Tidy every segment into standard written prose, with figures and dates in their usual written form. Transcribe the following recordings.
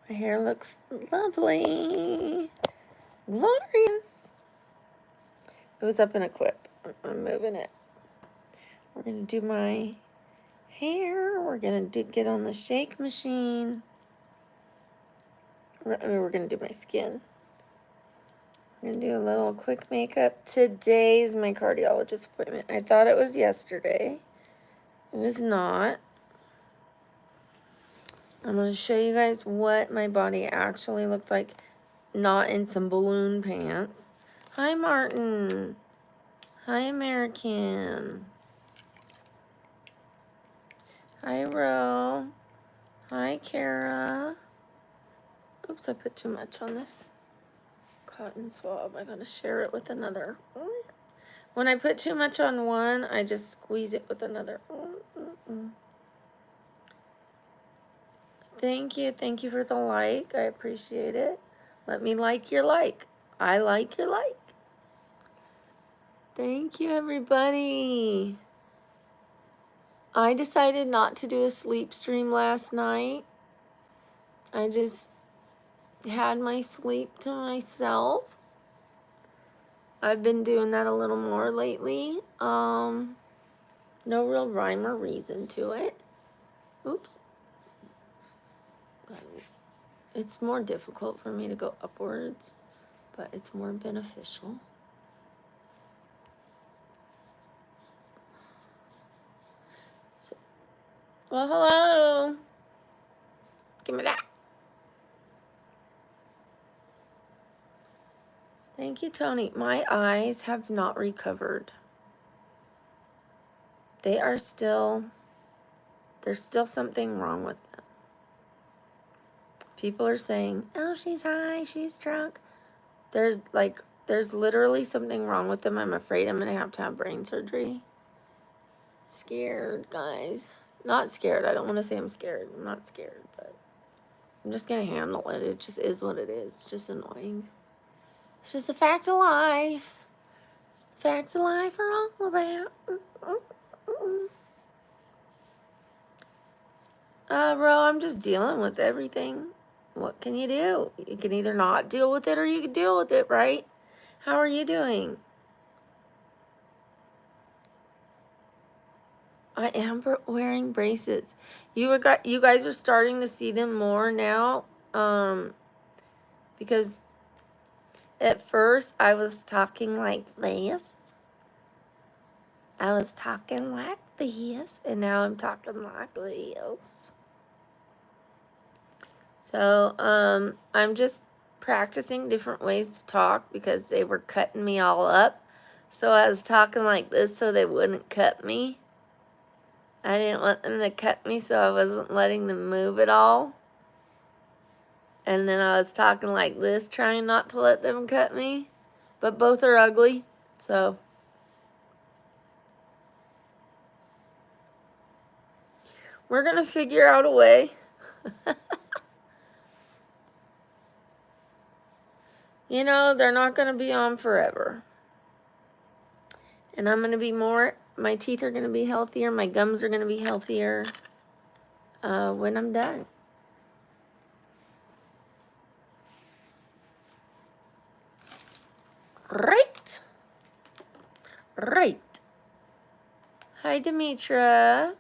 My hair looks lovely. Glorious. It was up in a clip. I'm moving it. We're going to do my hair. We're going to get on the shake machine. We're going to do my skin. We're going to do a little quick makeup. Today's my cardiologist appointment. I thought it was yesterday. It was not. I'm going to show you guys what my body actually looks like. Not in some balloon pants. Hi, Martin. Hi, American. Hi, Ro. Hi, Kara. Oops, I put too much on this cotton swab. I gotta share it with another. When I put too much on one, I just squeeze it with another. Thank you. Thank you for the like. I appreciate it. Let me like your like. I like your like. Thank you, everybody. I decided not to do a sleep stream last night. I just had my sleep to myself. I've been doing that a little more lately. No real rhyme or reason to it. Oops. It's more difficult for me to go upwards, but it's more beneficial. So, well, hello. Give me that. Thank you, Tony. My eyes have not recovered. There's still something wrong with them. People are saying, oh, she's high, she's drunk. There's literally something wrong with them. I'm afraid I'm going to have brain surgery. Scared, guys. Not scared. I don't want to say I'm scared. I'm not scared, but I'm just going to handle it. It just is what it is. It's just annoying. It's just a fact of life. Facts of life are all about. Bro, I'm just dealing with everything. What can you do? You can either not deal with it or you can deal with it, right? How are you doing? I am wearing bracelets. You guys are starting to see them more now. Because at first I was talking like this. And now I'm talking like this. So, I'm just practicing different ways to talk because they were cutting me all up. So I was talking like this so they wouldn't cut me. I didn't want them to cut me, so I wasn't letting them move at all. And then I was talking like this, trying not to let them cut me. But both are ugly, so. We're going to figure out a way. You know, they're not going to be on forever. And I'm going to be my teeth are going to be healthier. My gums are going to be healthier when I'm done. Right. Hi, Demetra.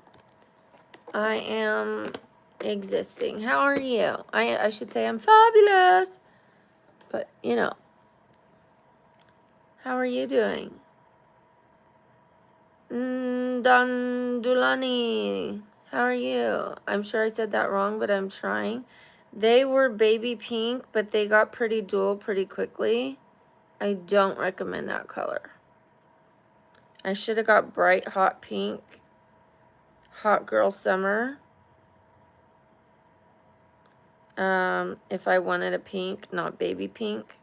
I am existing. How are you? I should say I'm fabulous. But, you know. How are you doing? Dandulani. How are you? I'm sure I said that wrong, but I'm trying. They were baby pink, but they got pretty dull pretty quickly. I don't recommend that color. I should have got bright hot pink. Hot girl summer. If I wanted a pink, not baby pink.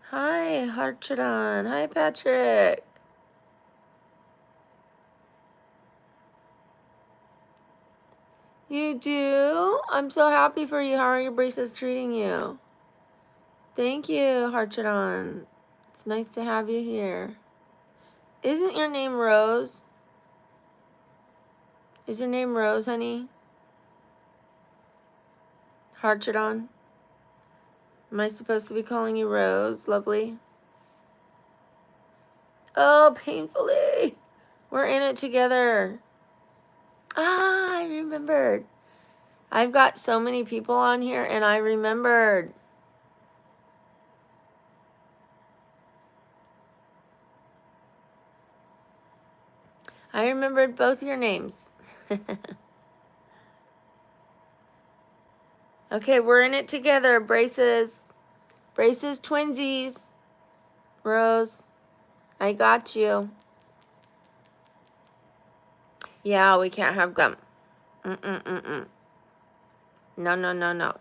Hi, Harchadan. Hi, Patrick. You do? I'm so happy for you. How are your braces treating you? Thank you, Harchadan. It's nice to have you here. Isn't your name Rose? Is your name Rose, honey? Harchidon? Am I supposed to be calling you Rose, lovely? Oh, painfully. We're in it together. Ah, I remembered. I've got so many people on here, and I remembered. I remembered both your names. Okay, we're in it together. Braces. Braces, twinsies. Rose, I got you. Yeah, we can't have gum. No, no, no, no.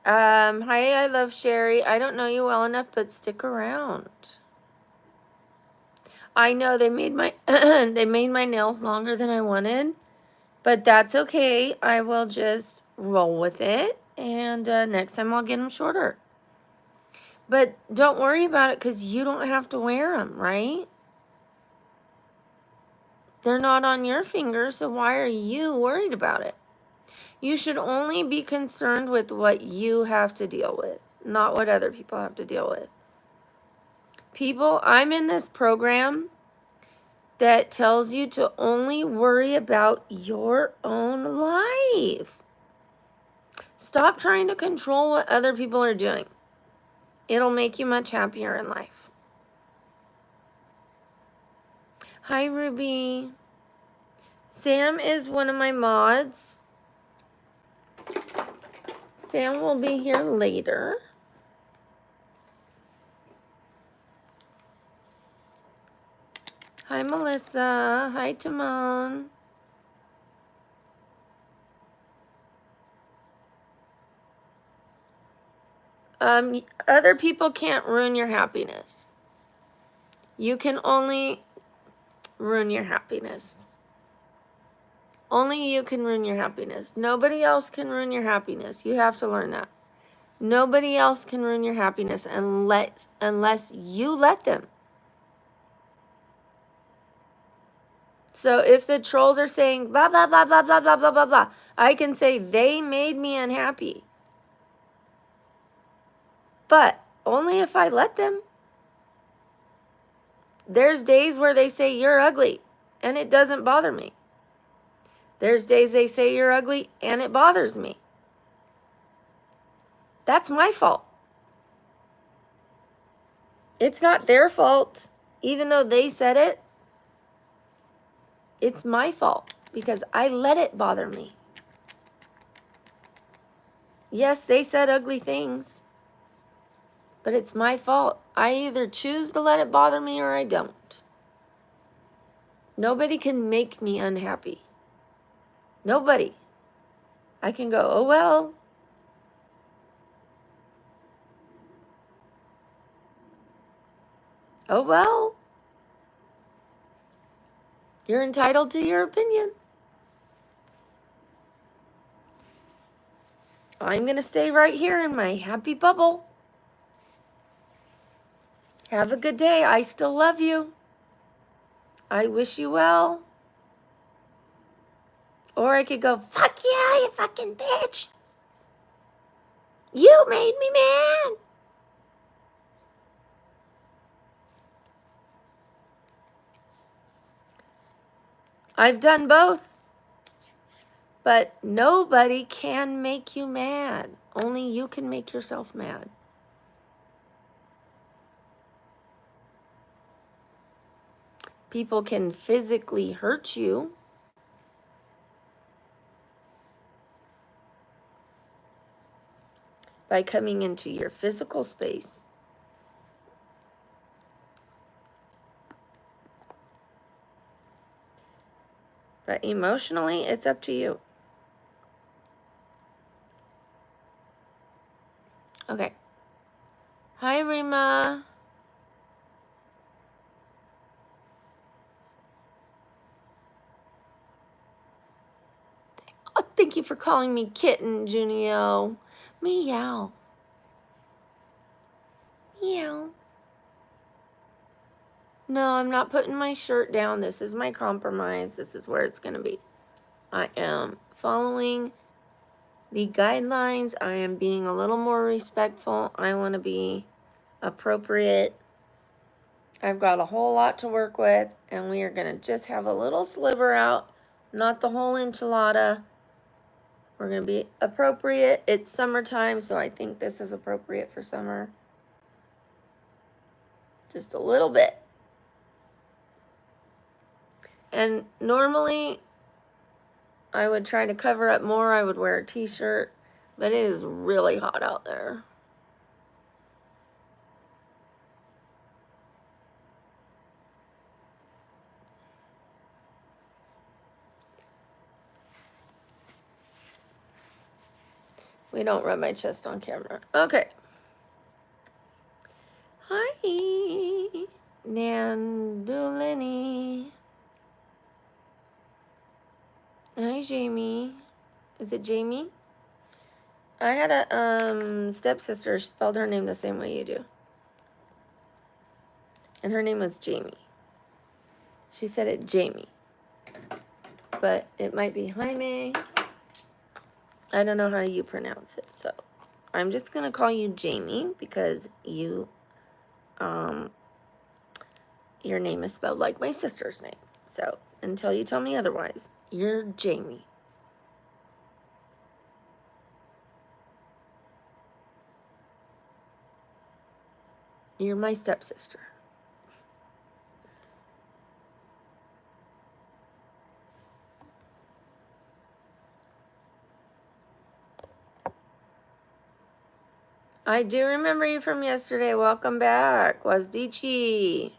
Hi, I love Sherry. I don't know you well enough, but stick around. I know they made my they made my nails longer than I wanted, but that's okay. I will just roll with it, and next time I'll get them shorter. But don't worry about it because you don't have to wear them, right? They're not on your fingers, so why are you worried about it? You should only be concerned with what you have to deal with, not what other people have to deal with. People, I'm in this program that tells you to only worry about your own life. Stop trying to control what other people are doing. It'll make you much happier in life. Hi, Ruby. Sam is one of my mods. Sam will be here later. Hi, Melissa. Hi, Timon. Other people can't ruin your happiness. You can only ruin your happiness. Only you can ruin your happiness. Nobody else can ruin your happiness. You have to learn that. Nobody else can ruin your happiness unless you let them. So if the trolls are saying blah, blah, blah, blah, blah, blah, blah, blah, blah, I can say they made me unhappy. But only if I let them. There's days where they say you're ugly, and it doesn't bother me. There's days they say you're ugly, and it bothers me. That's my fault. It's not their fault, even though they said it. It's my fault because I let it bother me. Yes, they said ugly things, but it's my fault. I either choose to let it bother me or I don't. Nobody can make me unhappy. Nobody. I can go, oh well. Oh well. You're entitled to your opinion. I'm going to stay right here in my happy bubble. Have a good day. I still love you. I wish you well. Or I could go, fuck yeah, you fucking bitch. You made me mad. I've done both. But nobody can make you mad. Only you can make yourself mad. People can physically hurt you. By coming into your physical space. But emotionally, it's up to you. Okay. Hi, Rima. Oh, thank you for calling me kitten, Junio. Meow. Meow. No, I'm not putting my shirt down. This is my compromise. This is where it's going to be. I am following the guidelines. I am being a little more respectful. I want to be appropriate. I've got a whole lot to work with, and we are going to just have a little sliver out, not the whole enchilada. We're going to be appropriate. It's summertime, so I think this is appropriate for summer. Just a little bit. And normally, I would try to cover up more. I would wear a t-shirt, but it is really hot out there. We don't rub my chest on camera. Okay. Hi, Nandulini. Hi, Jamie. Is it Jamie? I had a stepsister. She spelled her name the same way you do. And her name was Jamie. She said it Jamie. But it might be Jaime. I don't know how you pronounce it, so I'm just gonna call you Jamie because you your name is spelled like my sister's name. So until you tell me otherwise, you're Jamie. You're my stepsister. I do remember you from yesterday. Welcome back, Wazdichi.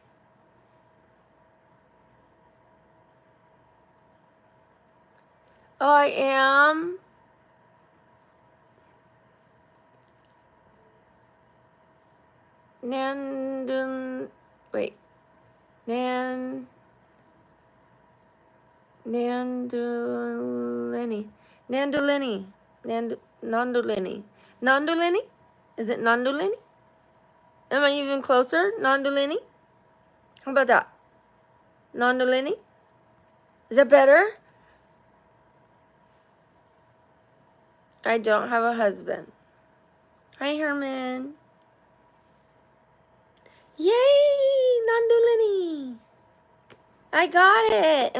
Oh, I am. Wait. Nandulini. Nandulini? Is it Nandulini? Am I even closer? Nandulini? How about that? Nandulini? Is that better? I don't have a husband. Hi, Herman. Yay, Nandulini. I got it.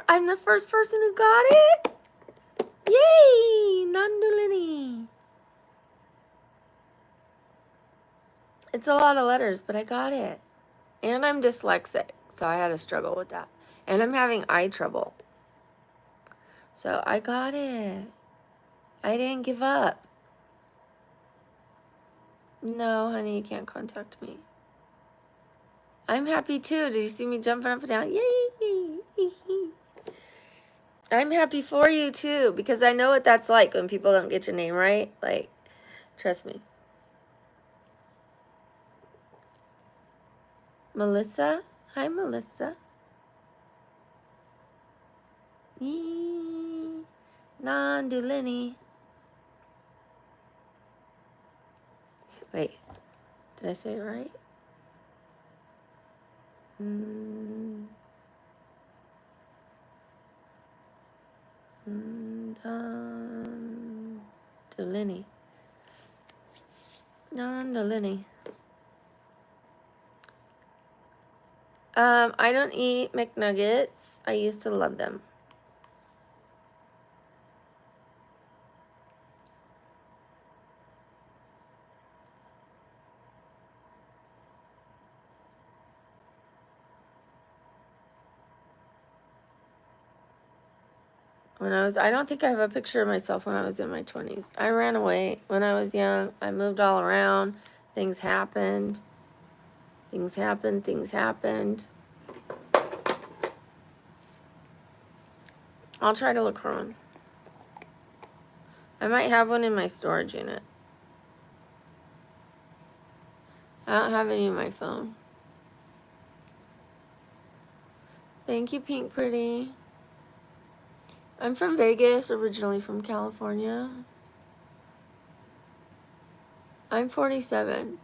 I'm the first person who got it? Yay, Nandulini. It's a lot of letters, but I got it. And I'm dyslexic, so I had to struggle with that. And I'm having eye trouble. So I got it. I didn't give up. No, honey, you can't contact me. I'm happy too. Did you see me jumping up and down? Yay! I'm happy for you too, because I know what that's like when people don't get your name right. Like, trust me. Melissa? Hi, Melissa. Nandulini. Wait, did I say it right? Nandulini. Nandulini. I don't eat McNuggets. I used to love them. I don't think I have a picture of myself when I was in my 20s. I ran away when I was young. I moved all around. Things happened. Things happened. I'll try to look for one. I might have one in my storage unit. I don't have any in my phone. Thank you, Pink Pretty. I'm from Vegas, originally from California. I'm 47.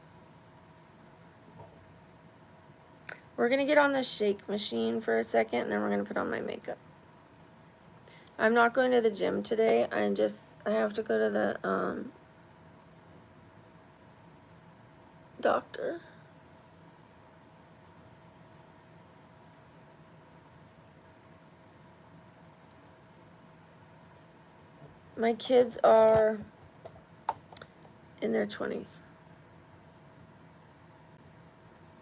We're going to get on the shake machine for a second, and then we're going to put on my makeup. I'm not going to the gym today. I have to go to the doctor. My kids are in their 20s.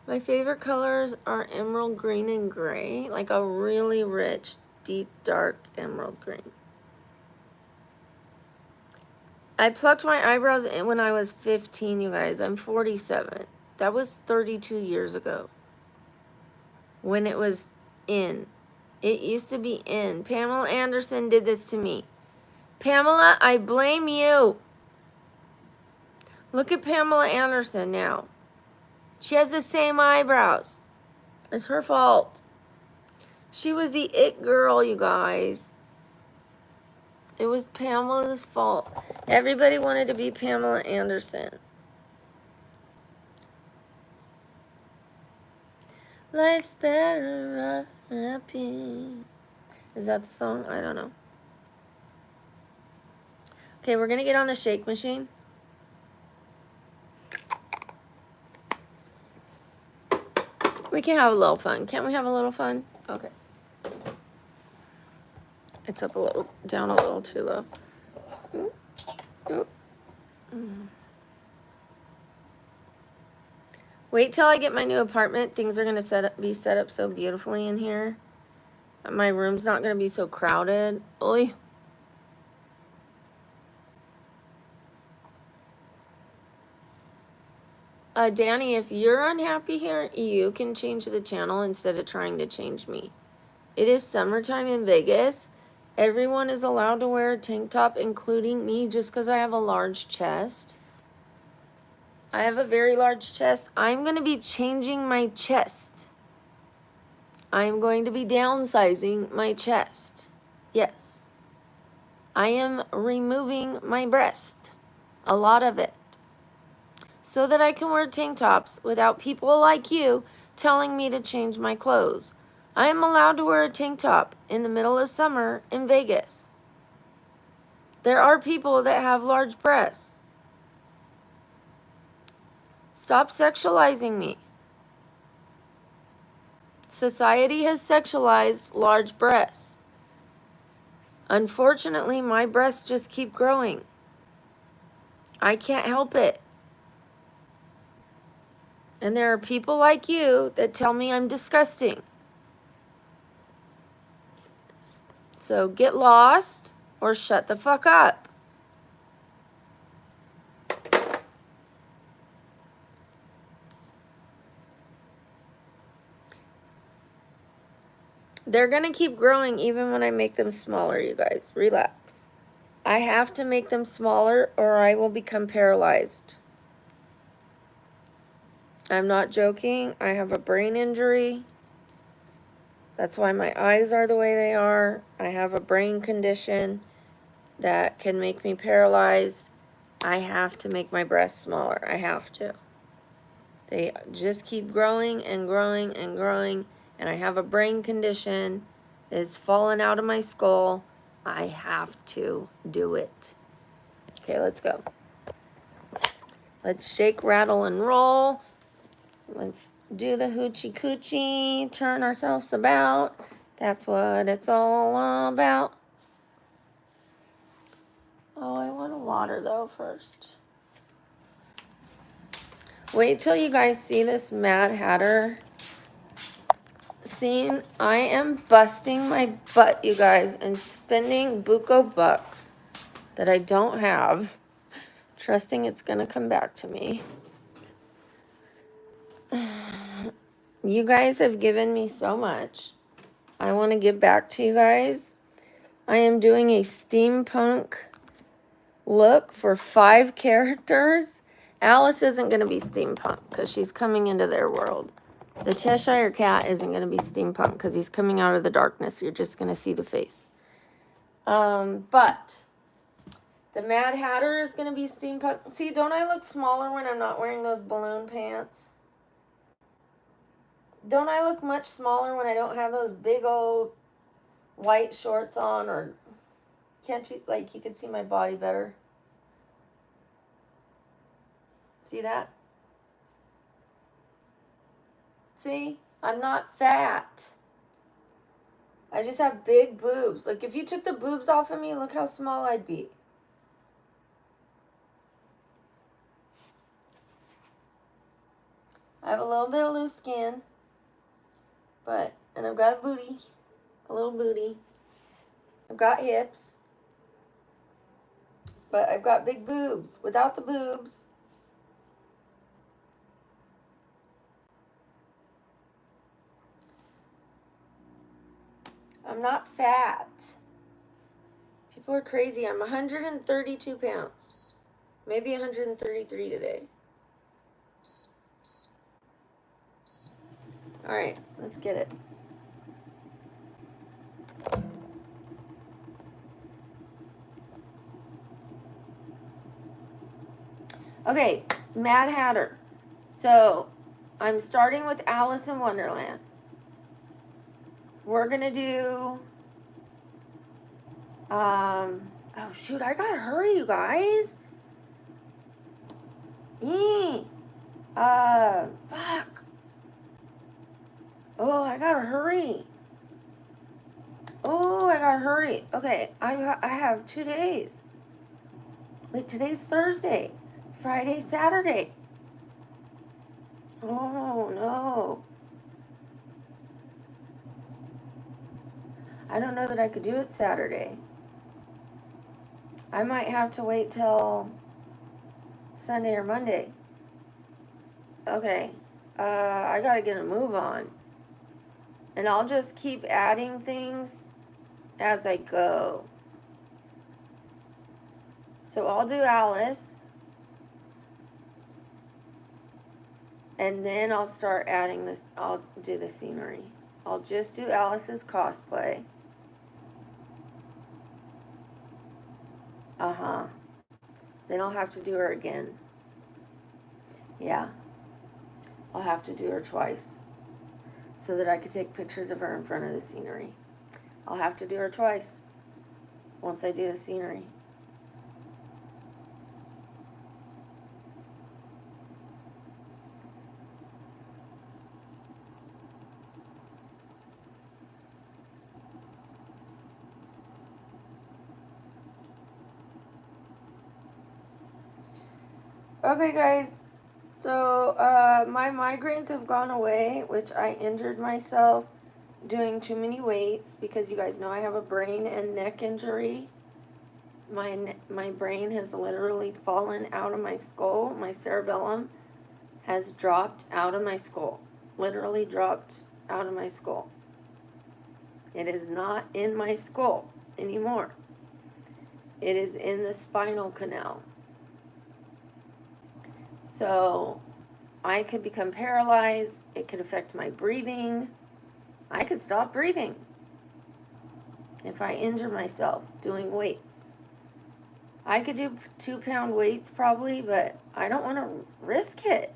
My favorite colors are emerald green and gray, like a really rich, deep, dark emerald green. I plucked my eyebrows in when I was 15, you guys. I'm 47. That was 32 years ago. When it was in. It used to be in. Pamela Anderson did this to me. Pamela, I blame you. Look at Pamela Anderson now. She has the same eyebrows. It's her fault. She was the it girl, you guys. It was Pamela's fault. Everybody wanted to be Pamela Anderson. Life's better off happy. Is that the song? I don't know. Okay, we're going to get on the shake machine. We can have a little fun. Can't we have a little fun? Okay. It's up a little, down a little too low. Ooh. Ooh. Wait till I get my new apartment. Things are going to be set up so beautifully in here. My room's not going to be so crowded. Oy. Danny, if you're unhappy here, you can change the channel instead of trying to change me. It is summertime in Vegas. Everyone is allowed to wear a tank top, including me, just because I have a large chest. I have a very large chest. I'm going to be changing my chest. I'm going to be downsizing my chest. Yes. I am removing my breast. A lot of it. So that I can wear tank tops without people like you telling me to change my clothes. I am allowed to wear a tank top in the middle of summer in Vegas. There are people that have large breasts. Stop sexualizing me. Society has sexualized large breasts. Unfortunately, my breasts just keep growing. I can't help it. And there are people like you that tell me I'm disgusting. So get lost or shut the fuck up. They're going to keep growing even when I make them smaller, you guys. Relax. I have to make them smaller or I will become paralyzed. I'm not joking. I have a brain injury. That's why my eyes are the way they are. I have a brain condition that can make me paralyzed. I have to make my breasts smaller. I have to. They just keep growing and growing and growing. And I have a brain condition. It's fallen out of my skull. I have to do it. Okay, let's go. Let's shake, rattle, and roll. Let's do the hoochie coochie. Turn ourselves about. That's what it's all about. Oh, I want a water though first. Wait till you guys see this Mad Hatter scene. I am busting my butt, you guys, and spending buco bucks that I don't have, trusting it's gonna come back to me. You guys have given me so much. I want to give back to you guys. I am doing a steampunk look for 5 characters. Alice isn't going to be steampunk because she's coming into their world. The Cheshire Cat isn't going to be steampunk because he's coming out of the darkness. You're just going to see the face. But the Mad Hatter is going to be steampunk. See, don't I look smaller when I'm not wearing those balloon pants? Don't I look much smaller when I don't have those big old white shorts on? Or can't you, like, you can see my body better? See that? See? I'm not fat. I just have big boobs. Like, if you took the boobs off of me, look how small I'd be. I have a little bit of loose skin, and I've got a booty, a little booty. I've got hips, but I've got big boobs. Without the boobs, I'm not fat. People are crazy. I'm 132 pounds. Maybe 133 today. All right, let's get it. Okay, Mad Hatter. So, I'm starting with Alice in Wonderland. We're gonna do, oh shoot, I gotta hurry, you guys. Fuck. Oh, I gotta hurry. Oh, I gotta hurry. Okay, I have 2 days. Wait, today's Thursday. Friday, Saturday. Oh, no. I don't know that I could do it Saturday. I might have to wait till Sunday or Monday. Okay. I gotta get a move on. And I'll just keep adding things as I go. So I'll do Alice. And then I'll start adding this. I'll do the scenery. I'll just do Alice's cosplay. Uh-huh. Then I'll have to do her again. Yeah. I'll have to do her twice. So that I could take pictures of her in front of the scenery. I'll have to do her twice. Once I do the scenery. Okay, guys. So, my migraines have gone away, which I injured myself doing too many weights because you guys know I have a brain and neck injury. My brain has literally fallen out of my skull. My cerebellum has dropped out of my skull. Literally dropped out of my skull. It is not in my skull anymore. It is in the spinal canal. So I could become paralyzed. It could affect my breathing. I could stop breathing if I injure myself doing weights. I could do 2-pound weights probably, but I don't want to risk it.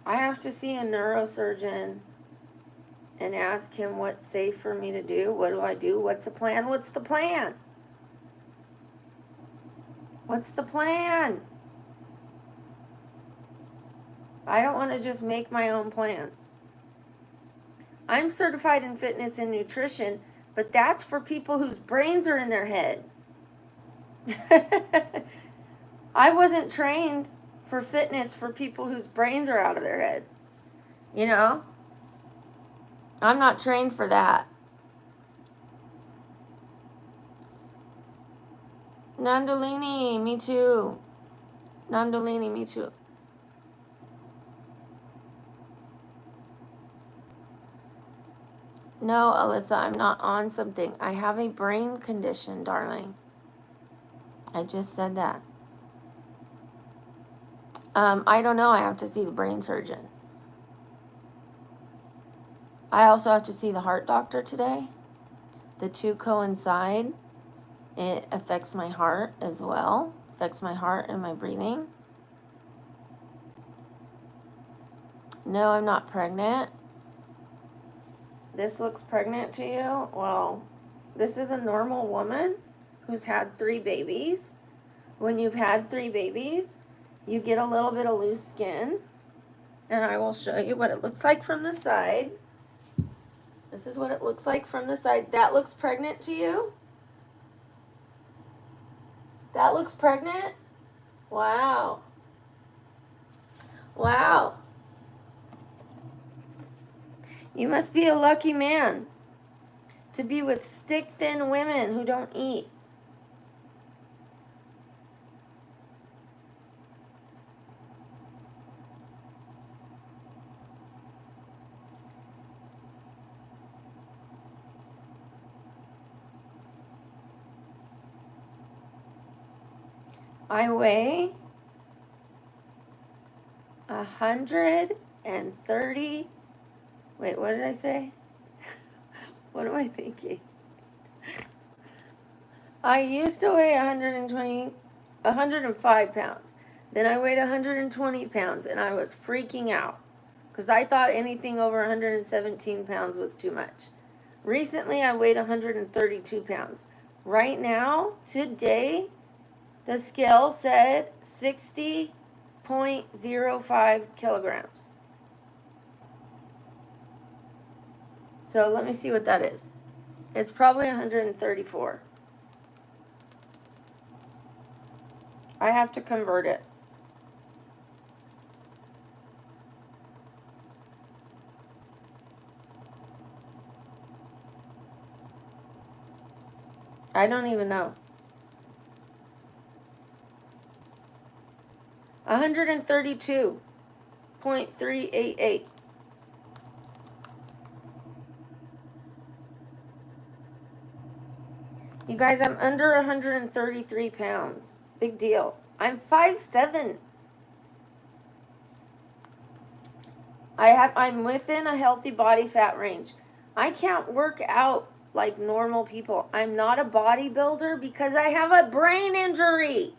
I have to see a neurosurgeon and ask him what's safe for me to do. What do I do? What's the plan? What's the plan? What's the plan? I don't want to just make my own plan. I'm certified in fitness and nutrition, but that's for people whose brains are in their head. I wasn't trained for fitness for people whose brains are out of their head. You know? I'm not trained for that. Nandolini, me too. Nandolini, me too. No, Alyssa, I'm not on something. I have a brain condition, darling. I just said that. I don't know. I have to see the brain surgeon. I also have to see the heart doctor today. The two coincide. It affects my heart as well. Affects my heart and my breathing. No, I'm not pregnant. This looks pregnant to you? Well, this is a normal woman who's had 3 babies. When you've had 3 babies, you get a little bit of loose skin. And I will show you what it looks like from the side. This is what it looks like from the side. That looks pregnant to you? That looks pregnant? Wow. Wow. You must be a lucky man to be with stick-thin women who don't eat. I weigh 130. Wait, what did I say? What am I thinking? I used to weigh 105 pounds. Then I weighed 120 pounds and I was freaking out because I thought anything over 117 pounds was too much. Recently, I weighed 132 pounds. Right now, today, the scale said 60.05 kilograms. So let me see what that is. It's probably 134. I have to convert it. I don't even know. 132.388. You guys, I'm under 133 pounds. Big deal. I'm 5'7". I'm within a healthy body fat range. I can't work out like normal people. I'm not a bodybuilder because I have a brain injury.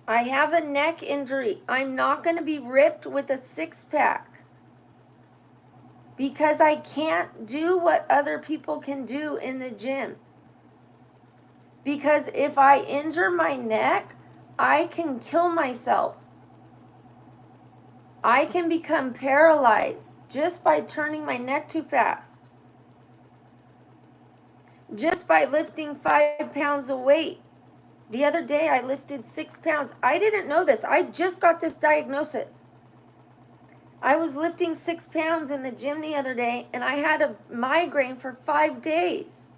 I have a neck injury. I'm not going to be ripped with a 6-pack because I can't do what other people can do in the gym. Because if I injure my neck, I can kill myself. I can become paralyzed just by turning my neck too fast. Just by lifting 5 pounds of weight. The other day I lifted 6 pounds. I didn't know this. I just got this diagnosis. I was lifting 6 pounds in the gym the other day and I had a migraine for 5 days.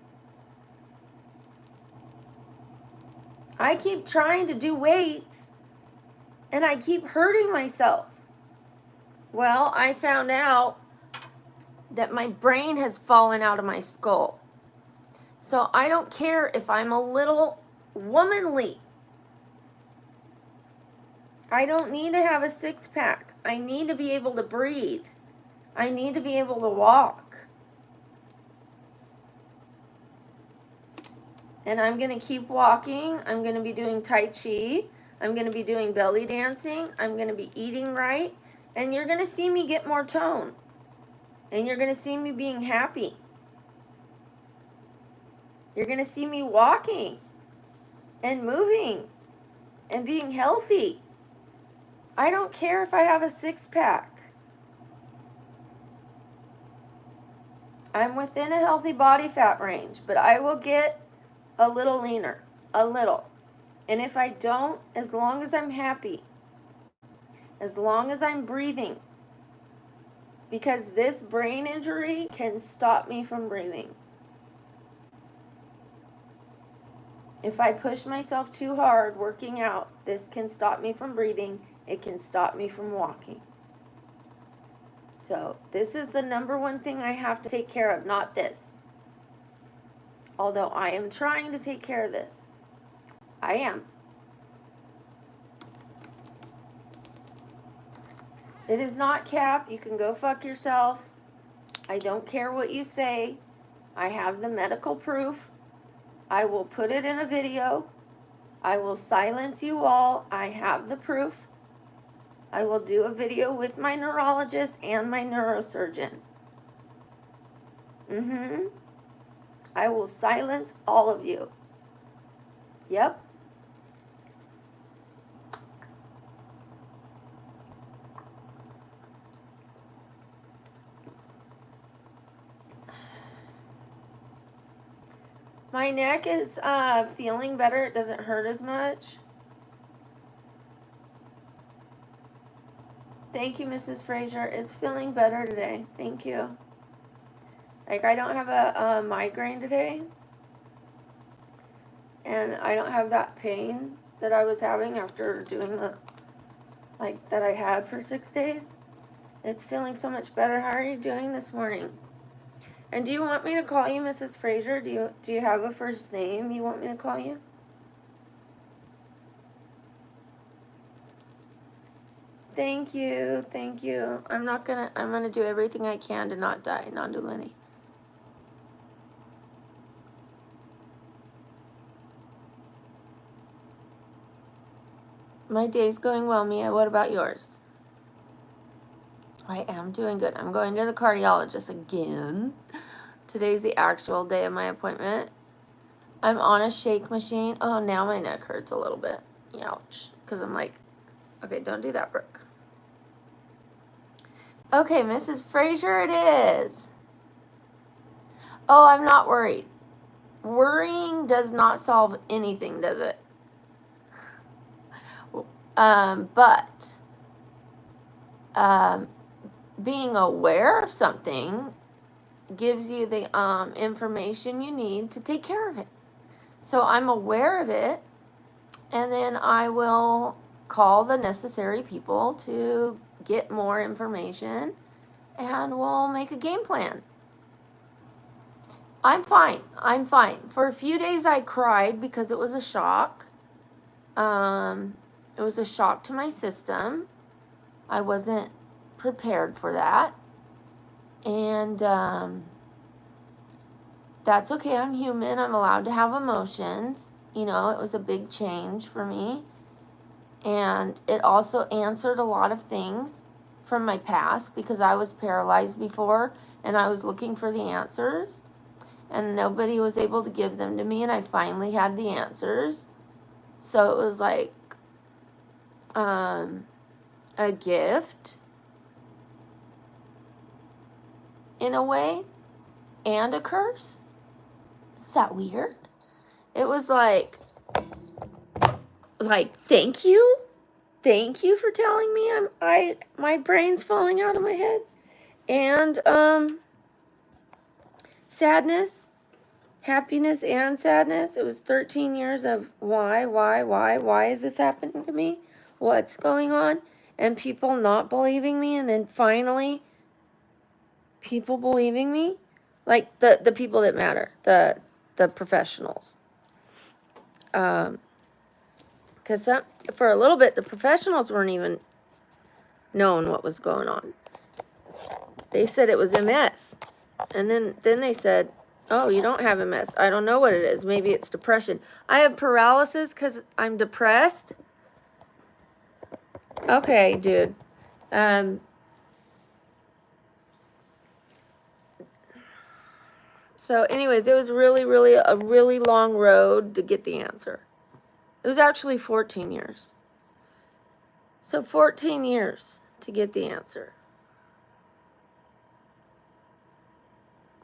I keep trying to do weights and I keep hurting myself. Well, I found out that my brain has fallen out of my skull. So I don't care if I'm a little womanly. I don't need to have a 6-pack. I need to be able to breathe. I need to be able to walk. And I'm going to keep walking. I'm going to be doing Tai Chi. I'm going to be doing belly dancing. I'm going to be eating right. And you're going to see me get more tone. And you're going to see me being happy. You're going to see me walking and moving and being healthy. I don't care if I have a 6-pack. I'm within a healthy body fat range, but I will get a little leaner, a little. And if I don't, as long as I'm happy, as long as I'm breathing, because this brain injury can stop me from breathing. If I push myself too hard working out, this can stop me from breathing. It can stop me from walking. So this is the number one thing I have to take care of, not this. Although I am trying to take care of this. I am. It is not Cap. You can go fuck yourself. I don't care what you say. I have the medical proof. I will put it in a video. I will silence you all. I have the proof. I will do a video with my neurologist and my neurosurgeon. I will silence all of you. Yep. My neck is feeling better. It doesn't hurt as much. Thank you, Mrs. Fraser. It's feeling better today. Thank you. Like, I don't have a migraine today. And I don't have that pain that I was having after doing the, like, that I had for 6 days. It's feeling so much better. How are you doing this morning? And do you want me to call you Mrs. Fraser? Do you have a first name you want me to call you? Thank you. Thank you. I'm gonna do everything I can to not die, Nandulini. My day's going well, Mia. What about yours? I am doing good. I'm going to the cardiologist again. Today's the actual day of my appointment. I'm on a shake machine. Oh, now my neck hurts a little bit. Ouch. Because I'm like, okay, don't do that, Brooke. Okay, Mrs. Fraser it is. Oh, I'm not worried. Worrying does not solve anything, does it? But being aware of something gives you the information you need to take care of it. So I'm aware of it, and then I will call the necessary people to get more information, and we'll make a game plan. I'm fine. I'm fine. For a few days I cried because it was a shock. It was a shock to my system. I wasn't prepared for that. And that's okay. I'm human. I'm allowed to have emotions. You know, it was a big change for me. And it also answered a lot of things from my past because I was paralyzed before and I was looking for the answers. And nobody was able to give them to me, and I finally had the answers. So it was like a gift in a way and a curse. Is that weird? It was like thank you for telling me my brain's falling out of my head, and sadness. Happiness and sadness. It was 13 years of why is this happening to me? What's going on? And people not believing me, and then finally people believing me. Like the people that matter, the professionals. Because for a little bit, the professionals weren't even knowing what was going on. They said it was MS. And then they said, oh, you don't have MS. I don't know what it is. Maybe it's depression. I have paralysis because I'm depressed. Okay, dude. So anyways, it was really a really long road to get the answer. It was actually 14 years. So 14 years to get the answer.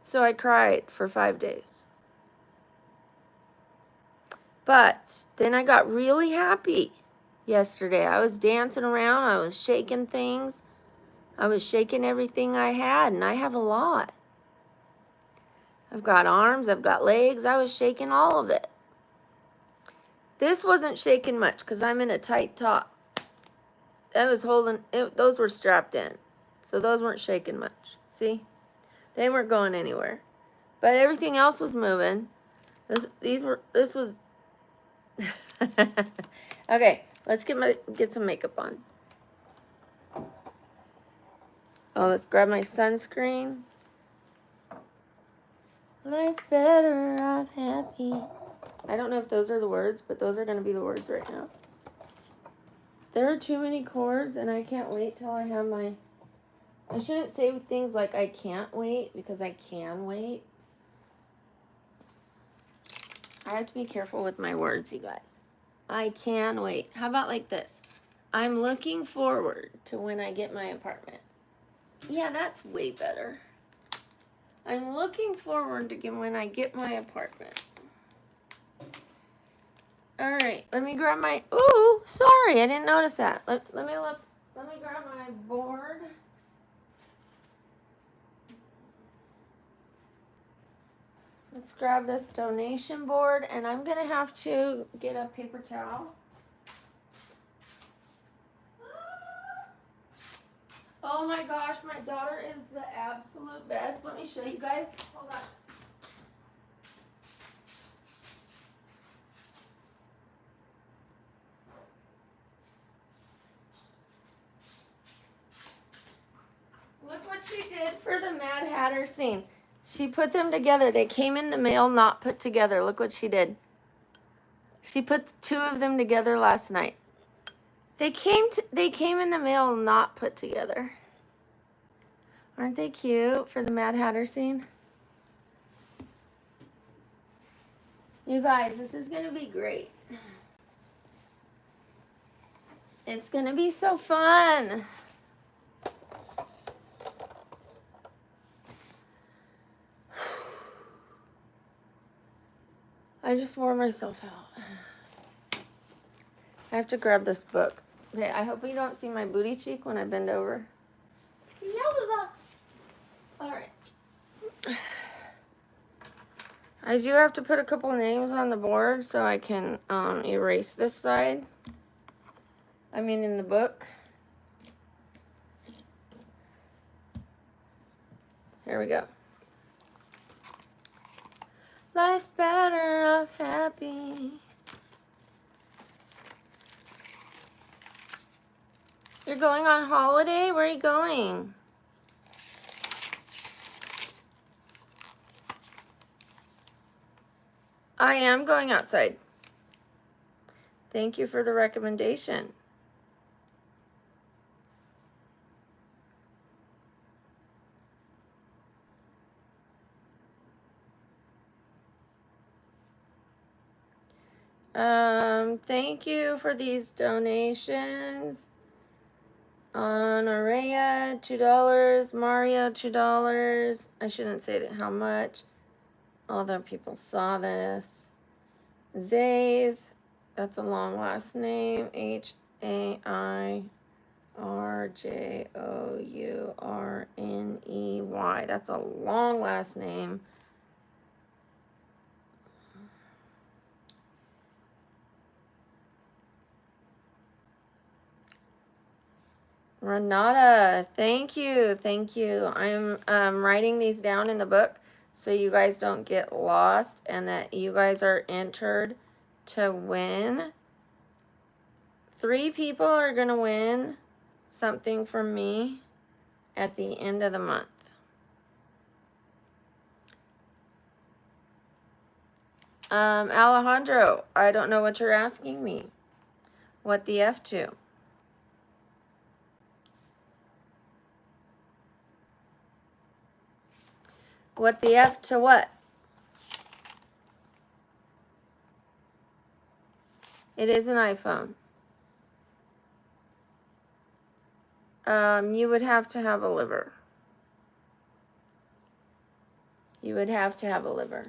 So I cried for 5 days. But then I got really happy yesterday. I was dancing around. I was shaking things. I was shaking everything I had, and I have a lot. I've got arms. I've got legs. I was shaking all of it. This wasn't shaking much because I'm in a tight top. I was holding it. Those were strapped in. So those weren't shaking much. See? They weren't going anywhere. But everything else was moving. This was okay, let's get some makeup on. Oh, let's grab my sunscreen. Life's better off happy. I don't know if those are the words, but those are going to be the words right now. There are too many cords, and I can't wait till I have my... I shouldn't say things like I can't wait, because I can wait. I have to be careful with my words, you guys. I can wait. How about like this? I'm looking forward to when I get my apartment. Yeah, that's way better. I'm looking forward to when I get my apartment. All right, let me grab my... Ooh, sorry, I didn't notice that. Let me grab my board. Let's grab this donation board, and I'm going to have to get a paper towel. Oh my gosh, my daughter is the absolute best. Let me show you guys. Hold on. Look what she did for the Mad Hatter scene. She put them together. They came in the mail not put together. Look what she did. She put 2 of them together last night. They came in the mail not put together. Aren't they cute for the Mad Hatter scene? You guys, this is going to be great. It's going to be so fun. I just wore myself out. I have to grab this book. Okay, I hope you don't see my booty cheek when I bend over. Yowza! Alright. I do have to put a couple names on the board so I can erase this side. I mean in the book. Here we go. Life's better off happy. You're going on holiday? Where are you going? I am going outside. Thank you for the recommendation. Thank you for these donations. Honorea, $2. Mario, $2. I shouldn't say that how much. Although people saw this. Zays, that's a long last name. Hairjourney. That's a long last name. Renata, thank you. I'm writing these down in the book so you guys don't get lost and that you guys are entered to win. 3 people are going to win something from me at the end of the month. Alejandro, I don't know what you're asking me. What the F to? What the F to what? It is an iPhone. You would have to have a liver. You would have to have a liver.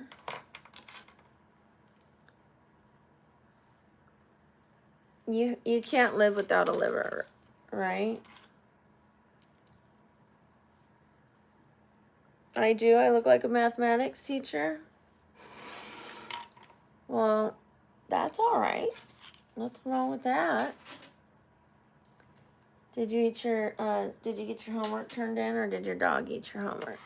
You can't live without a liver, right? I do. I look like a mathematics teacher. Well, that's all right. Nothing wrong with that. Did you get your homework turned in, or did your dog eat your homework?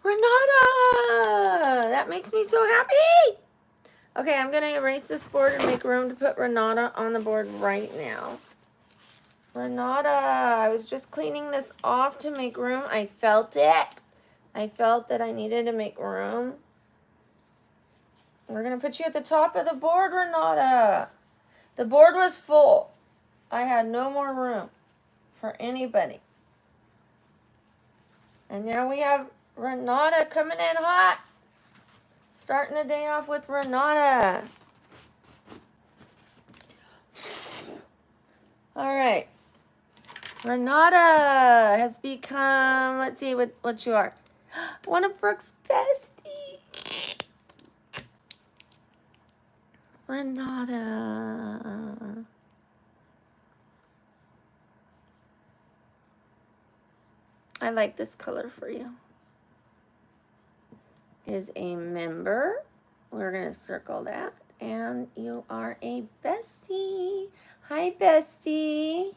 Renata! That makes me so happy! Okay, I'm going to erase this board and make room to put Renata on the board right now. Renata, I was just cleaning this off to make room. I felt it. I felt that I needed to make room. We're going to put you at the top of the board, Renata. The board was full. I had no more room for anybody. And now we have Renata coming in hot. Starting the day off with Renata. All right. Renata has become, let's see what you are. One of Brooke's besties. Renata. I like this color for you. Is a member. We're going to circle that. And you are a bestie. Hi, bestie.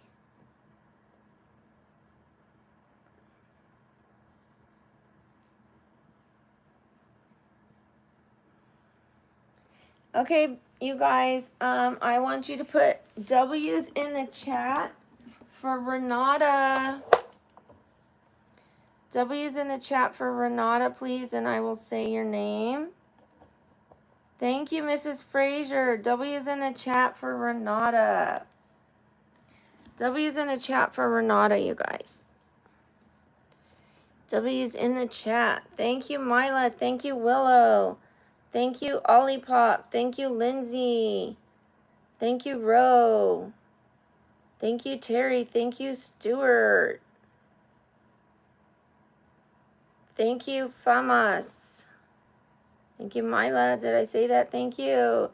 Okay, you guys, I want you to put W's in the chat for Renata. W's in the chat for Renata, please, and I will say your name. Thank you, Mrs. Frazier. W's in the chat for Renata. W's in the chat for Renata, you guys. W's in the chat. Thank you, Mila. Thank you, Willow. Thank you, Olipop. Thank you, Lindsay. Thank you, Ro. Thank you, Terry. Thank you, Stuart. Thank you, Famas. Thank you, Mila. Did I say that? Thank you.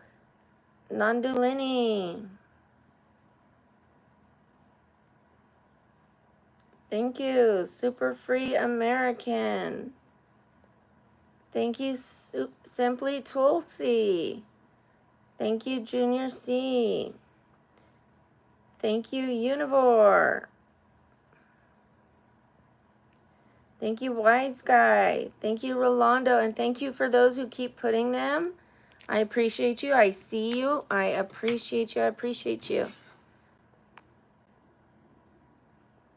Nandulini. Thank you, Super Free American. Thank you, Simply Tulsi. Thank you, Junior C. Thank you, Univore. Thank you, Wise Guy. Thank you, Rolando. And thank you for those who keep putting them. I appreciate you. I see you. I appreciate you. I appreciate you.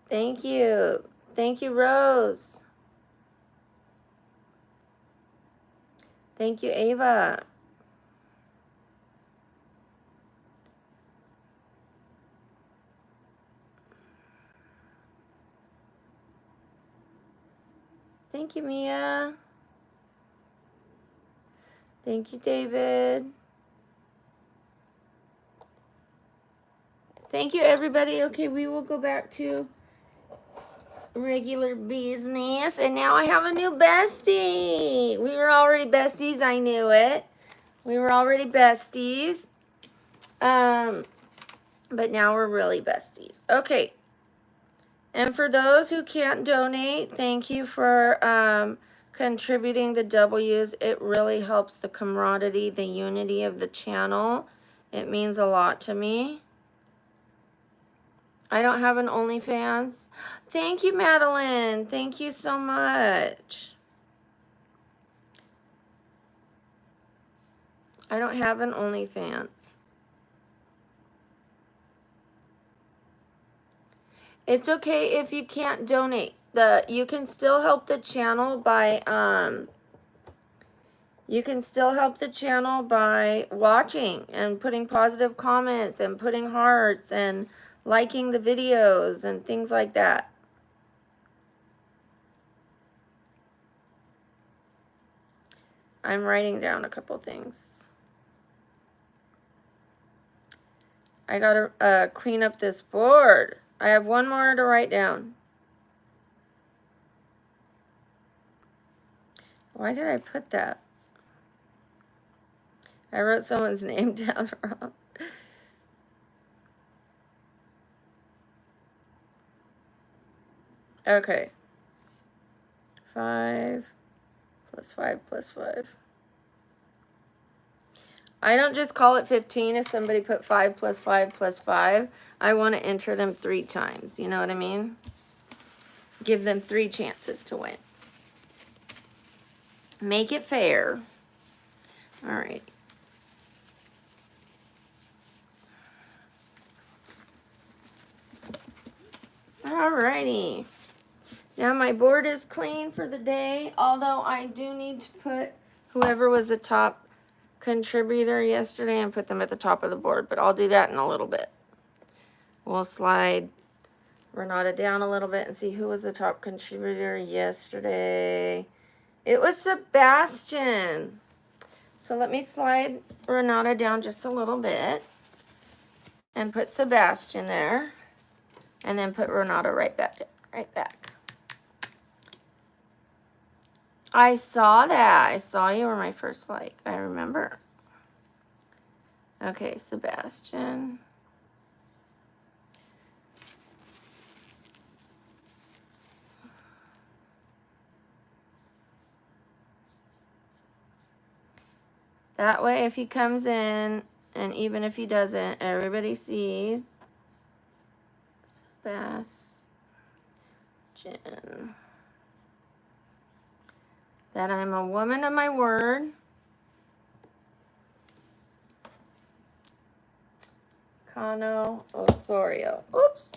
Thank you. Thank you, Rose. Thank you, Ava. Thank you, Mia. Thank you, David. Thank you, everybody. Okay, we will go back to regular business. And now I have a new bestie. We were already besties. I knew it. We were already besties. But now we're really besties. Okay. And for those who can't donate, thank you for contributing the W's. It really helps the camaraderie, the unity of the channel. It means a lot to me. I don't have an OnlyFans. Thank you, Madeline. Thank you so much. I don't have an OnlyFans. It's okay if you can't donate. You can still help the channel by watching and putting positive comments and putting hearts and liking the videos and things like that. I'm writing down a couple things. I gotta clean up this board. I have one more to write down. Why did I put that? I wrote someone's name down wrong. Okay. 5 plus 5 plus 5. I don't just call it 15 if somebody put 5 plus 5 plus 5. I want to enter them 3 times. You know what I mean? Give them 3 chances to win. Make it fair. All right. All righty. Now my board is clean for the day, although I do need to put whoever was the top contributor yesterday and put them at the top of the board, but I'll do that in a little bit. We'll slide Renata down a little bit and see who was the top contributor yesterday. It was Sebastian. So let me slide Renata down just a little bit and put Sebastian there, and then put Renata right back. I saw that. I saw you were my first like. I remember. Okay, Sebastian. That way, if he comes in, and even if he doesn't, everybody sees Sebastian. That I'm a woman of my word. Cano Osorio. Oops.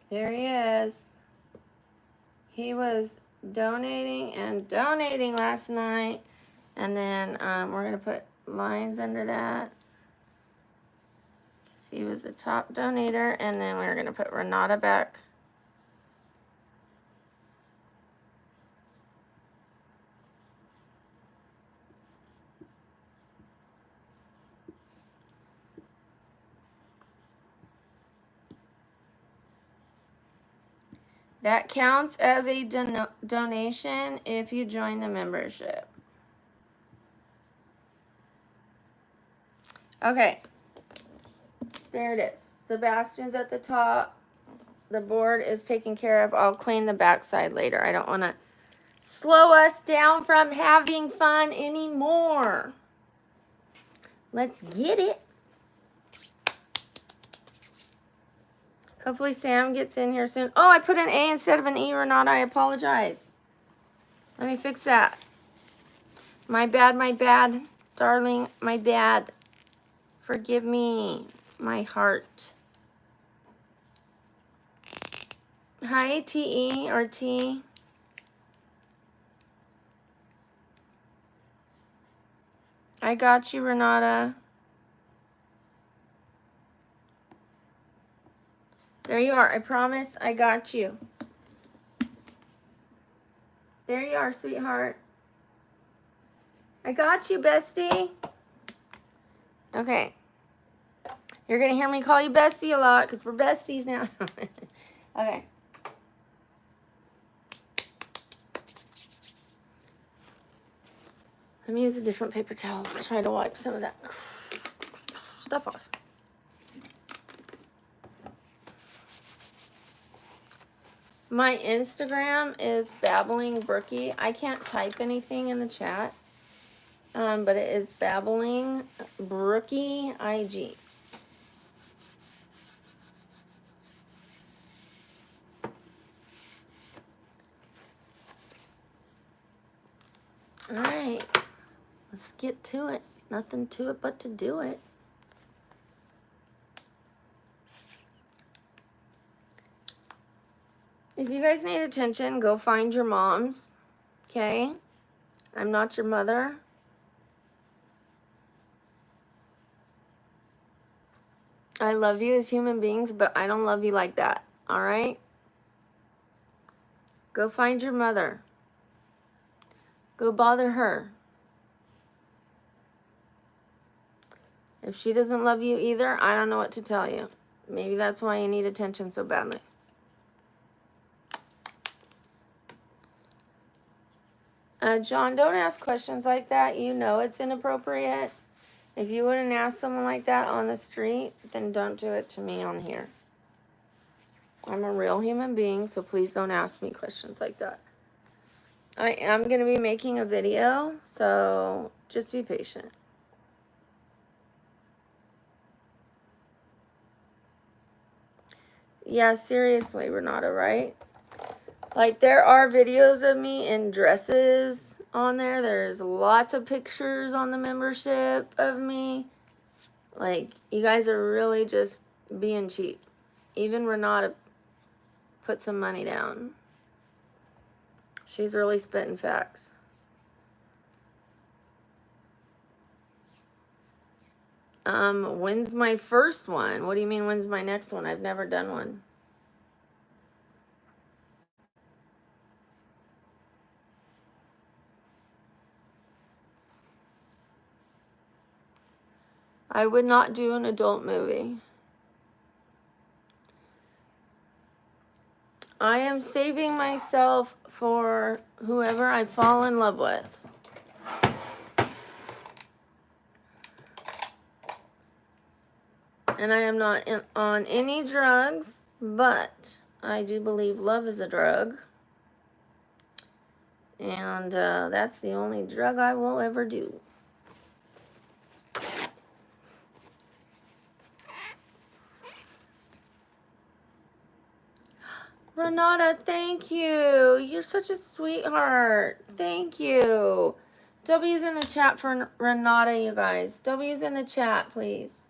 There he is. He was donating and donating last night. And then we're going to put lines under that. So he was the top donator. And then we're going to put Renata back. That counts as a donation if you join the membership. Okay. There it is. Sebastian's at the top. The board is taken care of. I'll clean the backside later. I don't want to slow us down from having fun anymore. Let's get it. Hopefully Sam gets in here soon. Oh, I put an A instead of an E, Renata. I apologize. Let me fix that. My bad, darling. My bad. Forgive me, my heart. Hi, T-E or T. I got you, Renata. There you are. I promise I got you. There you are, sweetheart. I got you, bestie. Okay. You're going to hear me call you bestie a lot because we're besties now. Okay. Let me use a different paper towel. Try to wipe some of that stuff off. My Instagram is BabblingBrookie. I can't type anything in the chat, but it is BabblingBrookie IG. All right, let's get to it. Nothing to it but to do it. If you guys need attention, go find your moms, okay? I'm not your mother. I love you as human beings, but I don't love you like that, all right? Go find your mother. Go bother her. If she doesn't love you either, I don't know what to tell you. Maybe that's why you need attention so badly. John, don't ask questions like that. You know it's inappropriate. If you wouldn't ask someone like that on the street, then don't do it to me on here. I'm a real human being, so please don't ask me questions like that. I am going to be making a video, so just be patient. Yeah, seriously, Renata, right? Like, there are videos of me in dresses on there. There's lots of pictures on the membership of me. Like, you guys are really just being cheap. Even Renata put some money down. She's really spitting facts. When's my first one? What do you mean, when's my next one? I've never done one. I would not do an adult movie. I am saving myself for whoever I fall in love with. And I am not on any drugs, but I do believe love is a drug. And that's the only drug I will ever do. Renata, thank you. You're such a sweetheart. Thank you. W's in the chat for Renata, you guys. W's in the chat, please.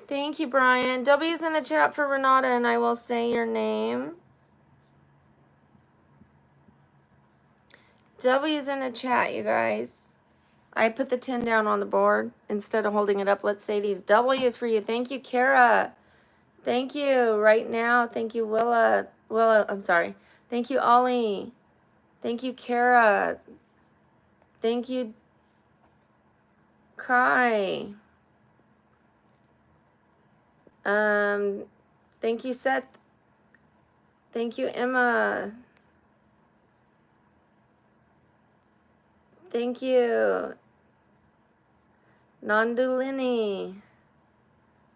Thank you, Brian. W's in the chat for Renata, and I will say your name. W's in the chat, you guys. I put the 10 down on the board instead of holding it up. Let's say these W's for you. Thank you, Kara. Thank you. Right now. Thank you, Willa. I'm sorry. Thank you, Ollie. Thank you, Kara. Thank you, Kai. Thank you, Seth. Thank you, Emma. Thank you, Nandulini.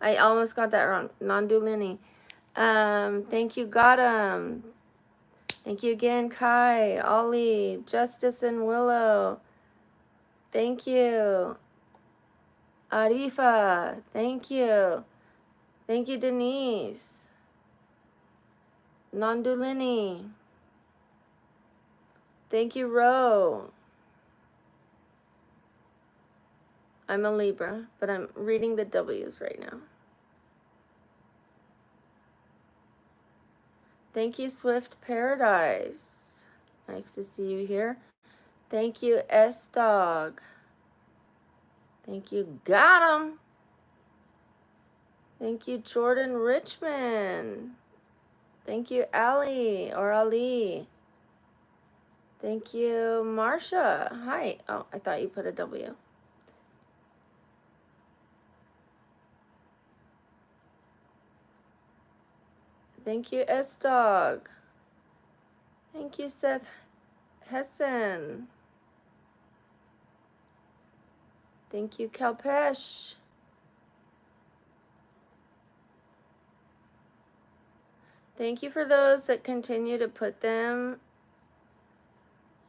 I almost got that wrong. Nandulini. Thank you, Gautam. Thank you again, Kai, Ollie, Justice, and Willow. Thank you. Arifa. Thank you. Thank you, Denise. Nandulini. Thank you, Ro. I'm a Libra, but I'm reading the W's right now. Thank you, Swift Paradise. Nice to see you here. Thank you, S-Dog. Thank you, Got 'em. Thank you, Jordan Richmond. Thank you, Ali or Ali. Thank you, Marsha. Hi. Oh, I thought you put a W. Thank you, S-Dog. Thank you, Seth Hessen. Thank you, Kalpesh. Thank you for those that continue to put them.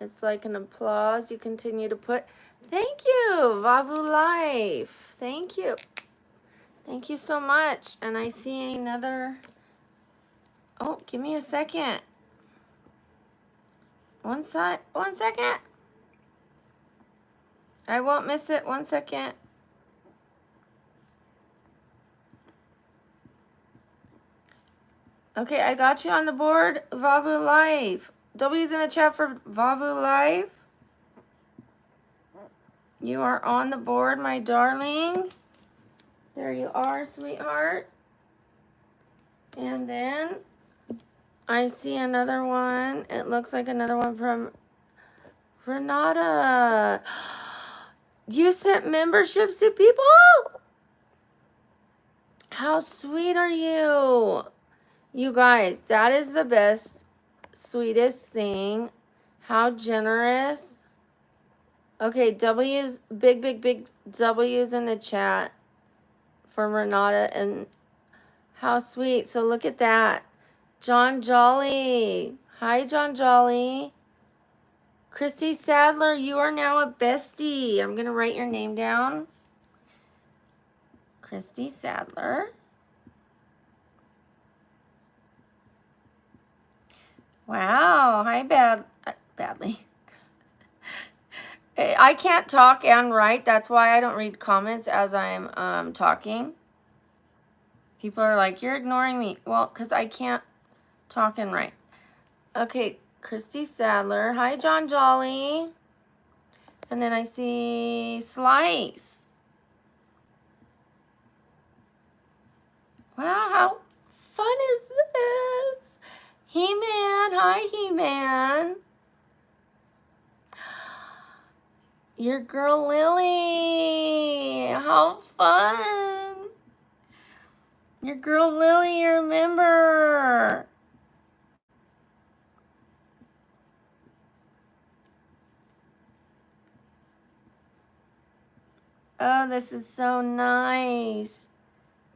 It's like an applause you continue to put. Thank you, Vavu Life. Thank you. Thank you so much. And I see another. Oh, give me a second. One second. I won't miss it. 1 second. Okay, I got you on the board, Vavu Live. W's in the chat for Vavu Live. You are on the board, my darling. There you are, sweetheart. And then I see another one. It looks like another one from Renata. You sent memberships to people? How sweet are you? You guys, that is the best, sweetest thing. How generous. Okay, W's, big W's in the chat for Renata. And how sweet. So look at that. John Jolly. Hi, John Jolly. Christy Sadler, you are now a bestie. I'm going to write your name down. Christy Sadler. Wow. Hi, badly. I can't talk and write. That's why I don't read comments as I'm talking. People are like, you're ignoring me. Well, because I can't talk and write. Okay, Christy Sadler. Hi, John Jolly. And then I see Slice. Wow, how fun is this? He-Man. Hi, He-Man. Your girl Lily. How fun. Your girl Lily, you're a member. Oh, this is so nice.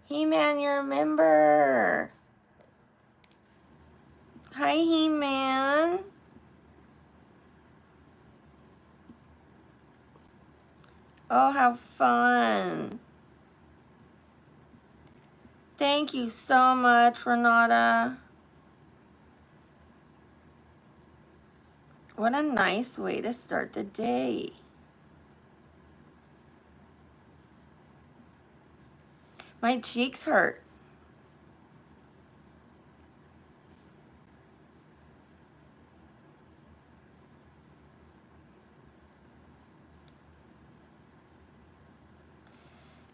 He-Man, you're a member. Hi, He-Man. Oh, how fun. Thank you so much, Renata. What a nice way to start the day. My cheeks hurt.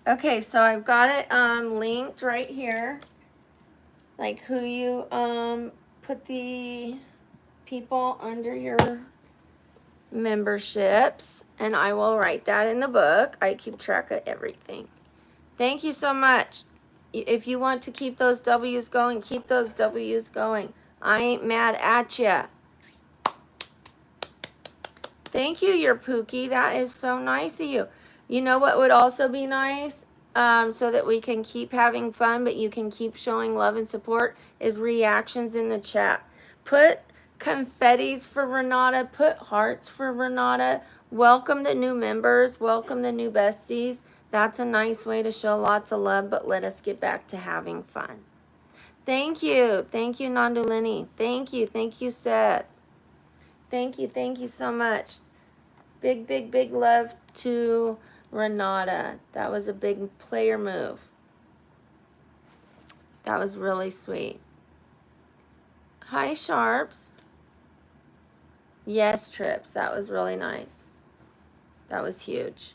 Okay, so I've got it linked right here. Like who you put the people under your memberships, and I will write that in the book. I keep track of everything. Thank you so much. If you want to keep those W's going, keep those W's going. I ain't mad at ya. Thank you, your Pookie. That is so nice of you. You know what would also be nice, so that we can keep having fun, but you can keep showing love and support, is reactions in the chat. Put confettis for Renata. Put hearts for Renata. Welcome the new members. Welcome the new besties. That's a nice way to show lots of love, but let us get back to having fun. Thank you. Thank you, Nandulini. Thank you. Thank you, Seth. Thank you so much. Big, big, big love to Renata. That was a big player move. That was really sweet. Hi, Sharps. Yes, Trips. That was really nice. That was huge.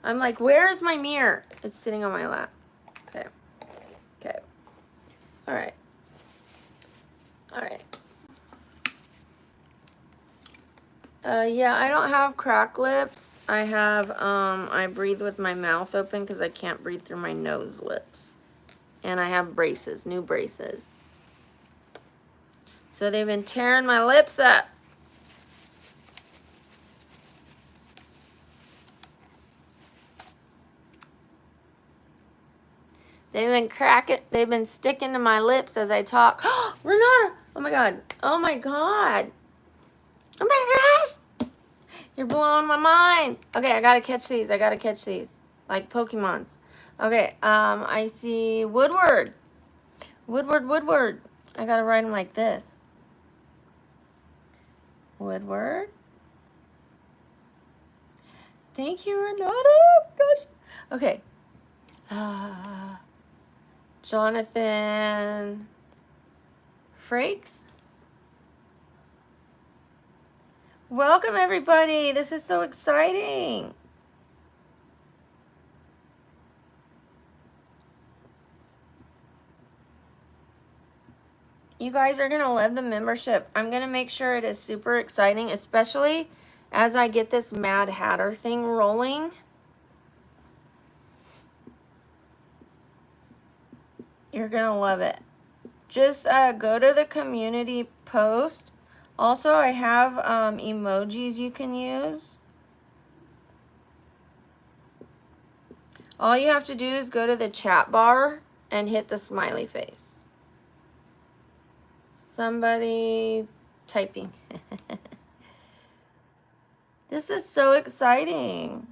I'm like, where is my mirror? It's sitting on my lap. Okay. Okay. All right. All right. Yeah, I don't have cracked lips. I have, I breathe with my mouth open because I can't breathe through my nose lips. And I have braces, new braces. So they've been tearing my lips up. They've been sticking to my lips as I talk. Renata! Oh my God. Oh my God. Oh my gosh! You're blowing my mind. Okay, I gotta catch these. Like Pokemons. Okay, I see Woodward. Woodward. I gotta write them like this. Woodward. Thank you, Renata. Gosh. Okay. Jonathan Frakes. Welcome, everybody. This is so exciting. You guys are going to love the membership. I'm going to make sure it is super exciting, especially as I get this Mad Hatter thing rolling. You're going to love it. Just go to the community post. Also, I have emojis you can use. All you have to do is go to the chat bar and hit the smiley face. Somebody typing. This is so exciting.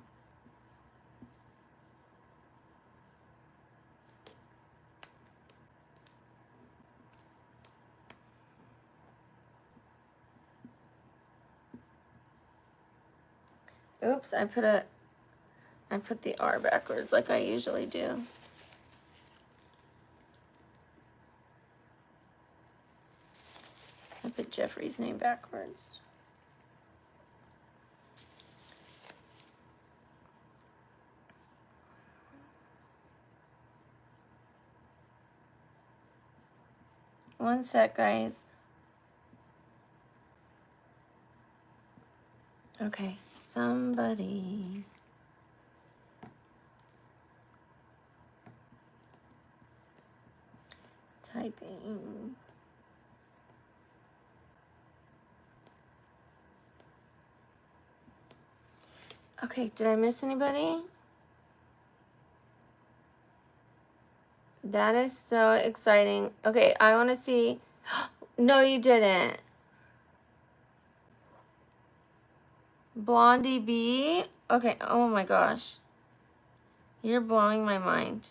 Oops, I put the R backwards like I usually do. I put Jeffrey's name backwards. One sec, guys. Okay, somebody. Typing. Okay, did I miss anybody? That is so exciting. Okay, I want to see. No, you didn't. Blondie B. Okay, oh my gosh. You're blowing my mind.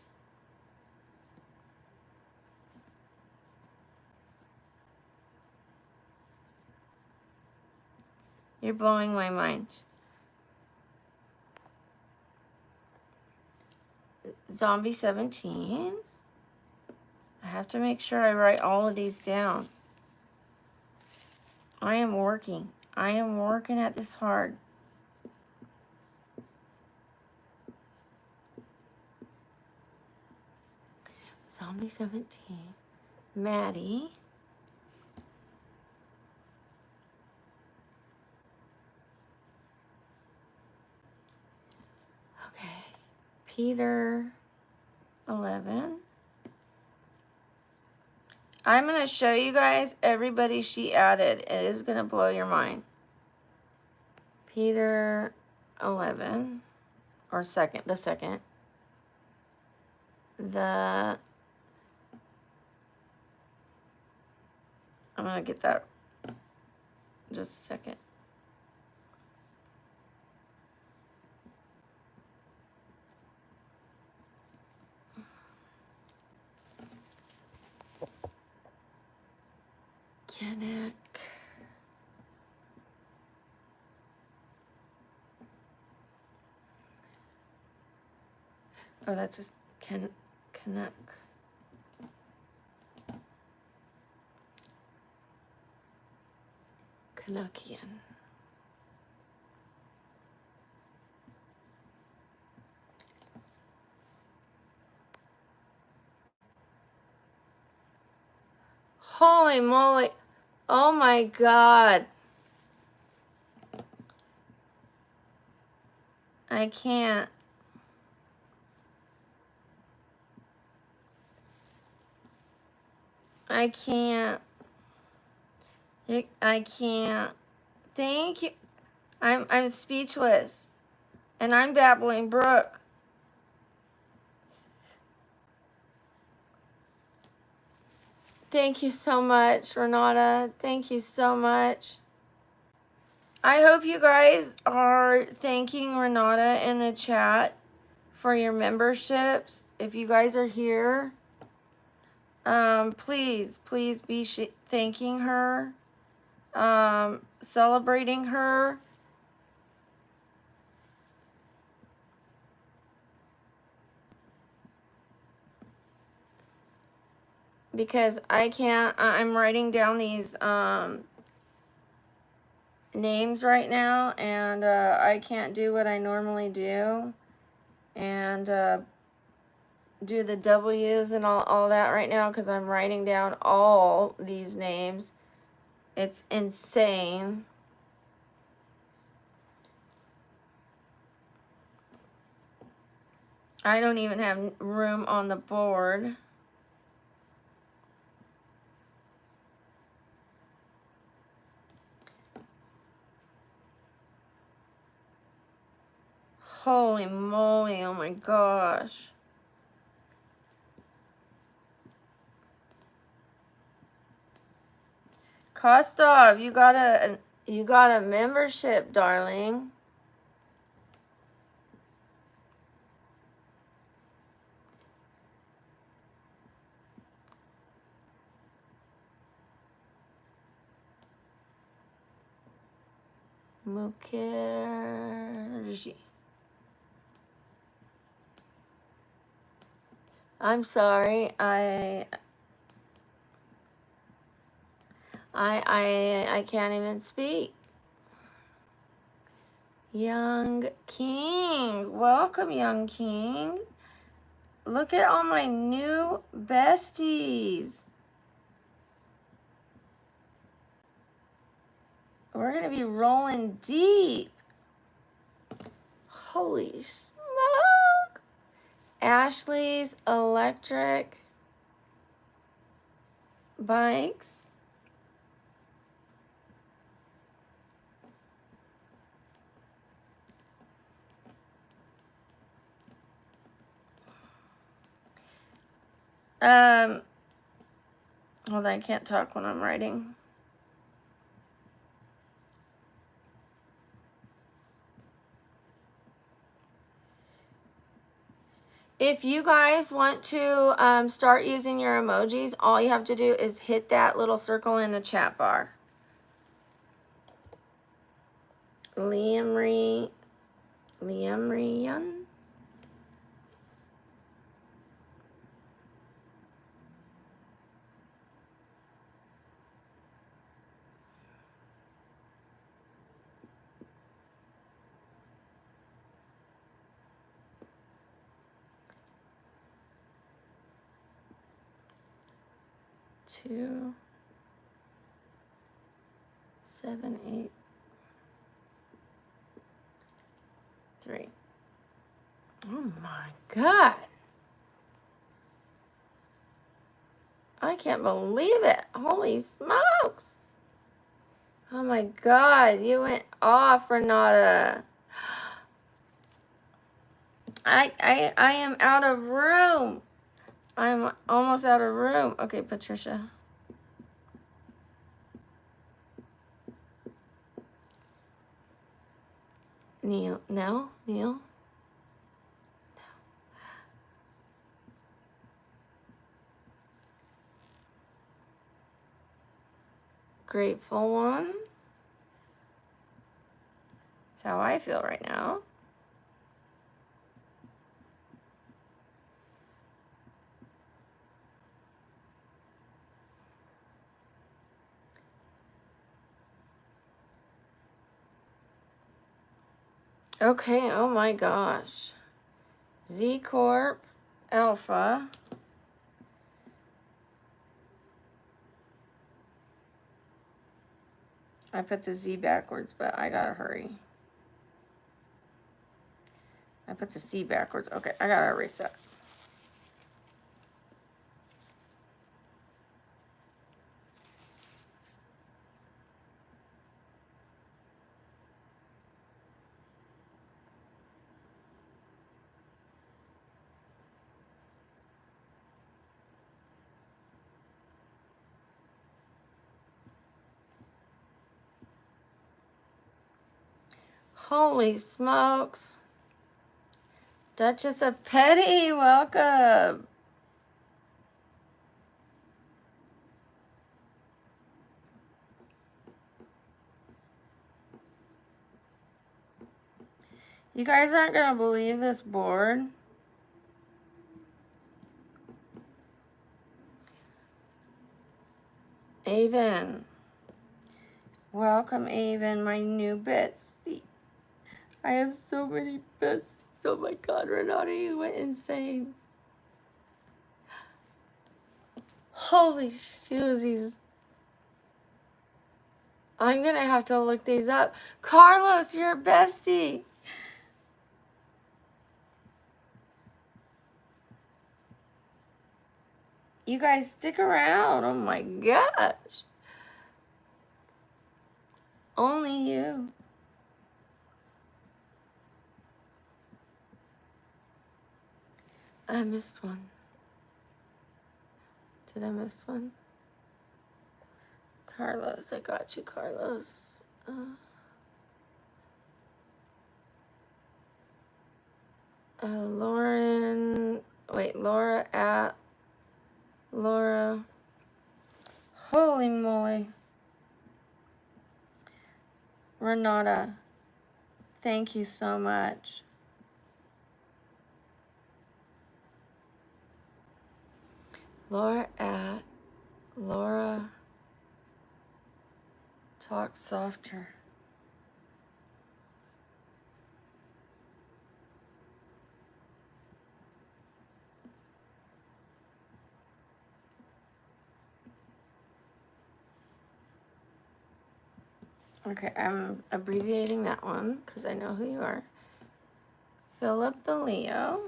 You're blowing my mind. Zombie 17. I have to make sure I write all of these down. I am working. I am working at this hard. Zombie 17. Maddie. Okay. Peter 11. I'm going to show you guys everybody she added. It is going to blow your mind. Peter 11. Or second. The second. I'm going to get that just a second. Kinnick. Oh, that's just Canuck. Canuckian. Holy moly. Oh my God. I can't. I can't. I can't. Thank you. I'm speechless. And I'm BabblingBrook. Thank you so much, Renata. Thank you so much. I hope you guys are thanking Renata in the chat for your memberships. If you guys are here, please be thanking her, celebrating her. Because I can't, I'm writing down these names right now, and I can't do what I normally do and do the W's and all that right now because I'm writing down all these names. It's insane. I don't even have room on the board. Holy moly, oh my gosh. Kostov, you got a membership, darling. Mukherjee. I'm sorry. I can't even speak. Young King. Welcome, Young King. Look at all my new besties. We're going to be rolling deep. Holy smoke. Ashley's electric bikes. Hold on, I can't talk when I'm writing. If you guys want to start using your emojis, all you have to do is hit that little circle in the chat bar. Liam Rian. Two, 7, 8, 3. Oh my God. I can't believe it. Holy smokes. Oh my God. You went off, Renata. I am out of room. I'm almost out of room. Okay, Patricia. Neil. No? Neil? No. Grateful one. That's how I feel right now. Okay, oh my gosh. Z Corp, Alpha. I put the Z backwards, but I gotta hurry. I put the C backwards. Okay, I gotta erase that. Holy smokes. Duchess of Petty, welcome. You guys aren't gonna believe this board. Avon. Welcome, Avon, my new bestie. I have so many besties. Oh my God, Renata, you went insane. Holy shoesies. I'm gonna have to look these up. Carlos, you're a bestie. You guys stick around. Oh my gosh. Only you. I missed one. Did I miss one? Carlos, I got you, Carlos. Lauren, wait, Laura at Laura. Holy moly. Renata. Thank you so much. Laura talk softer. Okay, I'm abbreviating that one because I know who you are. Philip the Leo.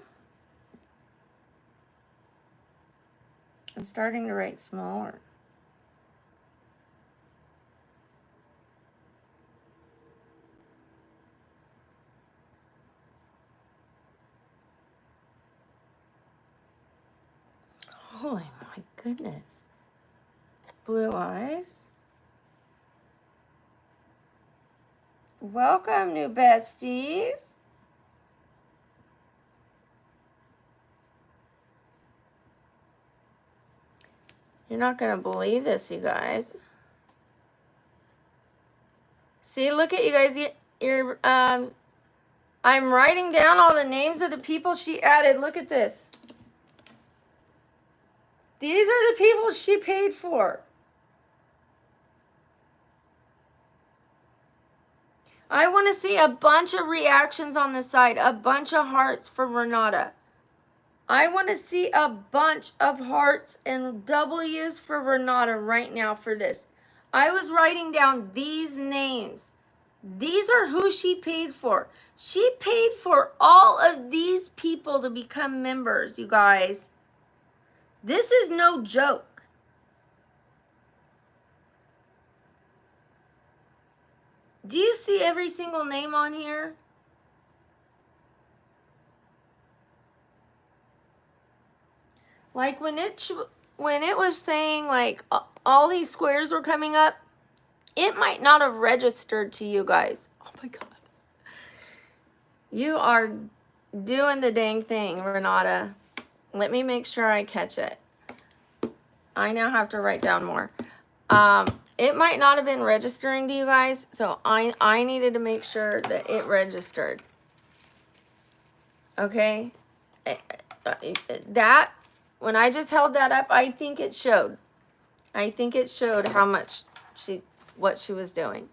I'm starting to write smaller. Holy my goodness. Blue eyes. Welcome, new besties. You're not going to believe this, you guys. See, look at you guys. I'm writing down all the names of the people she added. Look at this. These are the people she paid for. I want to see a bunch of reactions on the side, a bunch of hearts for Renata. I want to see a bunch of hearts and W's for Renata right now for this. I was writing down these names. These are who she paid for. She paid for all of these people to become members, you guys. This is no joke. Do you see every single name on here? Like when it was saying like all these squares were coming up, it might not have registered to you guys. Oh my God. You are doing the dang thing, Renata. Let me make sure I catch it. I now have to write down more. It might not have been registering to you guys, so I needed to make sure that it registered. Okay? That, when I just held that up, I think it showed. I think it showed how much what she was doing.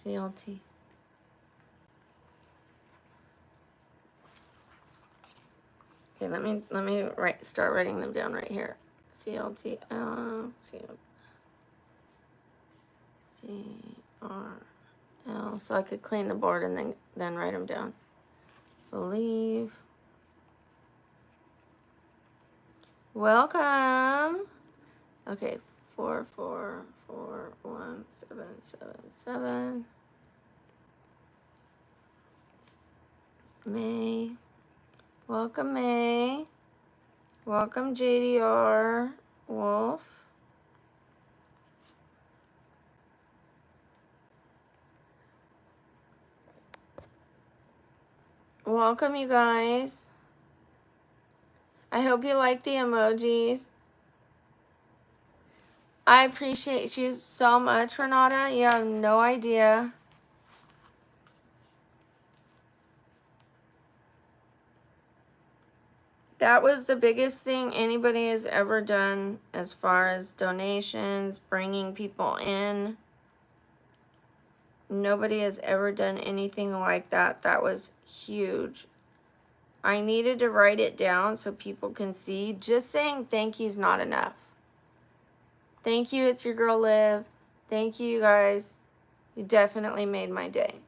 CLT. Okay, let me start writing them down right here. CLT, CRL, so I could clean the board and then write them down. Believe. Welcome. Okay, 44417777. May. Welcome, May. Welcome, JDR Wolf. Welcome, you guys. I hope you like the emojis. I appreciate you so much, Renata. You have no idea. That was the biggest thing anybody has ever done as far as donations, bringing people in. Nobody has ever done anything like that. That was huge. I needed to write it down so people can see. Just saying thank you is not enough. Thank you, it's your girl Liv. Thank you, you guys. You definitely made my day.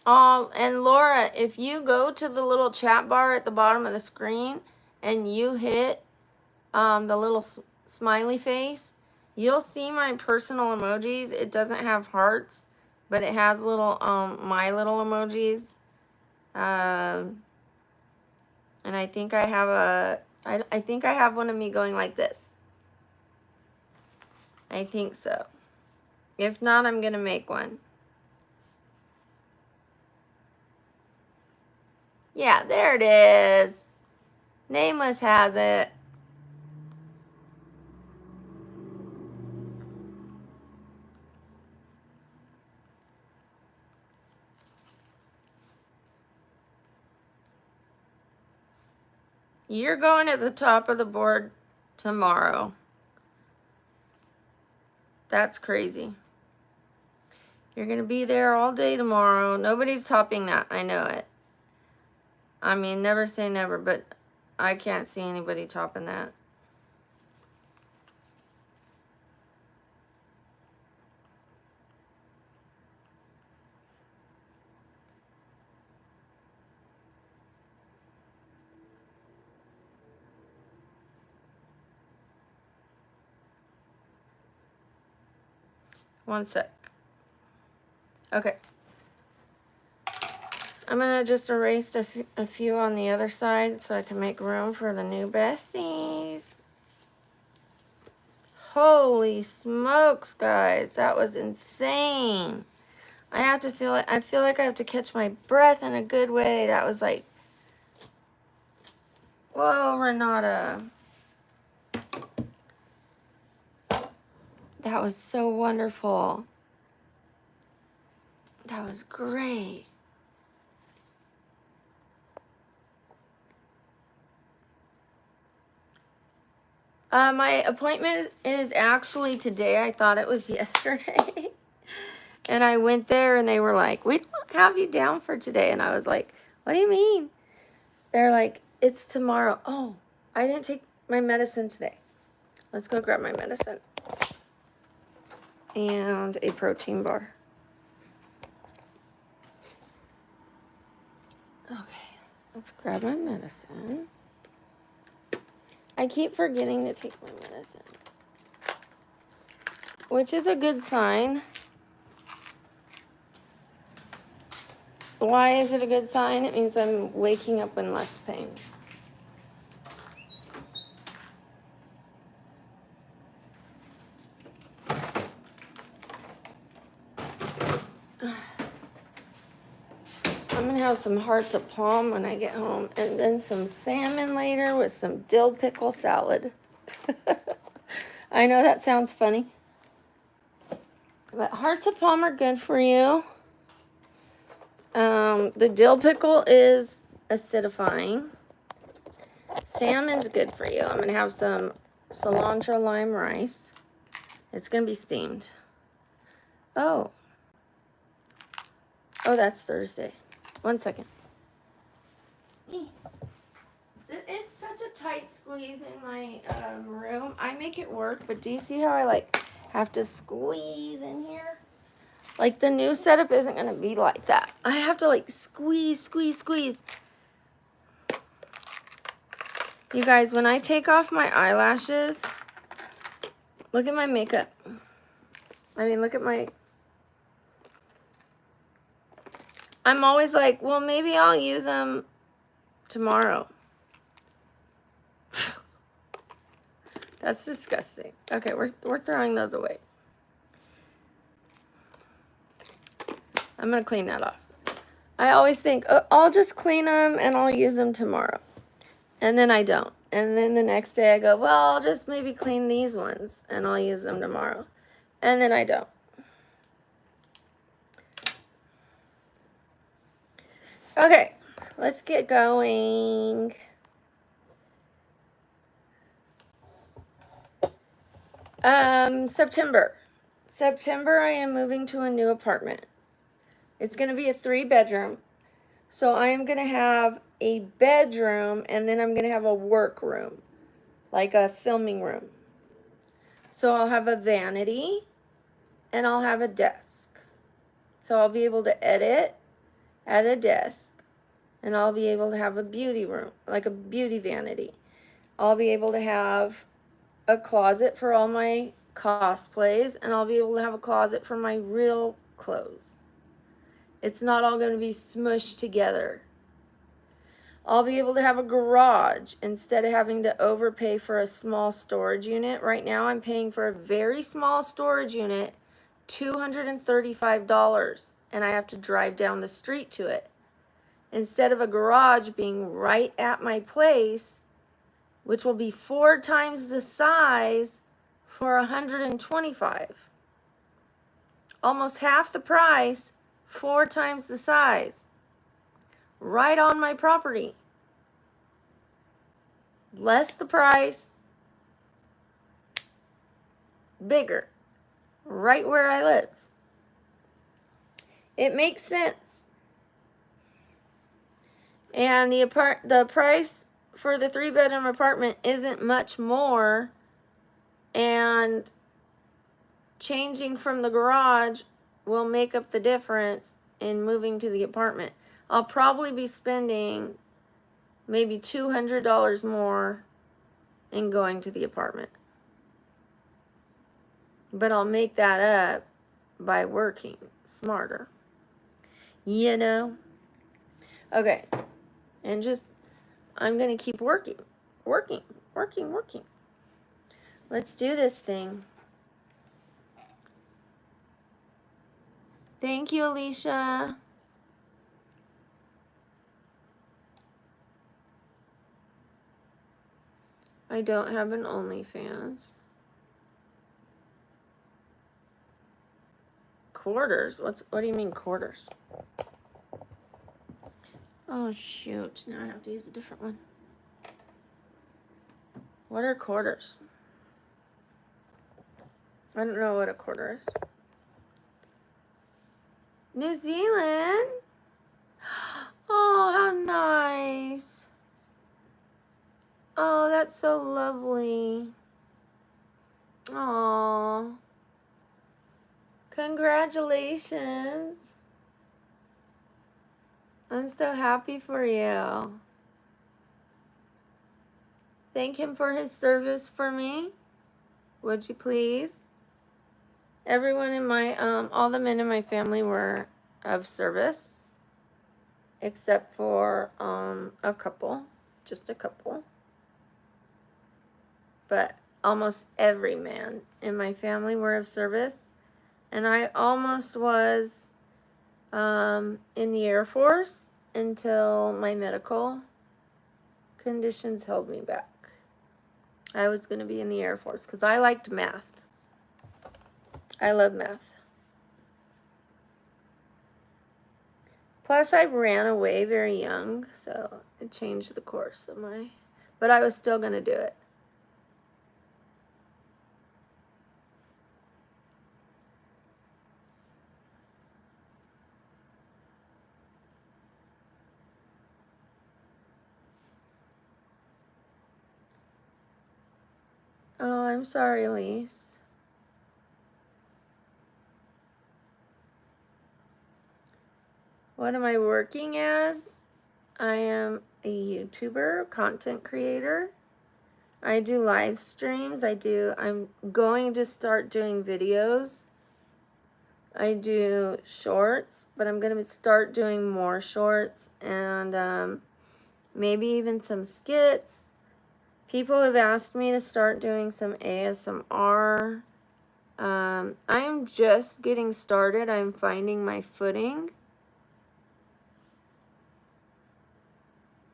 And Laura, if you go to the little chat bar at the bottom of the screen and you hit the little smiley face, you'll see my personal emojis. It doesn't have hearts, but it has little my little emojis. And I think I have I think I have one of me going like this. I think so. If not, I'm gonna make one. Yeah, there it is. Nameless has it. You're going at the top of the board tomorrow. That's crazy. You're going to be there all day tomorrow. Nobody's topping that. I know it. I mean, never say never, but I can't see anybody topping that. One sec. Okay. I'm going to just erase a few on the other side so I can make room for the new besties. Holy smokes, guys. That was insane. I feel like I have to catch my breath in a good way. That was like, whoa, Renata. That was so wonderful. That was great. My appointment is actually today. I thought it was yesterday. And I went there and they were like, we don't have you down for today. And I was like, what do you mean? They're like, it's tomorrow. Oh, I didn't take my medicine today. Let's go grab my medicine. And a protein bar. Okay, let's grab my medicine. I keep forgetting to take my medicine, which is a good sign. Why is it a good sign? It means I'm waking up in less pain. I'm gonna have some hearts of palm when I get home, and then some salmon later with some dill pickle salad. I know that sounds funny, but hearts of palm are good for you. The dill pickle is acidifying. Salmon's good for you. I'm gonna have some cilantro lime rice. It's gonna be steamed. Oh, that's Thursday. 1 second. It's such a tight squeeze in my room. I make it work, but do you see how I like have to squeeze in here? Like the new setup isn't going to be like that. I have to like squeeze. You guys, when I take off my eyelashes, look at my makeup. I mean, look at my... I'm always like, well, maybe I'll use them tomorrow. That's disgusting. Okay, we're throwing those away. I'm going to clean that off. I always think, oh, I'll just clean them and I'll use them tomorrow. And then I don't. And then the next day I go, well, I'll just maybe clean these ones and I'll use them tomorrow. And then I don't. Okay, let's get going. September, I am moving to a new apartment. It's going to be a 3-bedroom. So I am going to have a bedroom and then I'm going to have a work room, like a filming room. So I'll have a vanity and I'll have a desk. So I'll be able to edit at a desk and I'll be able to have a beauty room, like a beauty vanity. I'll be able to have a closet for all my cosplays and I'll be able to have a closet for my real clothes. It's not all going to be smushed together. I'll be able to have a garage instead of having to overpay for a small storage unit. Right now I'm paying for a very small storage unit, $235, and I have to drive down the street to it. Instead of a garage being right at my place, which will be 4 times the size for $125. Almost half the price, 4 times the size. Right on my property. Less the price, bigger, right where I live. It makes sense. And the price for the 3-bedroom apartment isn't much more, and changing from the garage will make up the difference in moving to the apartment. I'll probably be spending maybe $200 more in going to the apartment. But I'll make that up by working smarter. You know? Okay. And just, I'm going to keep working. Working. Let's do this thing. Thank you, Alicia. I don't have an OnlyFans. Quarters? What do you mean quarters? Oh shoot, now I have to use a different one. What are quarters? I don't know what a quarter is. New Zealand? Oh, how nice. Oh, that's so lovely. Oh, congratulations. I'm so happy for you. Thank him for his service for me. Would you please? Everyone in my, all the men in my family were of service. Except for, a couple. Just a couple. But almost every man in my family were of service. And I almost was, in the Air Force until my medical conditions held me back. I was going to be in the Air Force because I liked math. I love math. Plus, I ran away very young, so it changed the course of my... But I was still going to do it. Oh, I'm sorry, Elise. What am I working as? I am a YouTuber, content creator. I do live streams. I'm going to start doing videos. I do shorts, but I'm going to start doing more shorts and maybe even some skits. People have asked me to start doing some ASMR. I'm just getting started. I'm finding my footing.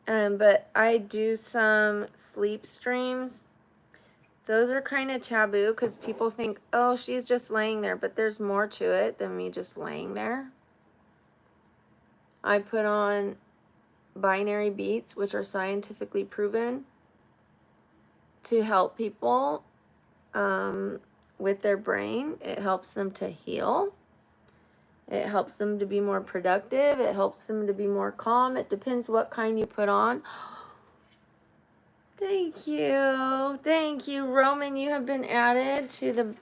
But I do some sleep streams. Those are kind of taboo because people think, oh, she's just laying there. But there's more to it than me just laying there. I put on binary beats, which are scientifically proven to help people with their brain. It helps them to heal. It helps them to be more productive. It helps them to be more calm. It depends what kind you put on. Thank you. Thank you, Roman. You have been added to the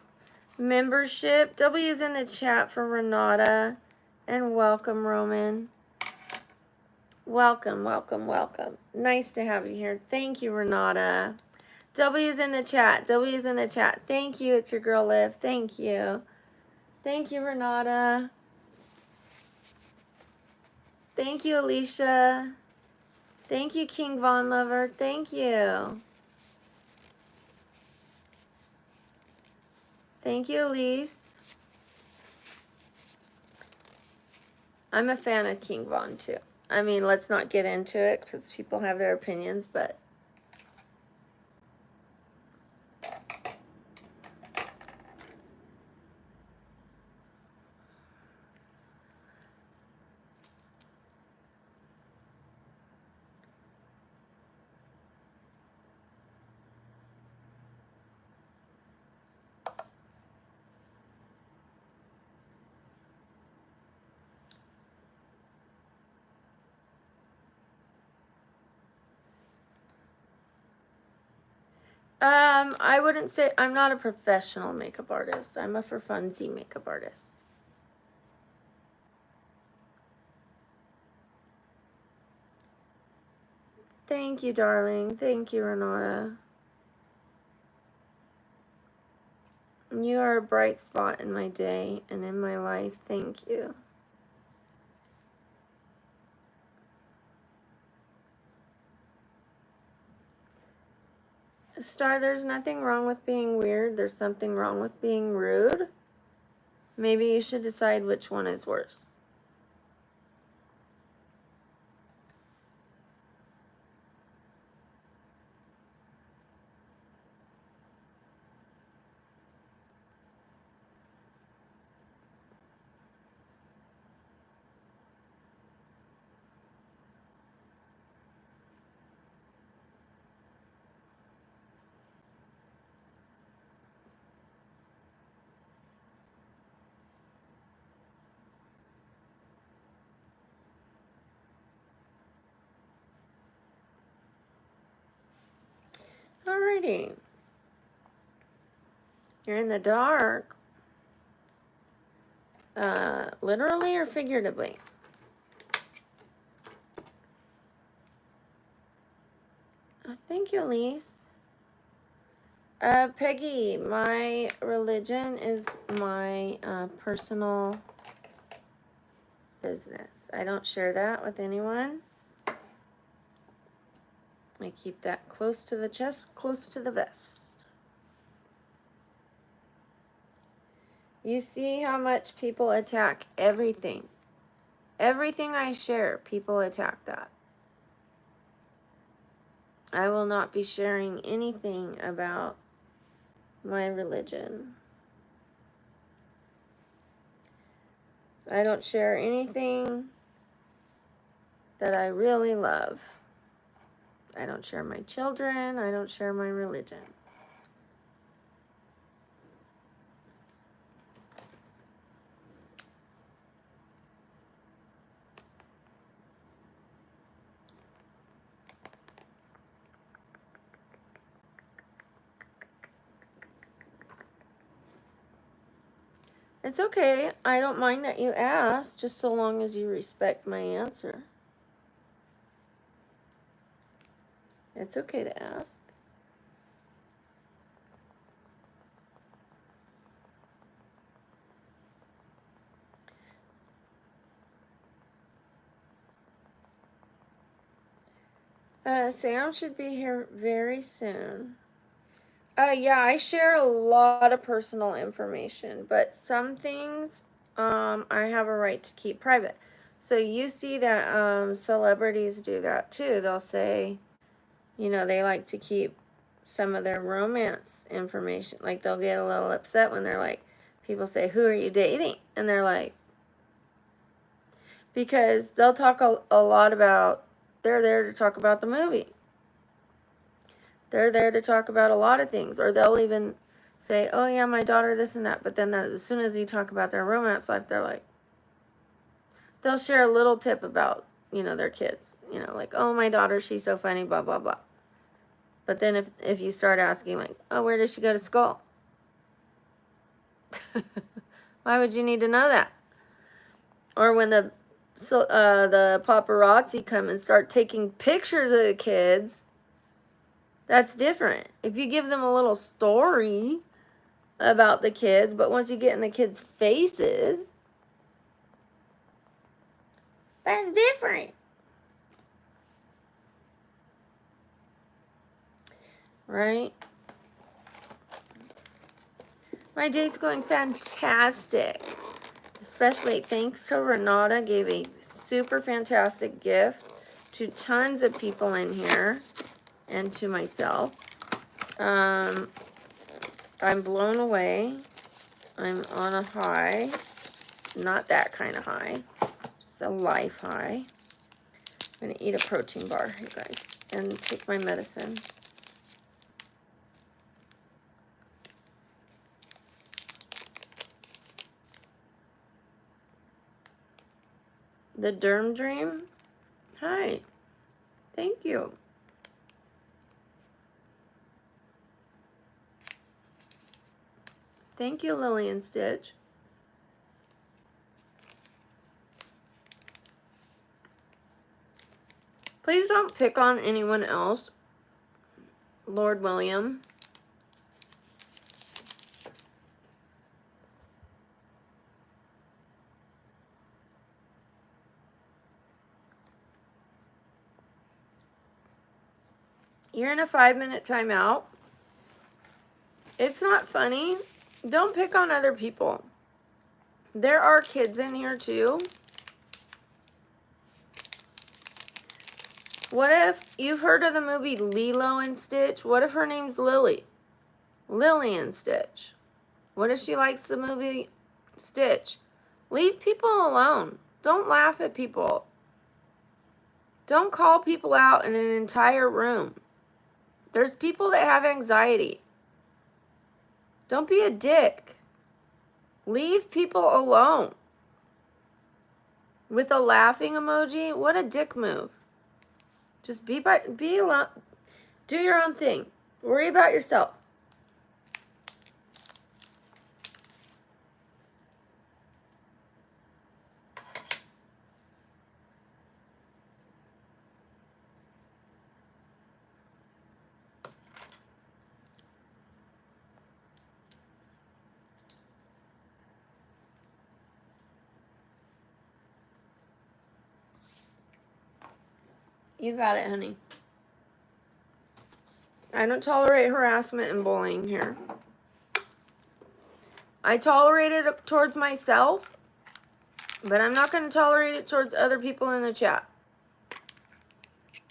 membership. W's in the chat for Renata. And welcome, Roman. Welcome. Nice to have you here. Thank you, Renata. W's in the chat. W's in the chat. Thank you. It's your girl, Liv. Thank you. Thank you, Renata. Thank you, Alicia. Thank you, King Von Lover. Thank you. Thank you, Elise. I'm a fan of King Von, too. I mean, let's not get into it because people have their opinions, but... I wouldn't say, I'm not a professional makeup artist. I'm a for funsies makeup artist. Thank you, darling. Thank you, Renata. You are a bright spot in my day and in my life. Thank you. Star, there's nothing wrong with being weird. There's something wrong with being rude. Maybe you should decide which one is worse. Alrighty. You're in the dark. Literally or figuratively? Thank you, Elise. Peggy, my religion is my personal business. I don't share that with anyone. I keep that close to the chest, close to the vest. You see how much people attack everything. Everything I share, people attack that. I will not be sharing anything about my religion. I don't share anything that I really love. I don't share my children. I don't share my religion. It's okay. I don't mind that you ask, just so long as you respect my answer. It's okay to ask. Sam should be here very soon. Yeah, I share a lot of personal information, but some things I have a right to keep private. So you see that celebrities do that too. They'll say, you know, they like to keep some of their romance information. Like they'll get a little upset when they're like, people say, who are you dating? And they're like, because they'll talk a lot about, they're there to talk about the movie. They're there to talk about a lot of things. Or they'll even say, oh yeah, my daughter, this and that. But then as soon as you talk about their romance life, they're like, they'll share a little tip about, you know, their kids. You know, like, oh, my daughter, she's so funny, blah, blah, blah. But then if you start asking, like, oh, where does she go to school? Why would you need to know that? Or when the paparazzi come and start taking pictures of the kids, that's different. If you give them a little story about the kids, but once you get in the kids' faces, that's different. Right? My day's going fantastic. Especially thanks to Renata, gave a super fantastic gift to tons of people in here and to myself. I'm blown away. I'm on a high. Not that kind of high. Just a life high. I'm going to eat a protein bar, you guys, and take my medicine. The Derm Dream. Hi. Thank you. Thank you, Lily and Stitch. Please don't pick on anyone else, Lord William. You're in a 5-minute timeout. It's not funny. Don't pick on other people. There are kids in here too. What if you've heard of the movie Lilo and Stitch? What if her name's Lily? Lily and Stitch. What if she likes the movie Stitch? Leave people alone. Don't laugh at people. Don't call people out in an entire room. There's people that have anxiety. Don't be a dick. Leave people alone. With a laughing emoji, what a dick move. Just be alone. Do your own thing. Worry about yourself. You got it, honey. I don't tolerate harassment and bullying here. I tolerate it towards myself, but I'm not going to tolerate it towards other people in the chat.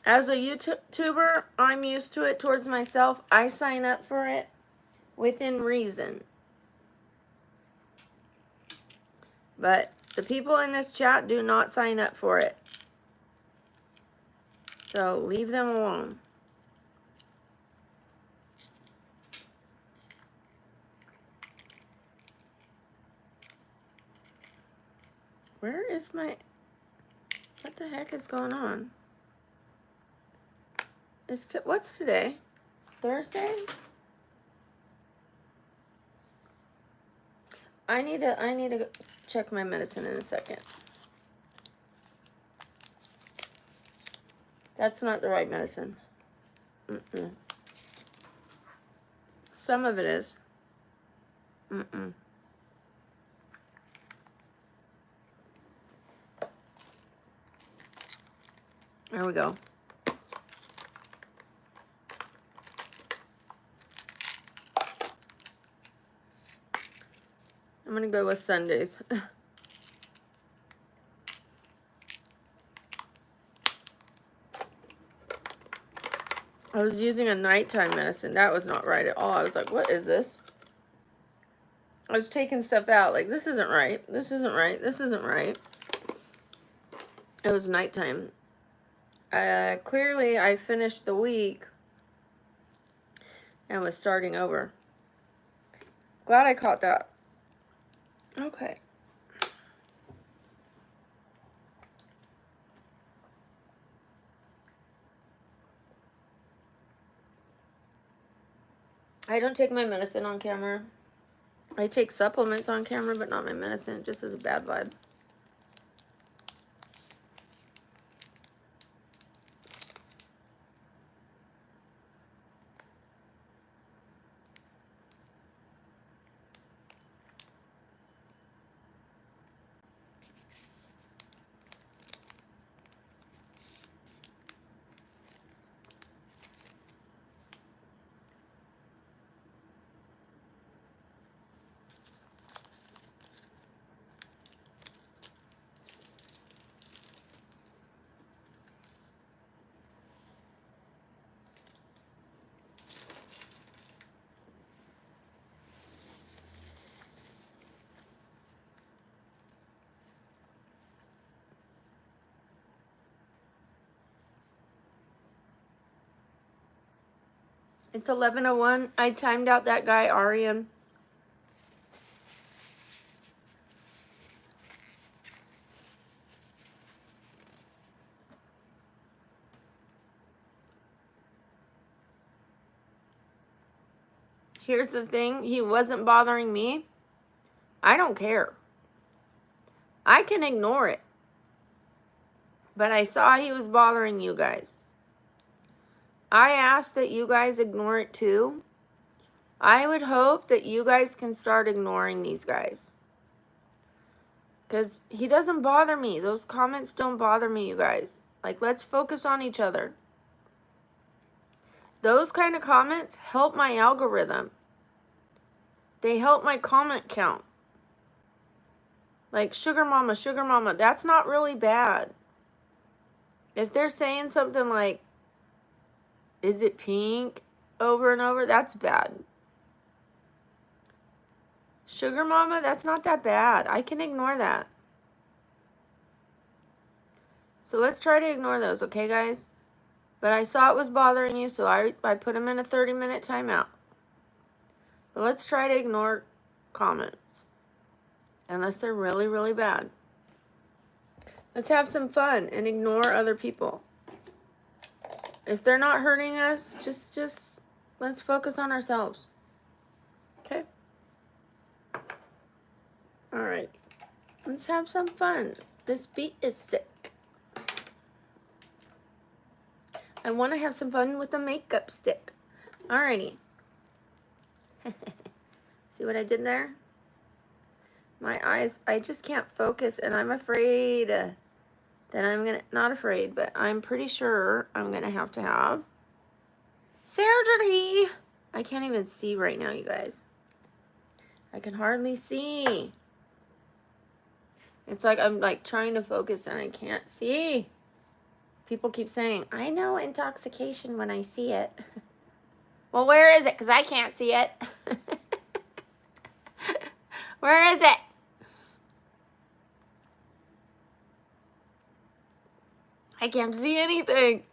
As a YouTuber, I'm used to it towards myself. I sign up for it within reason. But the people in this chat do not sign up for it. So leave them alone. Where is my... What the heck is going on? What's today? Thursday? I need to check my medicine in a second. That's not the right medicine. Some of it is. There we go. I'm gonna go with Sundays. I was using a nighttime medicine. That was not right at all. I was like, what is this? I was taking stuff out. Like, this isn't right. This isn't right. This isn't right. It was nighttime. Clearly, I finished the week and was starting over. Glad I caught that. Okay. I don't take my medicine on camera. I take supplements on camera, but not my medicine. It just is a bad vibe. It's 11:01. I timed out that guy, Arian. Here's the thing. He wasn't bothering me. I don't care. I can ignore it. But I saw he was bothering you guys. I asked that you guys ignore it too. I would hope that you guys can start ignoring these guys. Because he doesn't bother me. Those comments don't bother me, you guys. Like, let's focus on each other. Those kind of comments help my algorithm. They help my comment count. Like, sugar mama, that's not really bad. If they're saying something like, is it pink, over and over, that's bad. Sugar mama, that's not that bad. I can ignore that. So let's try to ignore those, okay, guys? But I saw it was bothering you, so I put them in a 30-minute timeout. But let's try to ignore comments. Unless they're really, really bad. Let's have some fun and ignore other people. If they're not hurting us, just let's focus on ourselves. Okay? Alright. Let's have some fun. This beat is sick. I want to have some fun with the makeup stick. Alrighty. See what I did there? My eyes, I just can't focus, and I'm afraid that I'm gonna, not afraid, but I'm pretty sure I'm gonna have to have surgery. I can't even see right now, you guys. I can hardly see. It's like I'm like trying to focus and I can't see. People keep saying, I know intoxication when I see it. Well, where is it? Because I can't see it. Where is it? I can't see anything.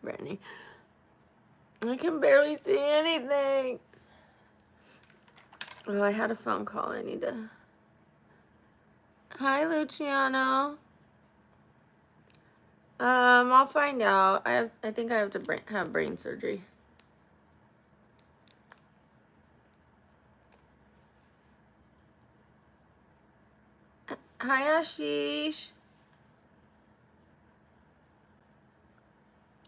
Brittany. I can barely see anything. Oh, I had a phone call. I need to... Hi, Luciano. I'll find out. I think I have to have brain surgery. Hi, Ashish.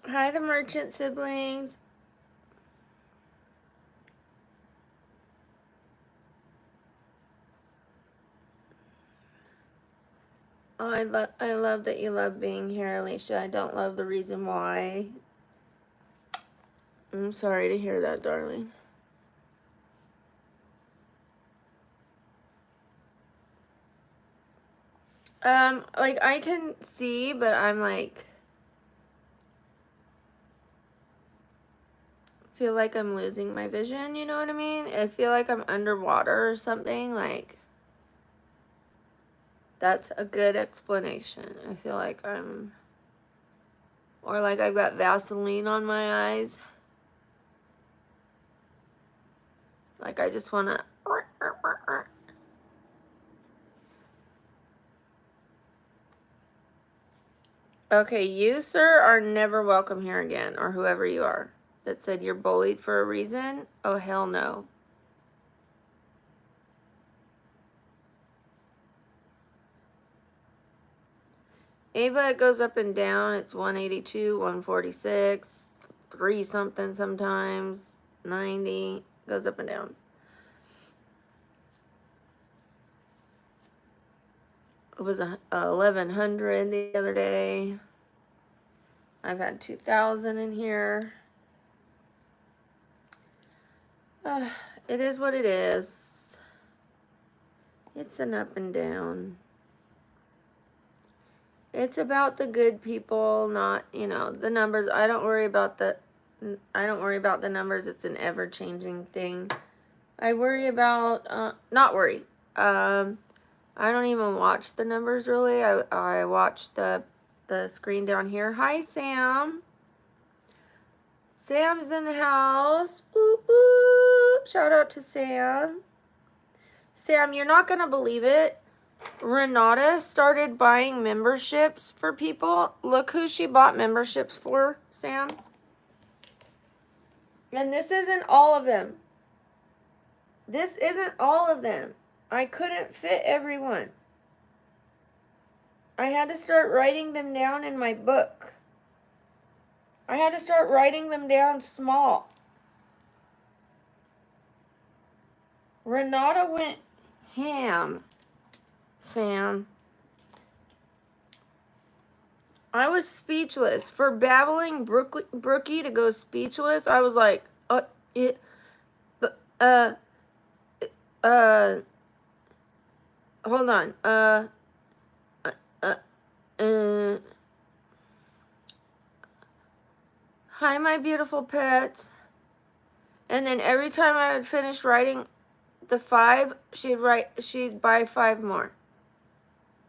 Hi, the merchant siblings. Oh, I love that you love being here, Alicia. I don't love the reason why. I'm sorry to hear that, darling. Like, I can see, but I'm like... feel like I'm losing my vision, you know what I mean? I feel like I'm underwater or something, like... That's a good explanation. I feel like I'm... Or like I've got Vaseline on my eyes. Like I just want to... Okay, you, sir, are never welcome here again, or whoever you are that said you're bullied for a reason. Oh, hell no. Ava, it goes up and down. It's 182, 146, 3 something sometimes, 90. Goes up and down. It was 1,100 the other day. I've had 2,000 in here. It is what it is. It's an up and down. It's about the good people, not, you know, the numbers. I don't worry about the numbers. It's an ever-changing thing. I worry about, not worry. I don't even watch the numbers, really. I watch the screen down here. Hi, Sam. Sam's in the house. Ooh, ooh. Shout out to Sam. Sam, you're not going to believe it. Renata started buying memberships for people. Look who she bought memberships for, Sam. And this isn't all of them. This isn't all of them. I couldn't fit everyone. I had to start writing them down in my book. I had to start writing them down small. Renata went ham, Sam. I was speechless. For BabblingBrookie to go speechless, I was like, hold on. Hi, my beautiful pets. And then every time I would finish writing the 5, she'd buy 5 more.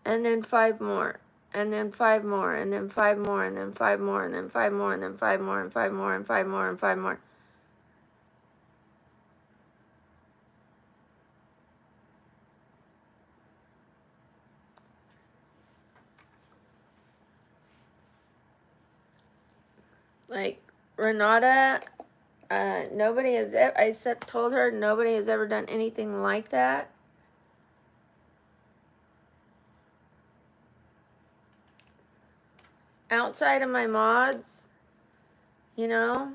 And then 5 more. And then 5 more. And then 5 more. And then 5 more. And then 5 more. And then 5 more. And 5 more. And 5 more. And 5 more. Like, Renata, nobody has ever, told her nobody has ever done anything like that. Outside of my mods, you know,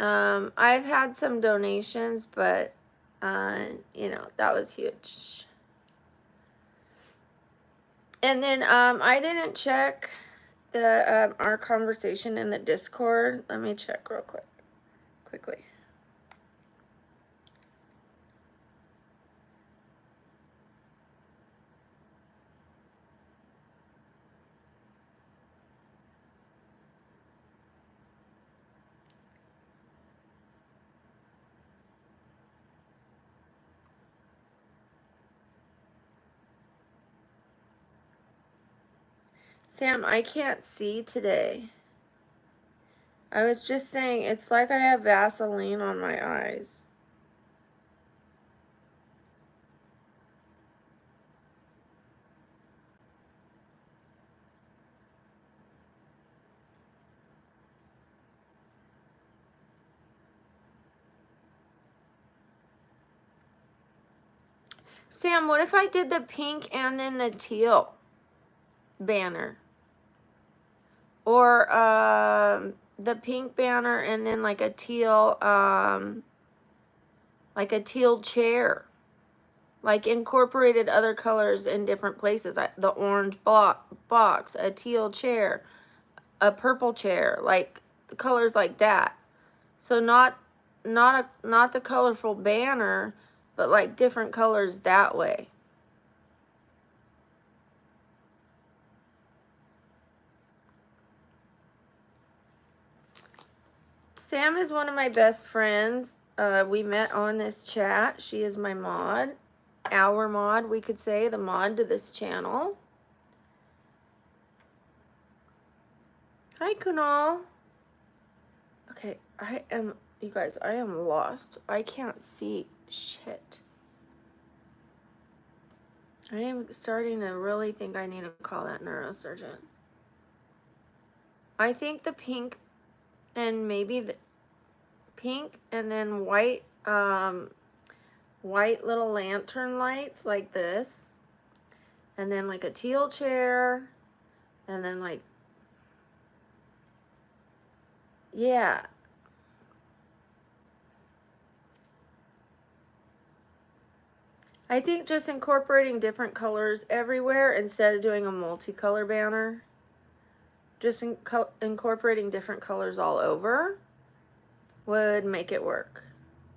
I've had some donations, but, you know, that was huge. And then, I didn't check the, our conversation in the Discord. Let me check real quickly. Sam, I can't see today. I was just saying, it's like I have Vaseline on my eyes. Sam, what if I did the pink and then the teal banner? Or the pink banner and then like a teal chair. Like incorporated other colors in different places. The orange box, a teal chair, a purple chair, like colors like that. So not the colorful banner, but like different colors that way. Sam is one of my best friends. We met on this chat. She is my mod. Our mod, we could say, the mod to this channel. Hi, Kunal. Okay, you guys, I am lost. I can't see shit. I am starting to really think I need to call that neurosurgeon. I think the pink and maybe the pink and then white, white little lantern lights like this. And then like a teal chair. And then like, yeah. I think just incorporating different colors everywhere instead of doing a multicolor banner. Just incorporating different colors all over would make it work.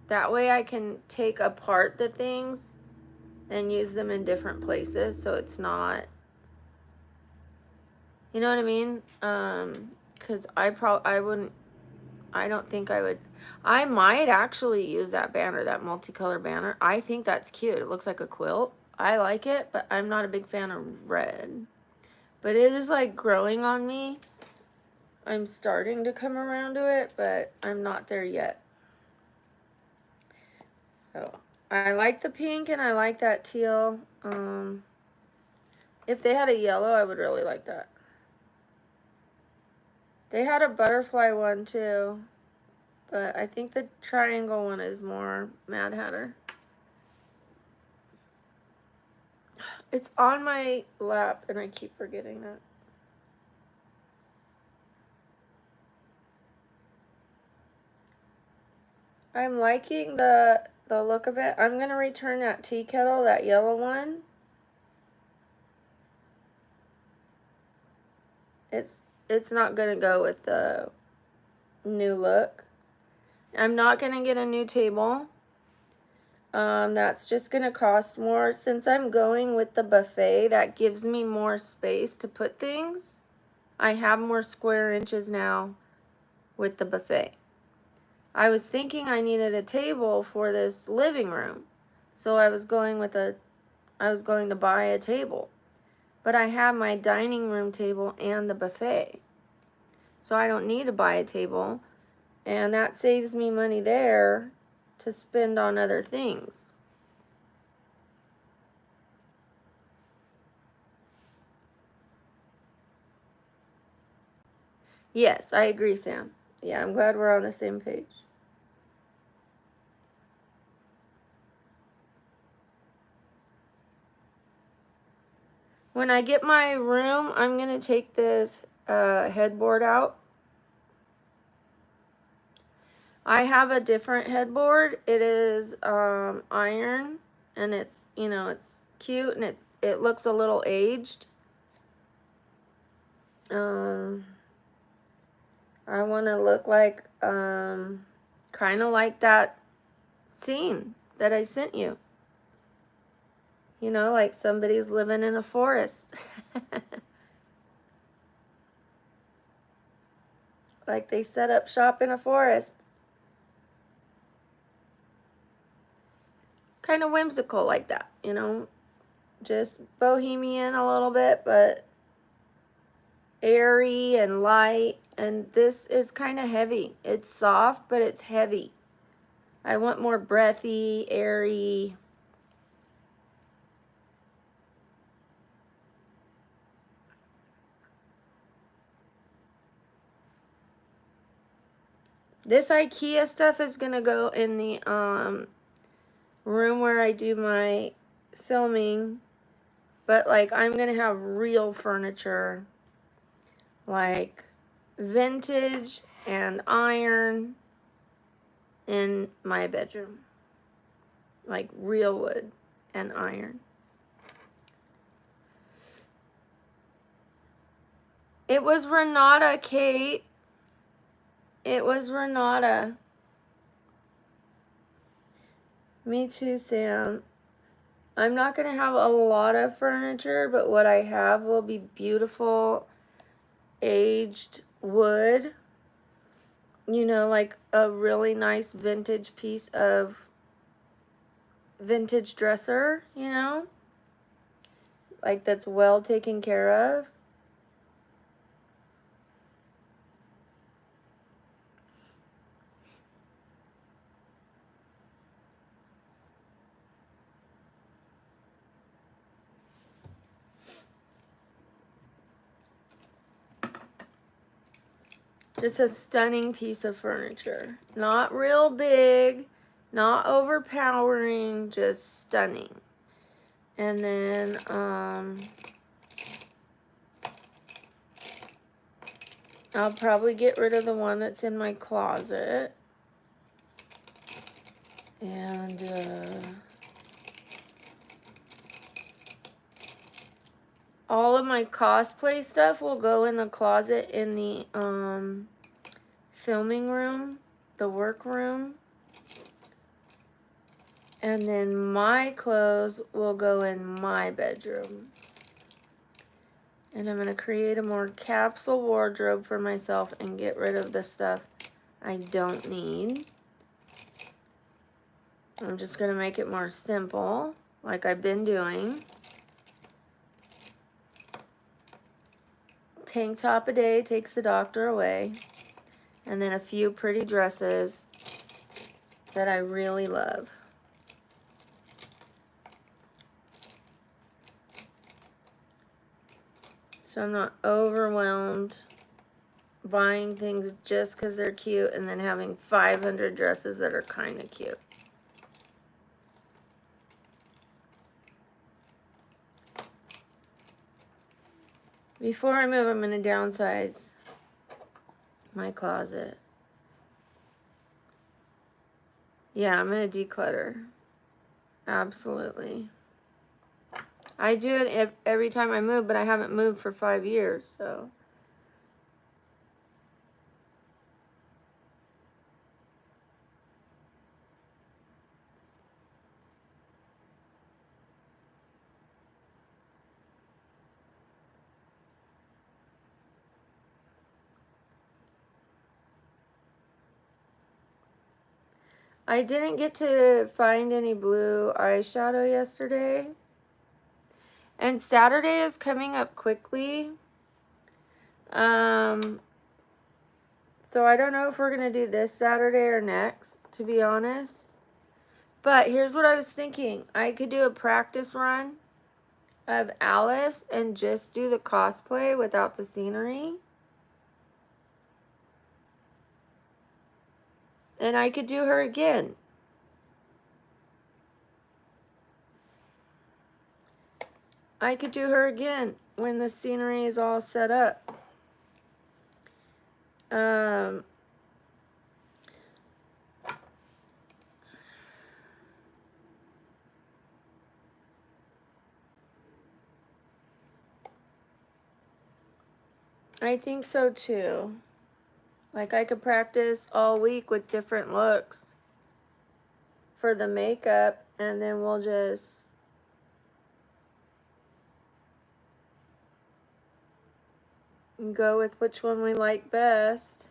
That way I can take apart the things and use them in different places so it's not, you know what I mean? Because I don't think I would. I might actually use that banner, that multicolor banner. I think that's cute. It looks like a quilt. I like it, but I'm not a big fan of red. But it is like growing on me. I'm starting to come around to it, but I'm not there yet. So I like the pink and I like that teal. If they had a yellow, I would really like that. They had a butterfly one too, but I think the triangle one is more Mad Hatter. It's on my lap and I keep forgetting that. I'm liking the look of it. I'm gonna return that tea kettle, that yellow one. It's not gonna go with the new look. I'm not gonna get a new table. That's just gonna cost more. Since I'm going with the buffet, that gives me more space to put things. I have more square inches now with the buffet. I was thinking I needed a table for this living room, so I was going to buy a table, but I have my dining room table and the buffet, so I don't need to buy a table, and that saves me money there to spend on other things. Yes, I agree, Sam. Yeah, I'm glad we're on the same page. When I get my room, I'm going to take this headboard out. I have a different headboard. It is iron, and it's, you know, it's cute, and it looks a little aged. I want to look like, kind of like that scene that I sent you. You know, like somebody's living in a forest. Like they set up shop in a forest. Kind of whimsical like that, you know. Just bohemian a little bit, but airy and light. And this is kind of heavy. It's soft, but it's heavy. I want more breathy, airy. This IKEA stuff is going to go in the room where I do my filming. But, like, I'm going to have real furniture. Like, vintage and iron in my bedroom. Like, real wood and iron. It was Renata, Kate. It was Renata. Me too, Sam. I'm not going to have a lot of furniture, but what I have will be beautiful aged wood. You know, like a really nice vintage piece of vintage dresser, you know? Like that's well taken care of. Just a stunning piece of furniture. Not real big, not overpowering, just stunning. And then, I'll probably get rid of the one that's in my closet. And, all of my cosplay stuff will go in the closet in the, filming room, the work room. And then my clothes will go in my bedroom. And I'm going to create a more capsule wardrobe for myself and get rid of the stuff I don't need. I'm just going to make it more simple, like I've been doing. Tank top a day takes the doctor away. And then a few pretty dresses that I really love. So I'm not overwhelmed buying things just because they're cute and then having 500 dresses that are kind of cute. Before I move, I'm going to downsize my closet. Yeah, I'm going to declutter. Absolutely. I do it every time I move, but I haven't moved for 5 years, so. I didn't get to find any blue eyeshadow yesterday. And Saturday is coming up quickly. So I don't know if we're going to do this Saturday or next, to be honest. But here's what I was thinking. I could do a practice run of Alice and just do the cosplay without the scenery. And I could do her again. I could do her again when the scenery is all set up. I think so too. Like I could practice all week with different looks for the makeup, and then we'll just go with which one we like best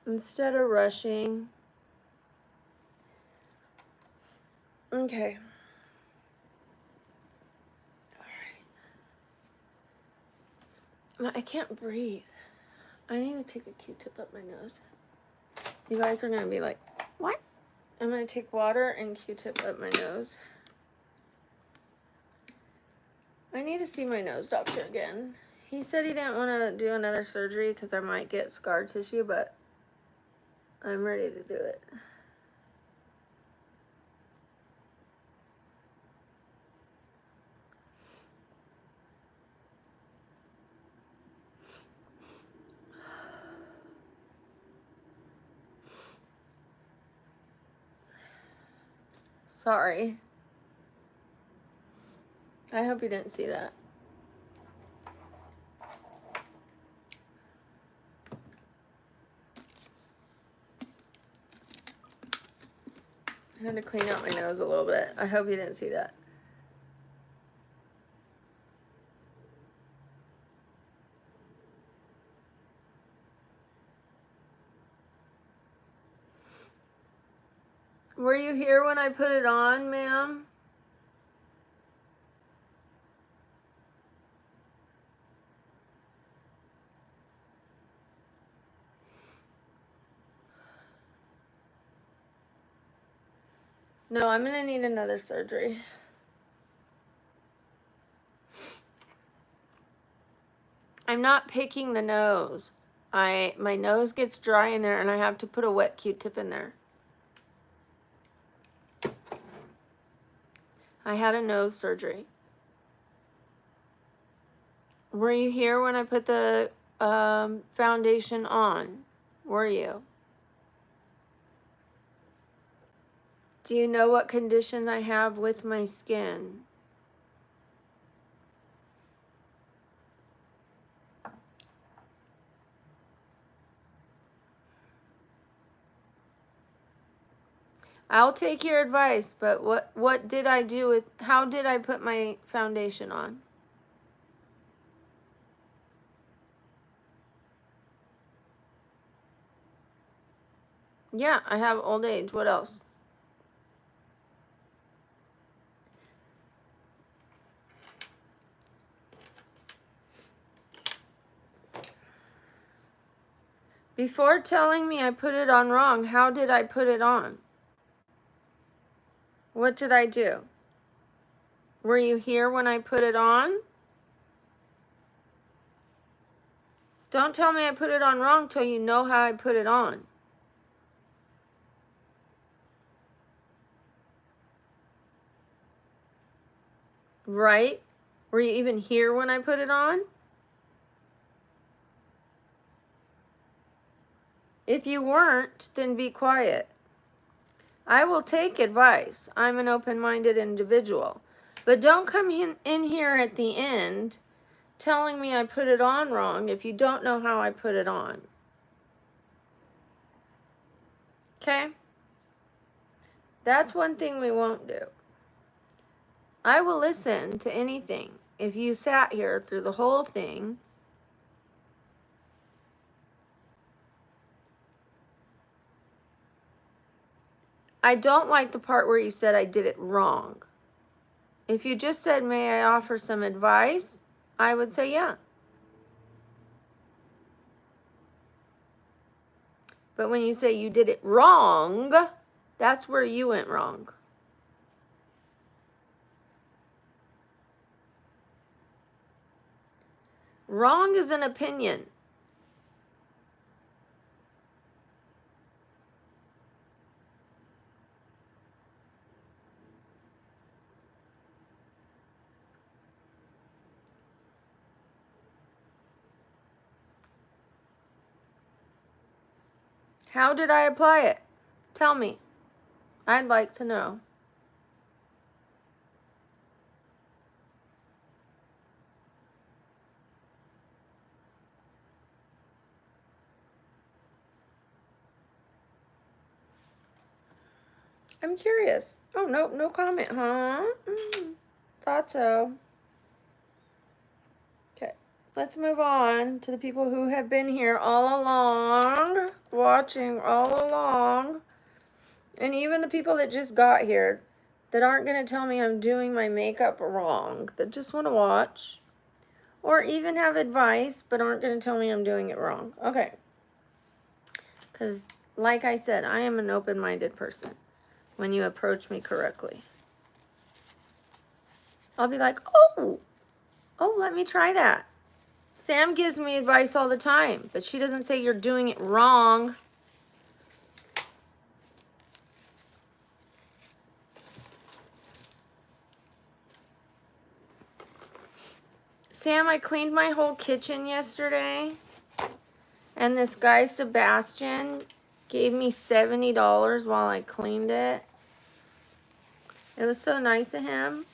instead of rushing. Okay. All right. I can't breathe. I need to take a Q-tip up my nose. You guys are going to be like, what? I'm going to take water and Q-tip up my nose. I need to see my nose doctor again. He said he didn't want to do another surgery because I might get scar tissue, but I'm ready to do it. Sorry. I hope you didn't see that. I had to clean out my nose a little bit. I hope you didn't see that. Were you here when I put it on, ma'am? No, I'm gonna need another surgery. I'm not picking the nose. My nose gets dry in there and I have to put a wet Q-tip in there. I had a nose surgery. Were you here when I put the foundation on? Were you? Do you know what condition I have with my skin? I'll take your advice, but what did I do with, how did I put my foundation on? Yeah, I have old age. What else? Before telling me I put it on wrong, how did I put it on? What did I do? Were you here when I put it on? Don't tell me I put it on wrong till you know how I put it on. Right? Were you even here when I put it on? If you weren't, then be quiet. I will take advice. I'm an open-minded individual. But don't come in here at the end telling me I put it on wrong if you don't know how I put it on. Okay? That's one thing we won't do. I will listen to anything. If you sat here through the whole thing, I don't like the part where you said I did it wrong. If you just said, may I offer some advice, I would say yeah. But when you say you did it wrong, that's where you went wrong. Wrong is an opinion. How did I apply it? Tell me. I'd like to know. I'm curious. Oh, nope, no comment, huh? Thought so. Okay, let's move on to the people who have been here all along, watching all along, and even the people that just got here that aren't going to tell me I'm doing my makeup wrong, that just want to watch, or even have advice but aren't going to tell me I'm doing it wrong. Okay, because like I said, I am an open-minded person. When you approach me correctly, I'll be like, oh, let me try that. Sam gives me advice all the time, but she doesn't say you're doing it wrong. Sam, I cleaned my whole kitchen yesterday, and this guy, Sebastian, gave me $70 while I cleaned it. It was so nice of him.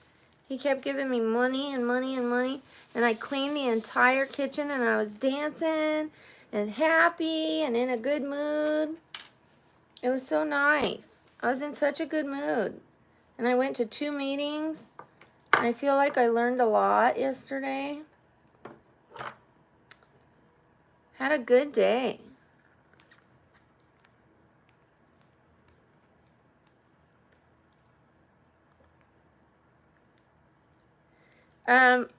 He kept giving me money and money and money, and I cleaned the entire kitchen, and I was dancing and happy and in a good mood. It was so nice. I was in such a good mood. And I went to 2 meetings. I feel like I learned a lot yesterday. Had a good day.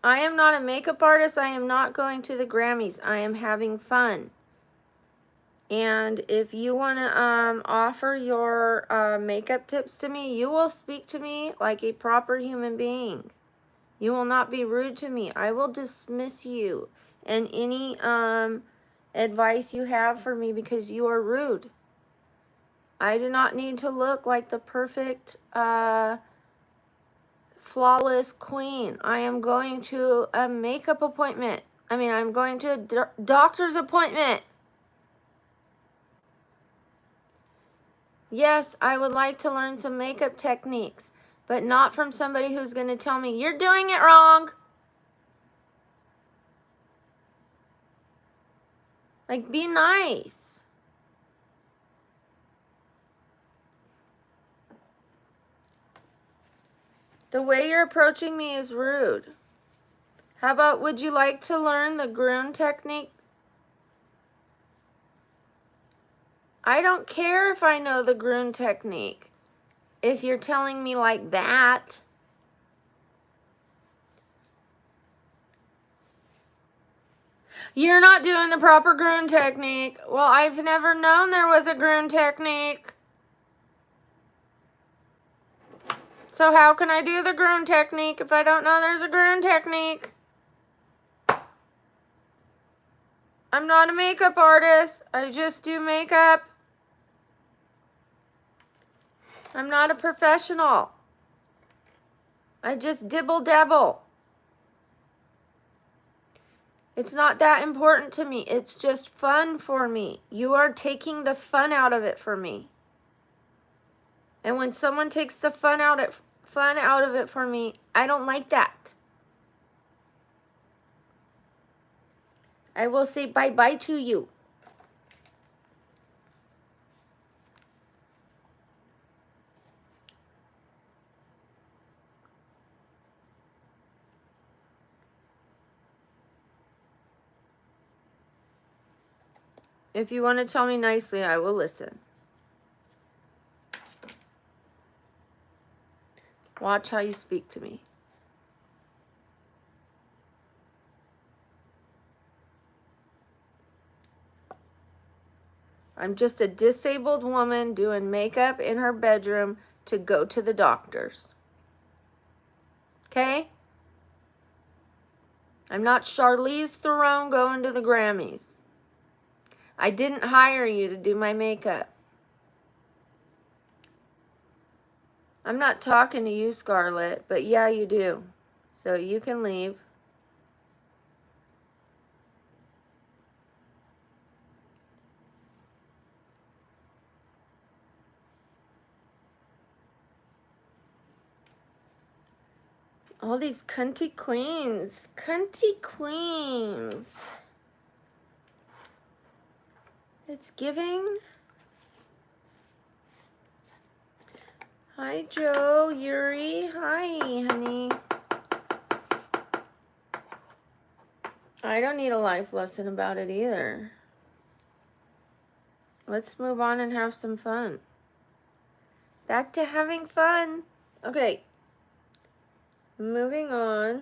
I am not a makeup artist. I am not going to the Grammys. I am having fun. And if you want to offer your makeup tips to me, you will speak to me like a proper human being. You will not be rude to me. I will dismiss you and any advice you have for me because you are rude. I do not need to look like the perfect flawless queen. I am going to a makeup appointment. I'm going to a doctor's appointment. Yes, I would like to learn some makeup techniques, but not from somebody who's going to tell me, you're doing it wrong. Like, be nice. The way you're approaching me is rude. How about, would you like to learn the groom technique? I don't care if I know the groom technique. If you're telling me like that. You're not doing the proper groom technique. Well, I've never known there was a groom technique. So how can I do the groom technique if I don't know there's a groom technique? I'm not a makeup artist. I just do makeup. I'm not a professional. I just dibble dabble. It's not that important to me. It's just fun for me. You are taking the fun out of it for me. And when someone takes the fun out of it for me, I don't like that. I will say bye-bye to you. If you want to tell me nicely, I will listen. Watch how you speak to me. I'm just a disabled woman doing makeup in her bedroom to go to the doctors. Okay? I'm not Charlize Theron going to the Grammys. I didn't hire you to do my makeup. I'm not talking to you, Scarlett, but yeah, you do. So you can leave. All these cunty queens. Cunty queens. It's giving. Hi, Joe, Yuri. Hi, honey. I don't need a life lesson about it either. Let's move on and have some fun. Back to having fun. Okay. Moving on.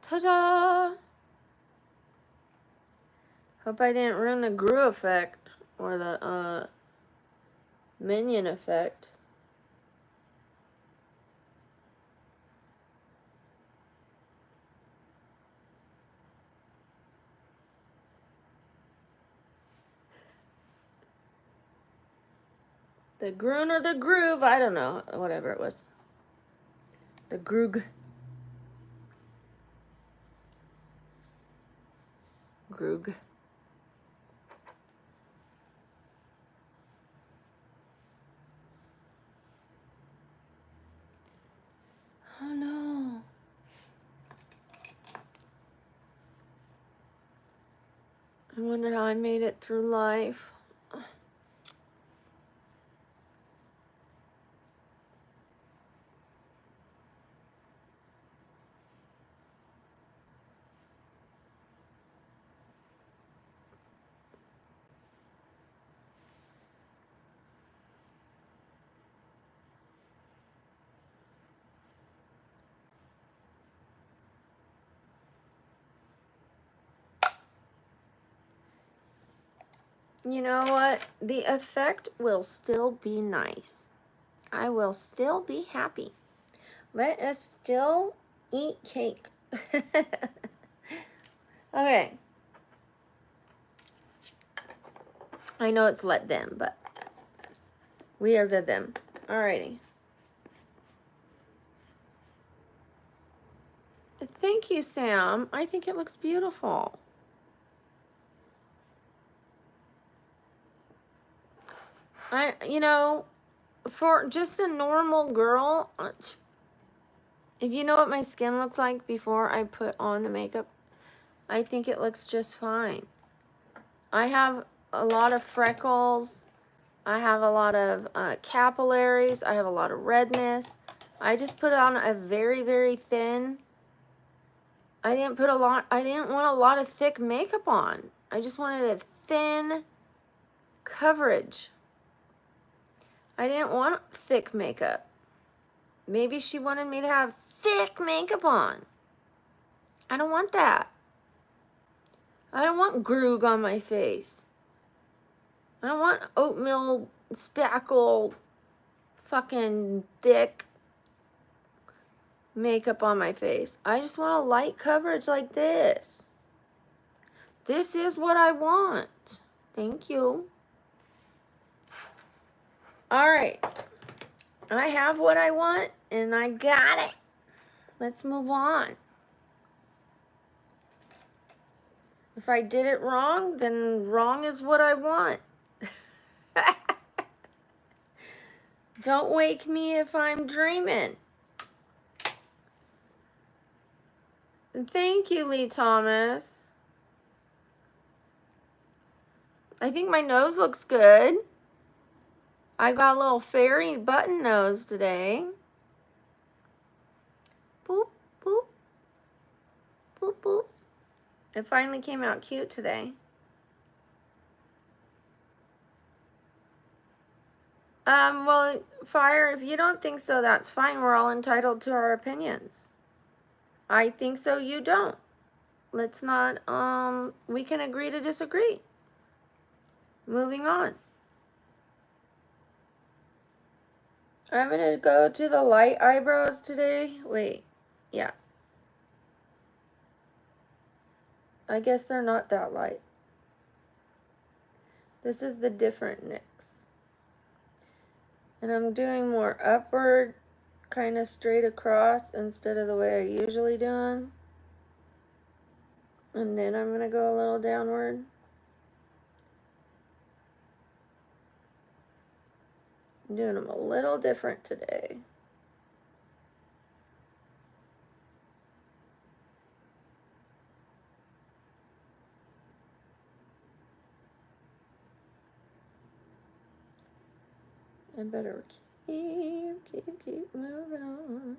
Ta-da! Hope I didn't ruin the Gru effect or the minion effect. The Groon or the Groove, I don't know, whatever it was. The Groog. Groog. Oh no. I wonder how I made it through life. You know what? The effect will still be nice. I will still be happy. Let us still eat cake. Okay. I know it's let them, but we are the them. Alrighty. Thank you, Sam. I think it looks beautiful. You know, for just a normal girl, if you know what my skin looks like before I put on the makeup, I think it looks just fine. I have a lot of freckles. I have a lot of capillaries. I have a lot of redness. I just put on a very, very thin. I didn't want a lot of thick makeup on. I just wanted a thin coverage. I didn't want thick makeup. Maybe she wanted me to have thick makeup on. I don't want that. I don't want Groog on my face. I don't want oatmeal spackle fucking thick makeup on my face. I just want a light coverage like this. This is what I want. Thank you. Alright. I have what I want and I got it. Let's move on. If I did it wrong, then wrong is what I want. Don't wake me if I'm dreaming. Thank you, Lee Thomas. I think my nose looks good. I got a little fairy button nose today. Boop, boop. Boop, boop. It finally came out cute today. Well, Fire, if you don't think so, that's fine. We're all entitled to our opinions. I think so, you don't. Let's not, we can agree to disagree. Moving on. I'm gonna go to the light eyebrows today. Wait, yeah. I guess they're not that light. This is the different NYX. And I'm doing more upward, kind of straight across instead of the way I usually do them. And then I'm gonna go a little downward. I'm doing them a little different today. I better keep moving on.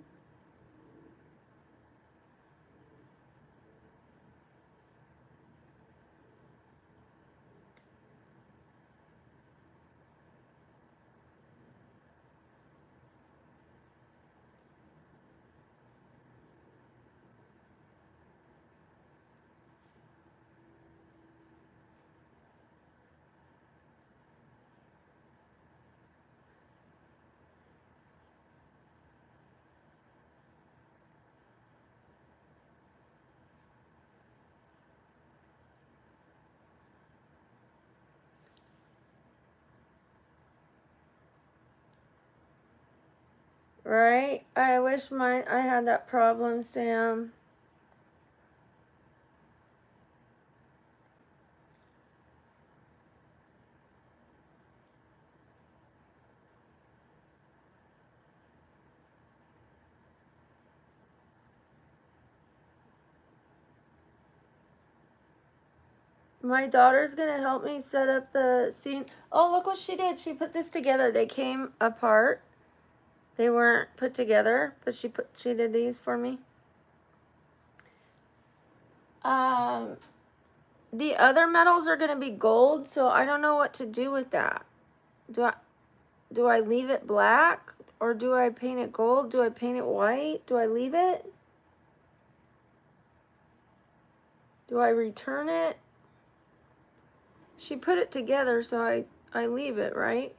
Right? I wish I had that problem, Sam. My daughter's gonna help me set up the scene. Oh, look what she did. She put this together. They came apart. They weren't put together, but she did these for me. The other metals are gonna be gold, so I don't know what to do with that. Do I leave it black or do I paint it gold? Do I paint it white? Do I leave it? Do I return it? She put it together, so I leave it, right?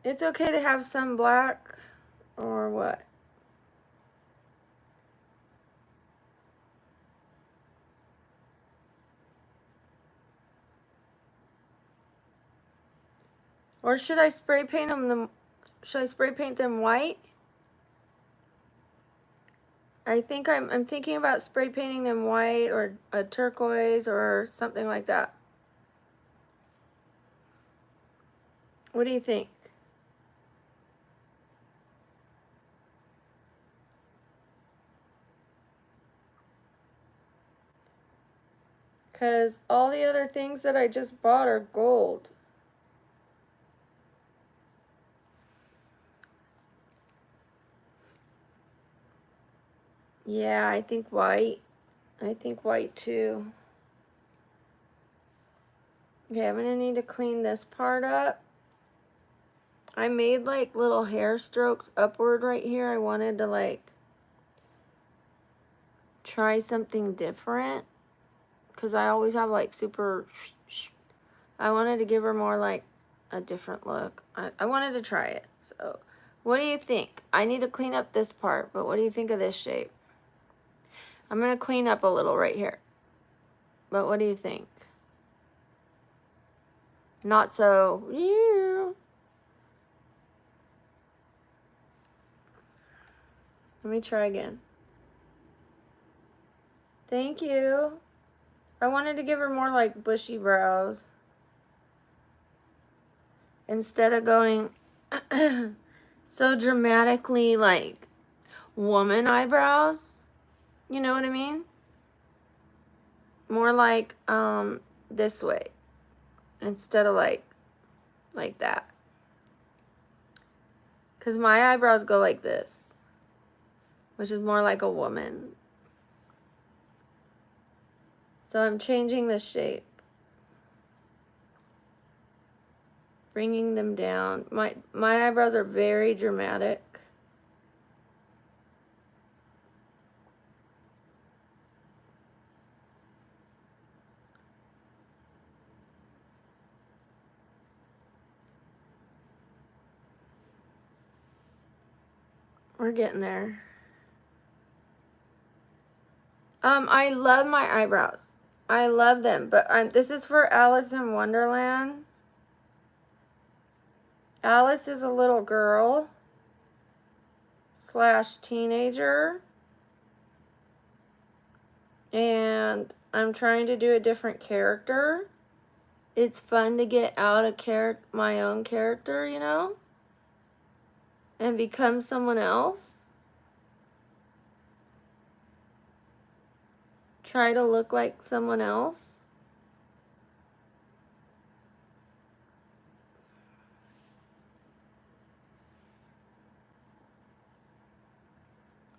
It's okay to have some black, or what? Or should I spray paint them? Should I spray paint them white? I think I'm thinking about spray painting them white or a turquoise or something like that. What do you think? Because all the other things that I just bought are gold. Yeah, I think white. I think white too. Okay, I'm going to need to clean this part up. I made like little hair strokes upward right here. I wanted to like try something different because I always have like super, I wanted to give her more like a different look. I wanted to try it. So what do you think? I need to clean up this part, but what do you think of this shape? I'm going to clean up a little right here. But what do you think? Not so. Yeah. Let me try again. Thank you. I wanted to give her more like bushy brows. Instead of going so dramatically like woman eyebrows. You know what I mean? More like this way. Instead of like that. Because my eyebrows go like this. Which is more like a woman. So I'm changing the shape. Bringing them down. My eyebrows are very dramatic. We're getting there. I love my eyebrows. I love them. But this is for Alice in Wonderland. Alice is a little girl / teenager. And I'm trying to do a different character. It's fun to get out of my own character, you know? And become someone else. Try to look like someone else.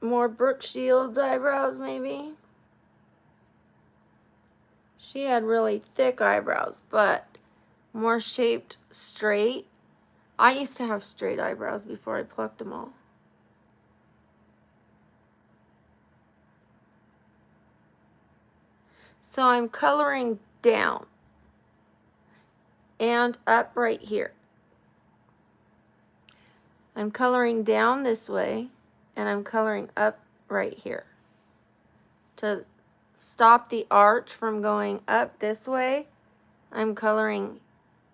More Brooke Shields eyebrows, maybe. She had really thick eyebrows, but more shaped straight. I used to have straight eyebrows before I plucked them all. So I'm coloring down and up right here. I'm coloring down this way and I'm coloring up right here to stop the arch from going up this way. I'm coloring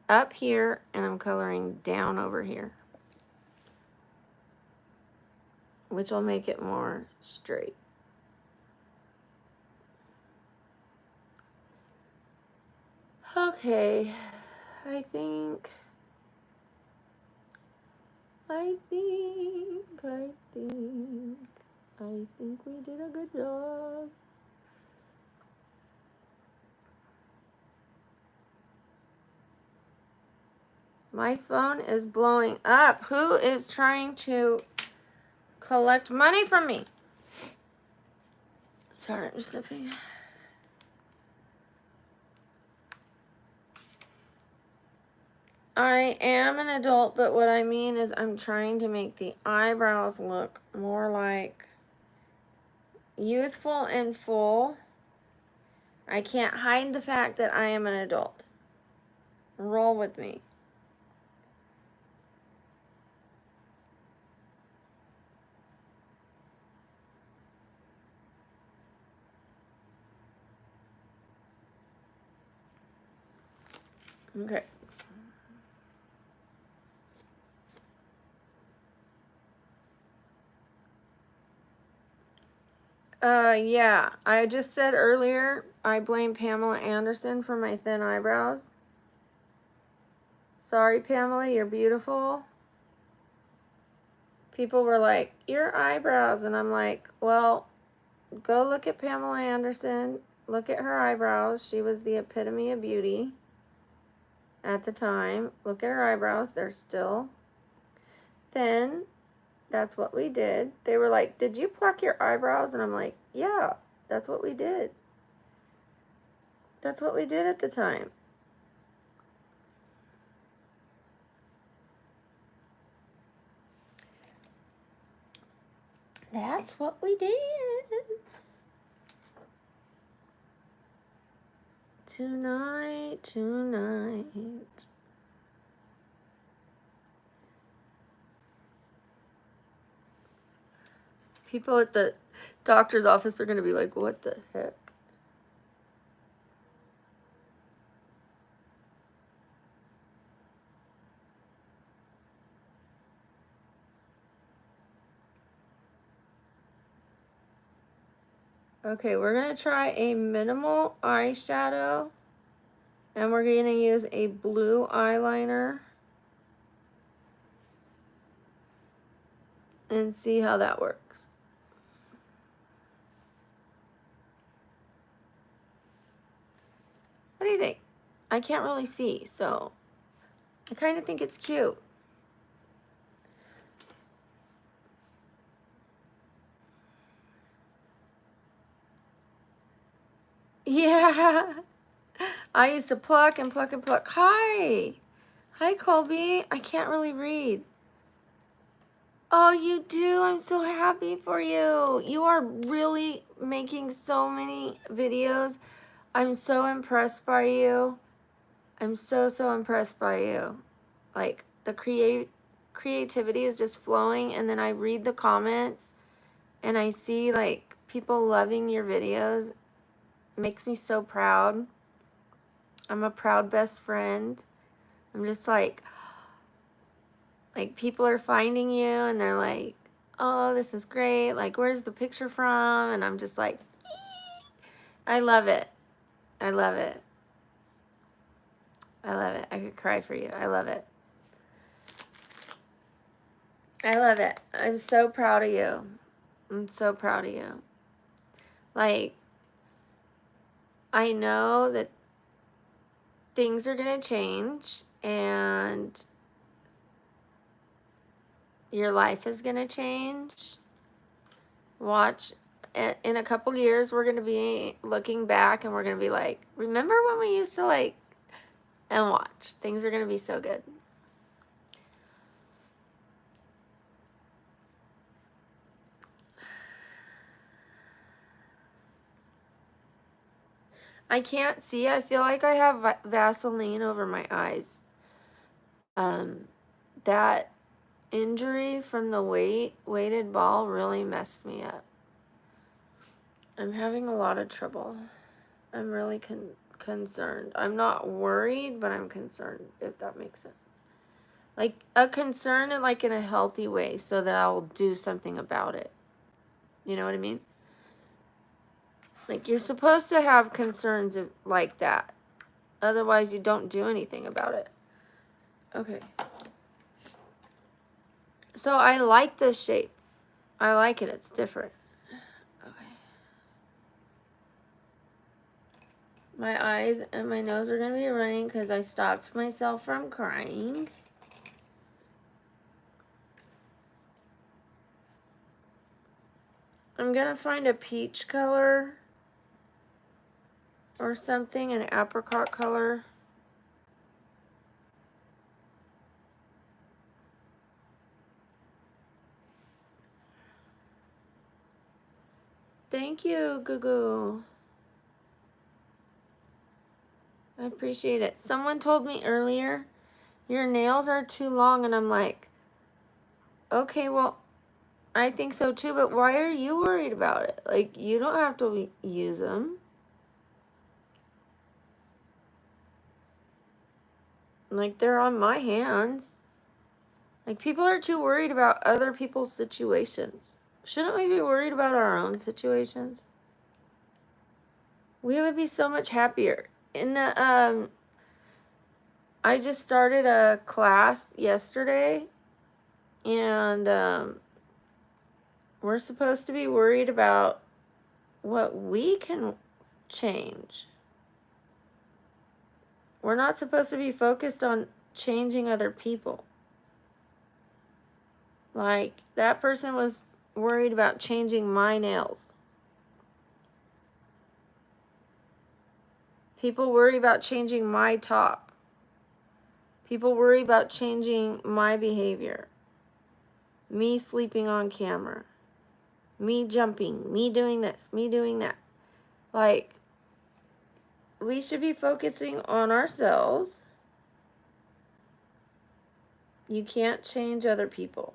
up here and I'm coloring down over here, which will make it more straight. Okay, I think we did a good job. My phone is blowing up. Who is trying to collect money from me? Sorry, I'm sniffing. I am an adult, but what I mean is I'm trying to make the eyebrows look more like youthful and full. I can't hide the fact that I am an adult. Roll with me. Okay. Yeah, I just said earlier, I blame Pamela Anderson for my thin eyebrows. Sorry, Pamela, you're beautiful. People were like, your eyebrows, and I'm like, well, go look at Pamela Anderson. Look at her eyebrows. She was the epitome of beauty at the time. Look at her eyebrows. They're still thin. That's what we did. They were like, did you pluck your eyebrows? And I'm like, yeah, that's what we did. That's what we did at the time. That's what we did. Tonight. People at the doctor's office are going to be like, what the heck? Okay, we're going to try a minimal eyeshadow. And we're going to use a blue eyeliner. And see how that works. What do you think? I can't really see, so I kind of think it's cute. Yeah. I used to pluck and pluck and pluck. Hi. Hi, Colby. I can't really read. Oh, you do? I'm so happy for you. You are really making so many videos. I'm so impressed by you. I'm so impressed by you. Like, the creativity is just flowing, and then I read the comments, and I see, like, people loving your videos. It makes me so proud. I'm a proud best friend. I'm just like people are finding you, and they're like, oh, this is great. Like, where's the picture from? And I'm just like, I love it. I love it. I love it. I could cry for you. I love it. I love it. I'm so proud of you. I'm so proud of you. Like, I know that things are going to change, and your life is going to change. Watch. In a couple years, we're going to be looking back, and we're going to be like, remember when we used to, like, and watch. Things are going to be so good. I can't see. I feel like I have Vaseline over my eyes. That injury from the weighted ball really messed me up. I'm having a lot of trouble. I'm really concerned. I'm not worried, but I'm concerned, if that makes sense. Like, a concern in, like, in a healthy way, so that I'll do something about it. You know what I mean? Like, you're supposed to have concerns like that. Otherwise, you don't do anything about it. Okay. So, I like this shape. I like it. It's different. Okay. My eyes and my nose are going to be running because I stopped myself from crying. I'm going to find a peach color or something, an apricot color. Thank you, Gugu. I appreciate it. Someone told me earlier, your nails are too long, and I'm like, okay, well, I think so too, but why are you worried about it? Like, you don't have to use them. Like, they're on my hands. Like, people are too worried about other people's situations. Shouldn't we be worried about our own situations? We would be so much happier. I just started a class yesterday, and we're supposed to be worried about what we can change. We're not supposed to be focused on changing other people. Like, that person was worried about changing my nails. People worry about changing my top. People worry about changing my behavior. Me sleeping on camera. me jumping, me doing this, me doing that. Like, we should be focusing on ourselves. You can't change other people.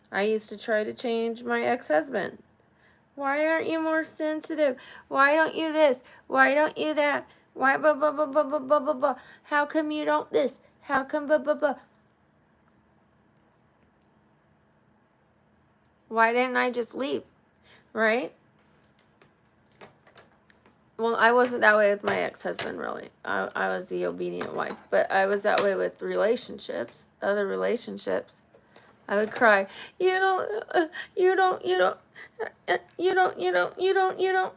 I used to try to change my ex-husband. Why aren't you more sensitive? Why don't you this? Why don't you that? Why blah blah blah blah blah blah blah blah? How come you don't this? How come blah blah blah? Why didn't I just leave? Right? Well, I wasn't that way with my ex-husband, really. I was the obedient wife. But I was that way with relationships, other relationships. I would cry, you don't, you don't, you don't, you don't, you don't, you don't, you don't.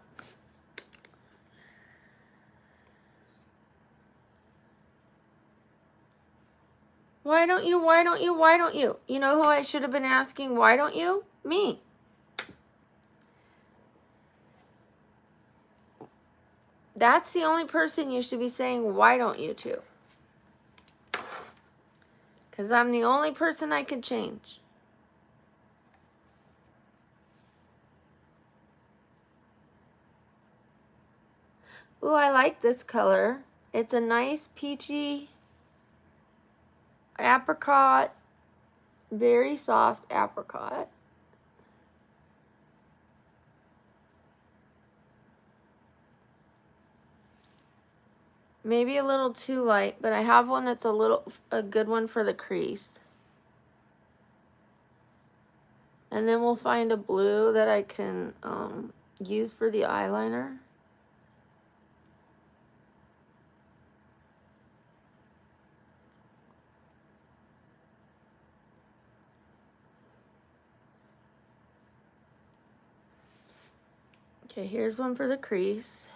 Why don't you, why don't you, why don't you? You know who I should have been asking, why don't you? Me. That's the only person you should be saying, why don't you to? Because I'm the only person I could change. Ooh, I like this color. It's a nice peachy apricot, very soft apricot. Maybe a little too light, but I have one that's a good one for the crease. And then we'll find a blue that I can use for the eyeliner. Okay, here's one for the crease.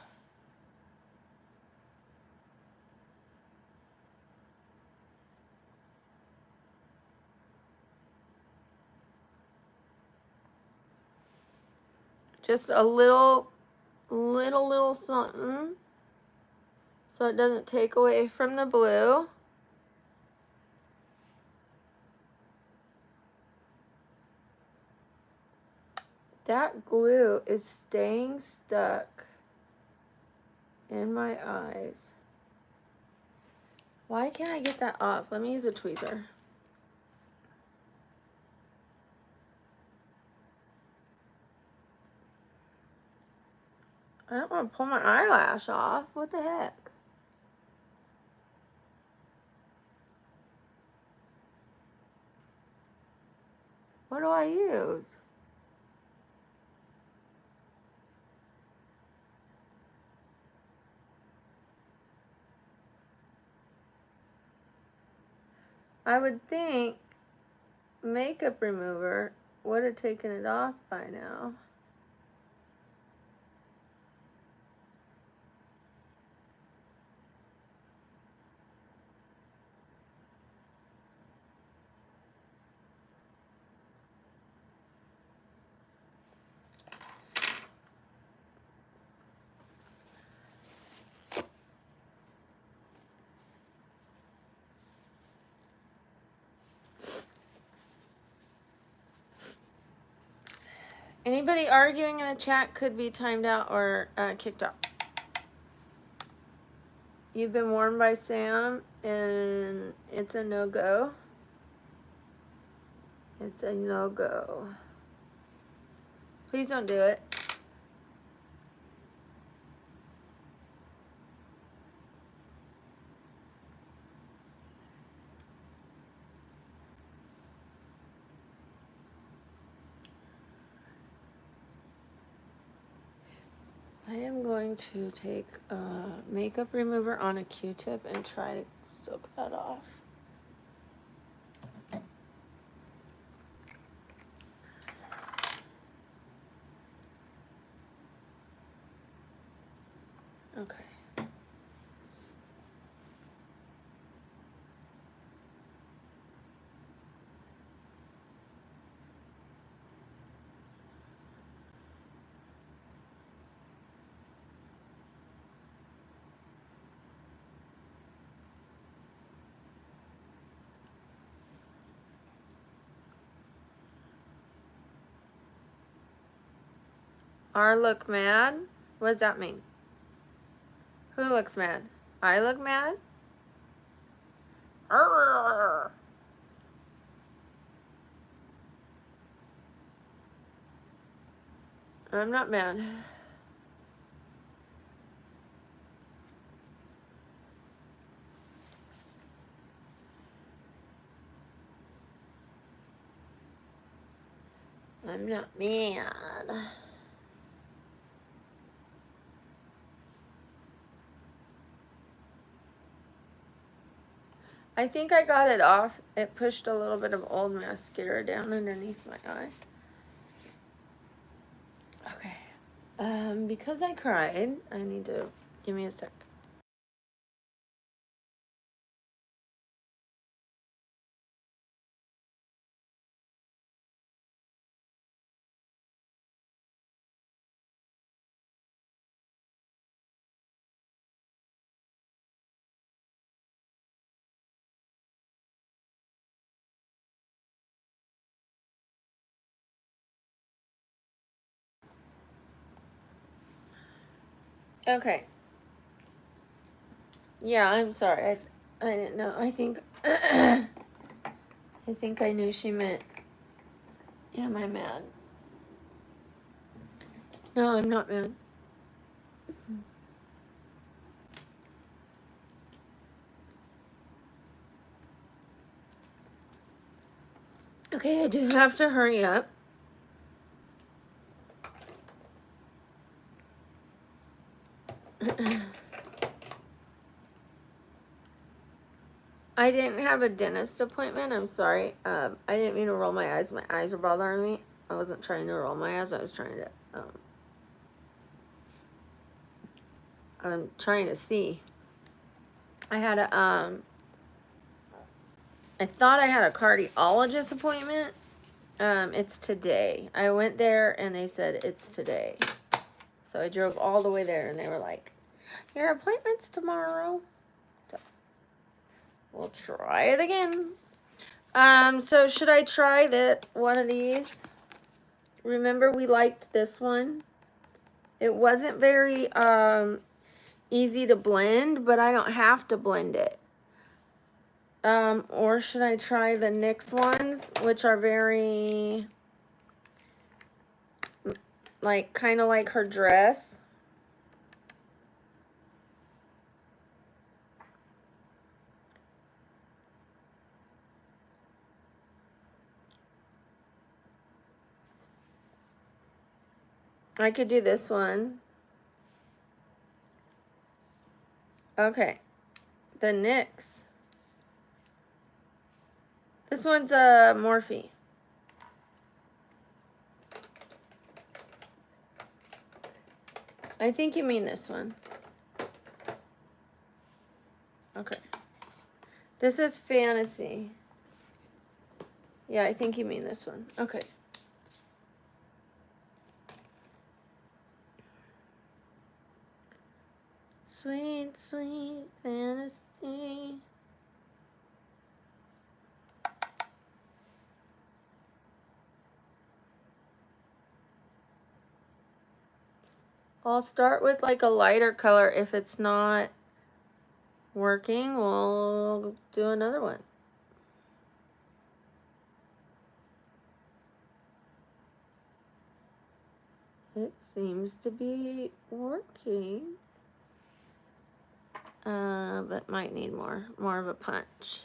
Just a little something so it doesn't take away from the blue. That glue is staying stuck in my eyes. Why can't I get that off? Let me use a tweezer. I don't want to pull my eyelash off. What the heck? What do I use? I would think makeup remover would have taken it off by now. Anybody arguing in the chat could be timed out or kicked off. You've been warned by Sam, and it's a no-go. It's a no-go. Please don't do it. I am going to take a makeup remover on a Q-tip and try to soak that off. Okay. R look mad? What does that mean? Who looks mad? I look mad? Arr. I'm not mad. I'm not mad. I think I got it off. It pushed a little bit of old mascara down underneath my eye. Okay. Because I cried, I need to, give me a sec. Okay. Yeah, I'm sorry. I didn't know. I think I think I knew she meant, am I mad? No, I'm not mad. Okay, I do have to hurry up. I didn't have a dentist appointment. I'm sorry. I didn't mean to roll my eyes. My eyes are bothering me. I wasn't trying to roll my eyes. I was trying to, I'm trying to see. I had a, I thought I had a cardiologist appointment. It's today. I went there and they said it's today. So I drove all the way there and they were like, your appointment's tomorrow. So we'll try it again. So should I try one of these? Remember we liked this one. It wasn't very easy to blend, but I don't have to blend it. Or should I try the NYX ones, which are very, like, kind of like her dress. I could do this one. Okay. The NYX. This one's a Morphe. I think you mean this one. Okay. This is Fantasy. Yeah, I think you mean this one. Okay. Sweet, sweet fantasy. I'll start with like a lighter color. If it's not working, we'll do another one. It seems to be working. But might need more of a punch.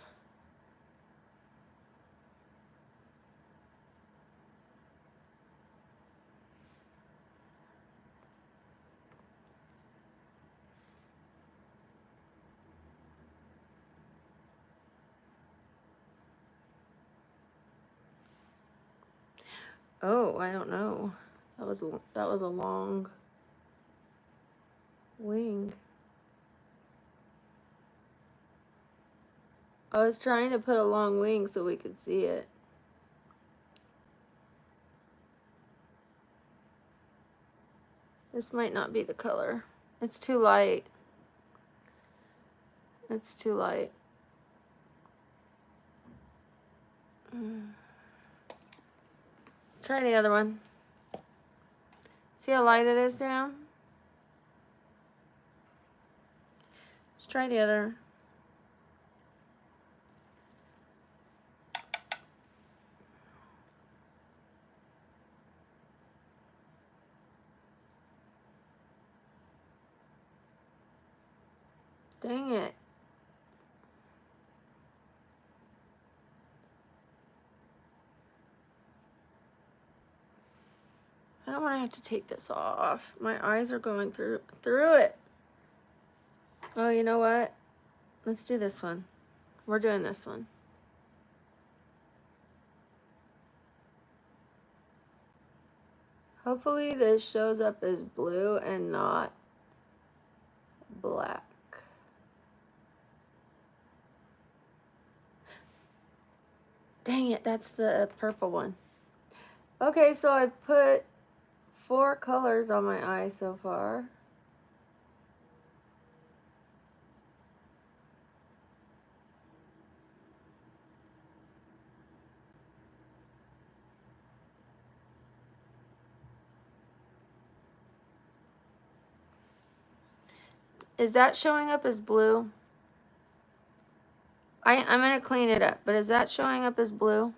Oh, I don't know. That was a long wing. I was trying to put a long wing so we could see it. This might not be the color. It's too light. It's too light. Let's try the other one. See See how light it is, Sam? Let's try the other. Dang it. I don't want to have to take this off. My eyes are going through it. Oh, you know what? Let's do this one. We're doing this one. Hopefully this shows up as blue and not black. Dang it, that's the purple one. Okay, so I put 4 colors on my eye so far. Is that showing up as blue? I'm going to clean it up, but is that showing up as blue?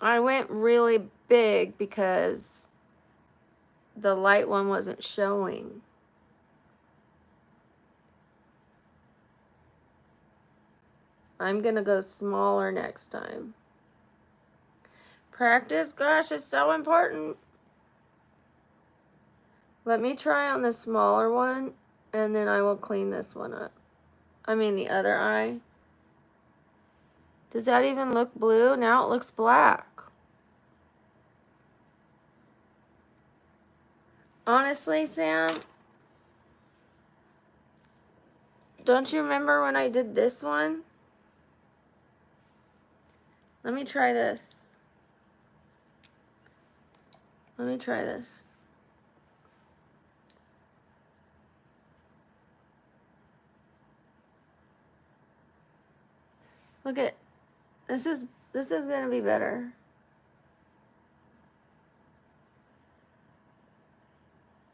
I went really big because the light one wasn't showing. I'm going to go smaller next time. Practice, gosh, it's so important. Let me try on the smaller one, and then I will clean this one up. I mean the other eye. Does that even look blue? Now it looks black. Honestly, Sam, don't you remember when I did this one? Let me try this. Let me try this. Look at this is gonna be better.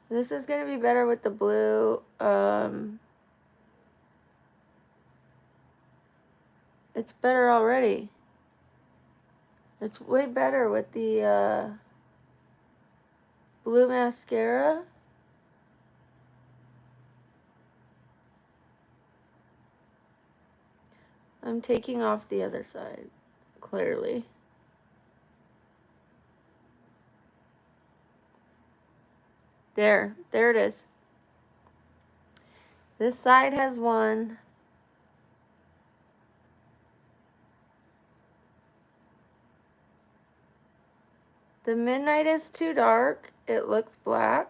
This is gonna be better with the blue. It's better already. It's way better with the blue mascara. I'm taking off the other side, clearly. There it is. This side has one. The midnight is too dark. It looks black.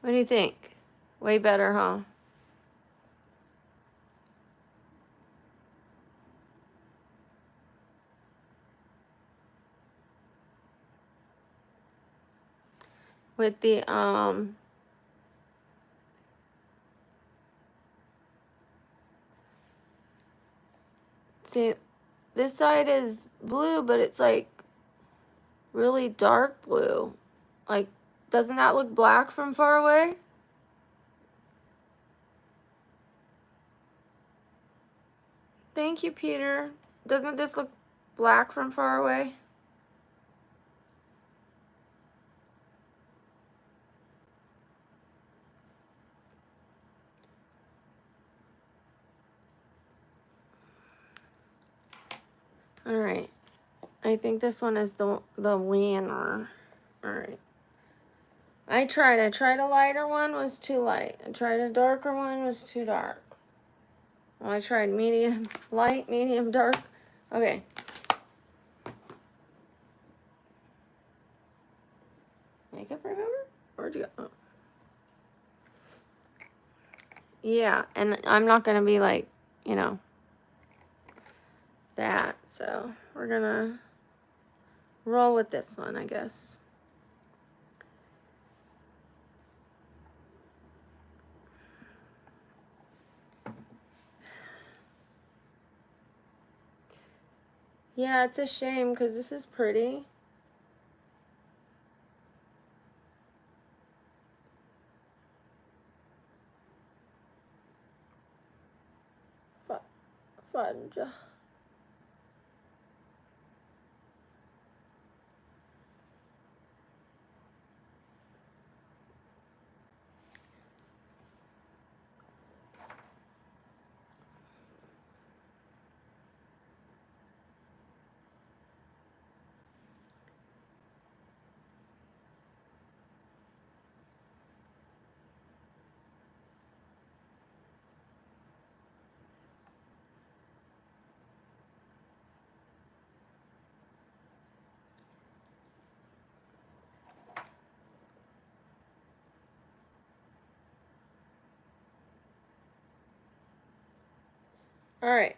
What do you think? Way better, huh? With the see, this side is blue, but it's like really dark blue. Like, doesn't that look black from far away? Thank you, Peter. Doesn't this look black from far away? I think this one is the winner. Alright. I tried a lighter one, was too light. I tried a darker one, was too dark. Well, I tried medium light, medium dark. Okay. Makeup remover? Where'd you go? Oh. Yeah, and I'm not gonna be like, you know, that. So we're gonna roll with this one, I guess. Yeah, it's a shame because this is pretty. Fudge. All right.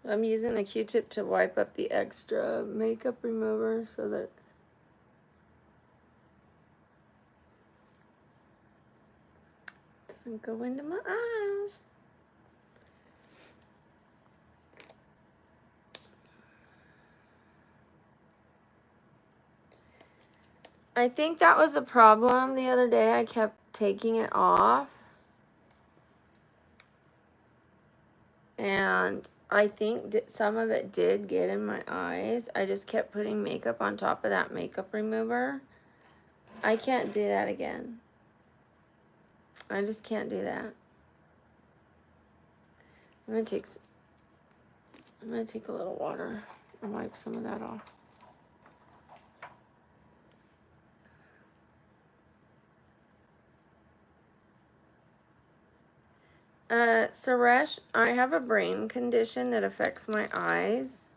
I'm using the Q-tip to wipe up the extra makeup remover so that it doesn't go into my eyes. I think that was a problem the other day. I kept taking it off. And I think some of it did get in my eyes. I just kept putting makeup on top of that makeup remover. I can't do that again. I just can't do that. I'm gonna take a little water and wipe some of that off. Suresh, I have a brain condition that affects my eyes.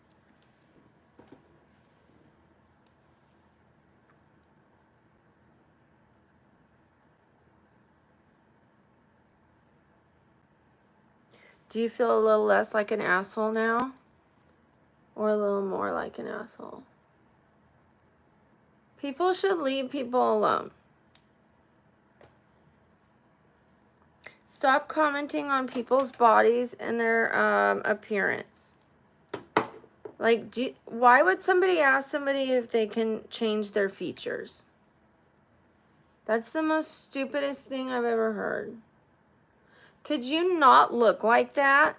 Do you feel a little less like an asshole now? Or a little more like an asshole? People should leave people alone. Stop commenting on people's bodies and their appearance. Like, why would somebody ask somebody if they can change their features? That's the most stupidest thing I've ever heard. Could you not look like that?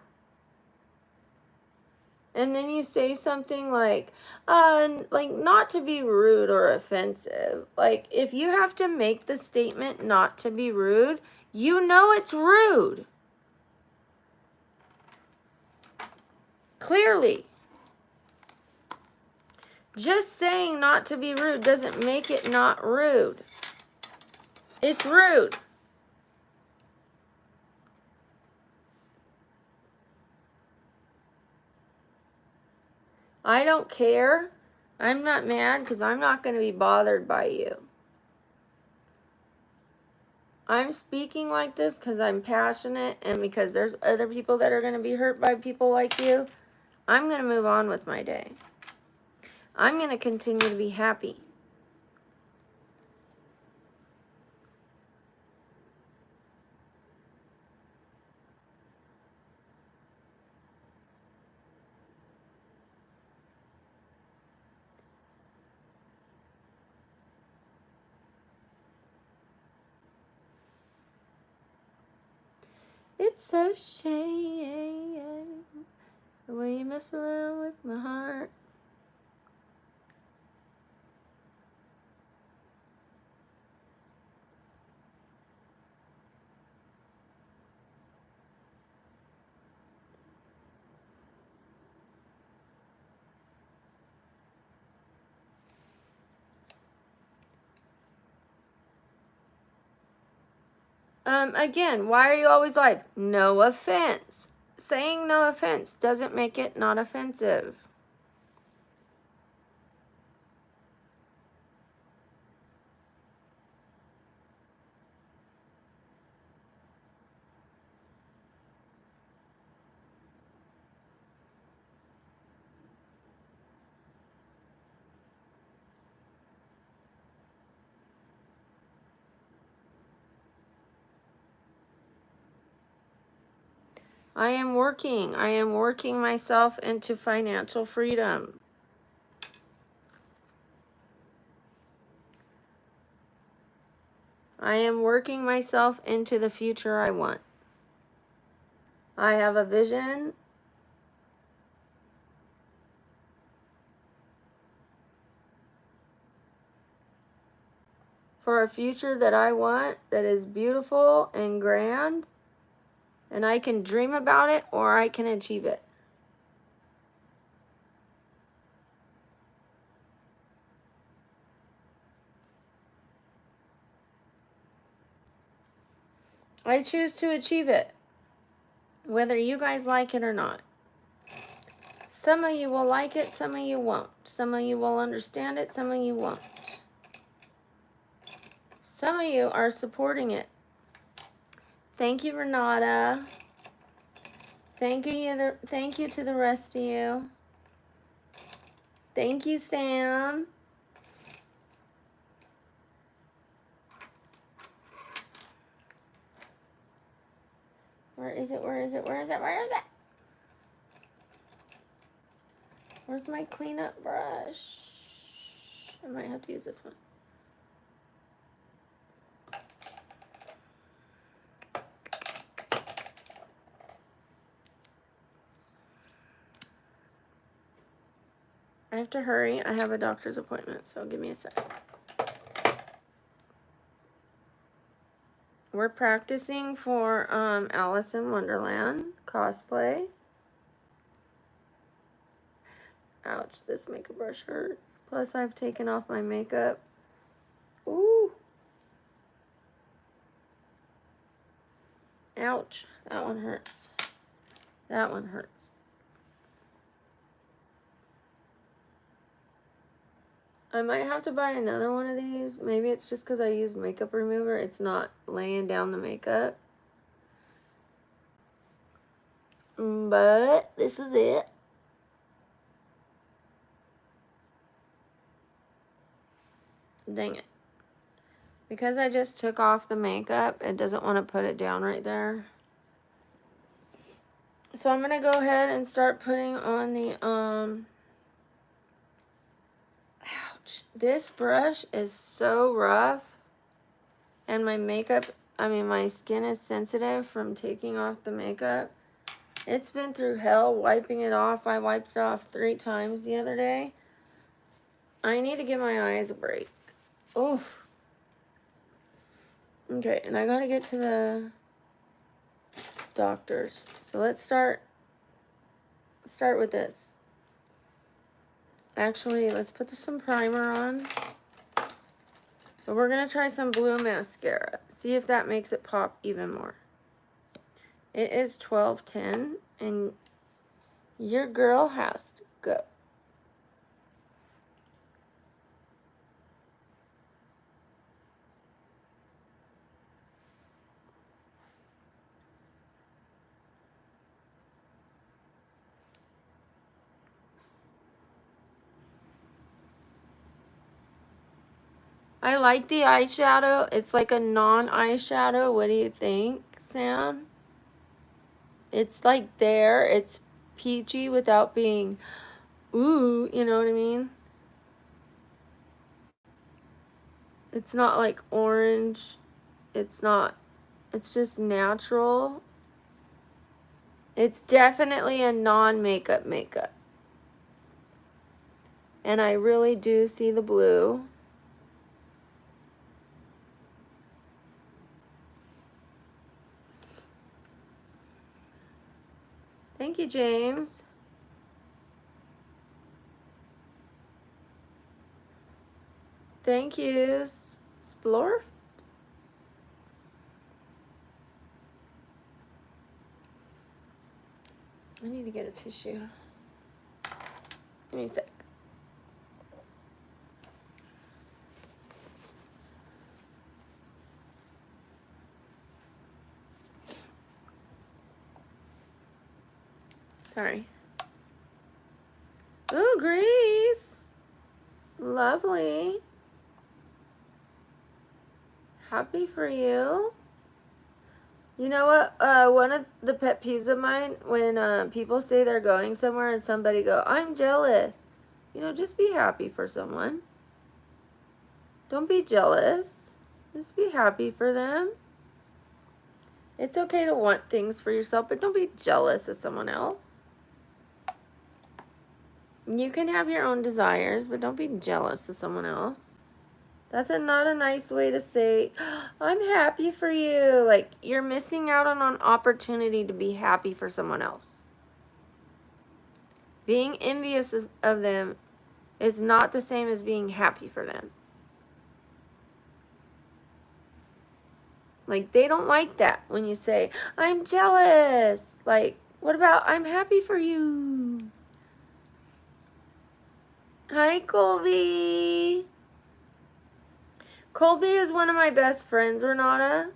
And then you say something like not to be rude or offensive. Like, if you have to make the statement not to be rude, you know it's rude. Clearly. Just saying not to be rude doesn't make it not rude. It's rude. I don't care. I'm not mad because I'm not going to be bothered by you. I'm speaking like this because I'm passionate and because there's other people that are going to be hurt by people like you. I'm going to move on with my day. I'm going to continue to be happy. It's a shame the way you mess around with my heart. Again, why are you always live? No offense. Saying no offense doesn't make it not offensive. I am working myself into financial freedom. I am working myself into the future I want. I have a vision. For a future that I want, that is beautiful and grand, and I can dream about it or I can achieve it. I choose to achieve it, whether you guys like it or not. Some of you will like it, some of you won't. Some of you will understand it, some of you won't. Some of you are supporting it. Thank you, Renata. Thank you to the rest of you. Thank you, Sam. Where is it? Where is it? Where is it? Where is it? Where's my cleanup brush? I might have to use this one. I have to hurry. I have a doctor's appointment, so give me a sec. We're practicing for Alice in Wonderland cosplay. Ouch, this makeup brush hurts. Plus, I've taken off my makeup. Ooh. Ouch, that one hurts. That one hurts. I might have to buy another one of these. Maybe it's just because I used makeup remover. It's not laying down the makeup. But this is it. Dang it. Because I just took off the makeup, it doesn't want to put it down right there. So I'm going to go ahead and start putting on the, ouch. This brush is so rough. And my makeup, my skin is sensitive from taking off the makeup. It's been through hell wiping it off. I wiped it off 3 times the other day. I need to give my eyes a break. Oof. Okay, and I gotta get to the doctors. So let's start with this. Actually, let's put some primer on. But we're gonna try some blue mascara. See if that makes it pop even more. It is 12:10 and your girl has to go. I like the eyeshadow. It's like a non-eyeshadow. What do you think, Sam? It's like there. It's peachy without being, ooh, you know what I mean? It's not like orange. It's not. It's just natural. It's definitely a non-makeup makeup. And I really do see the blue. Thank you, James. Thank you, Splorf. I need to get a tissue. Give me a sec. Sorry. Ooh, Grease. Lovely. Happy for you. You know what? One of the pet peeves of mine, when people say they're going somewhere and somebody go, I'm jealous. You know, just be happy for someone. Don't be jealous. Just be happy for them. It's okay to want things for yourself, but don't be jealous of someone else. You can have your own desires, but don't be jealous of someone else. That's not a nice way to say, I'm happy for you. Like, you're missing out on an opportunity to be happy for someone else. Being envious of them is not the same as being happy for them. Like, they don't like that when you say, I'm jealous. Like, what about, I'm happy for you? Hi, Colby. Colby is one of my best friends, Renata.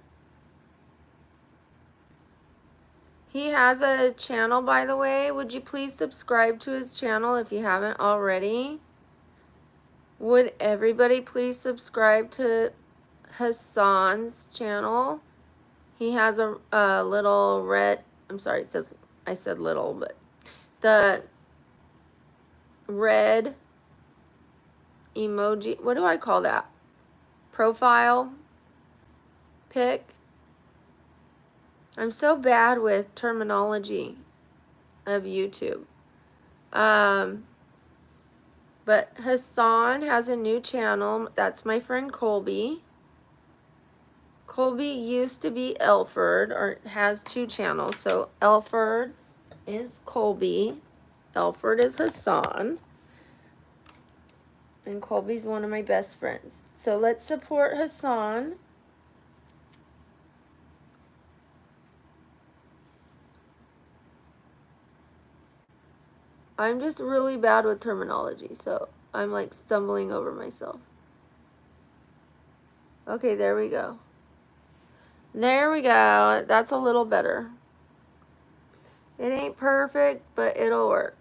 He has a channel, by the way. Would you please subscribe to his channel if you haven't already? Would everybody please subscribe to Hassan's channel? He has a little red, I'm sorry, it says, I said little, but the red emoji, what do I call that? Profile pic. I'm so bad with terminology of YouTube. But Hassan has a new channel. That's my friend Colby. Colby used to be Elford, or has two channels. So Elford is Colby. Elford is Hassan. And Colby's one of my best friends. So let's support Hassan. I'm just really bad with terminology, so I'm like stumbling over myself. Okay, there we go. There we go. That's a little better. It ain't perfect, but it'll work.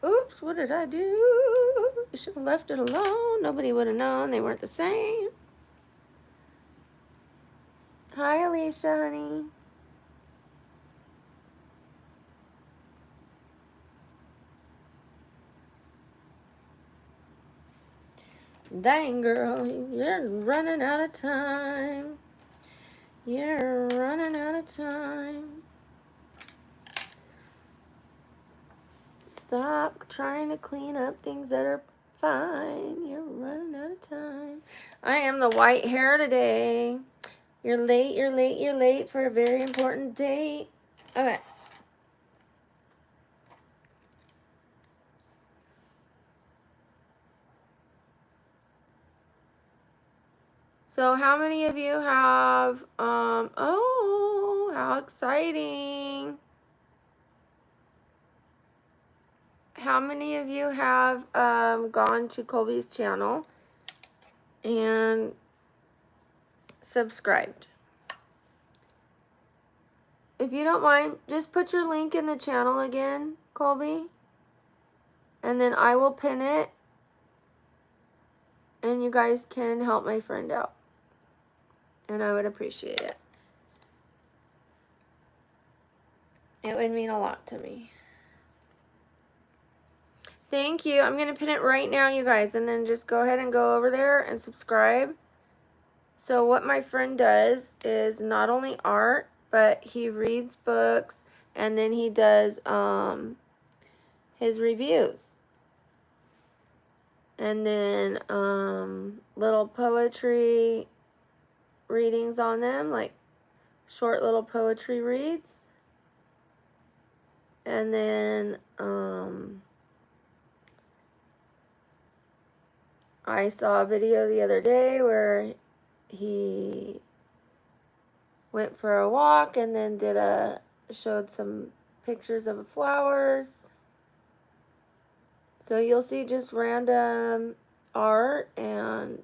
Oops, what did I do? I should have left it alone. Nobody would have known they weren't the same. Hi, Alicia, honey. Dang, girl, you're running out of time. You're running out of time. Stop trying to clean up things that are fine. You're running out of time. I am the white hair today. You're late, you're late, you're late for a very important date. Okay. So how many of you have, oh, how exciting. How many of you have gone to Colby's channel and subscribed? If you don't mind, just put your link in the channel again, Colby, and then I will pin it, and you guys can help my friend out, and I would appreciate it. It would mean a lot to me. Thank you. I'm going to pin it right now, you guys, and then just go ahead and go over there and subscribe. So what my friend does is not only art, but he reads books, and then he does his reviews. And then little poetry readings on them, like short little poetry reads. And then, I saw a video the other day where he went for a walk and then showed some pictures of flowers. So you'll see just random art and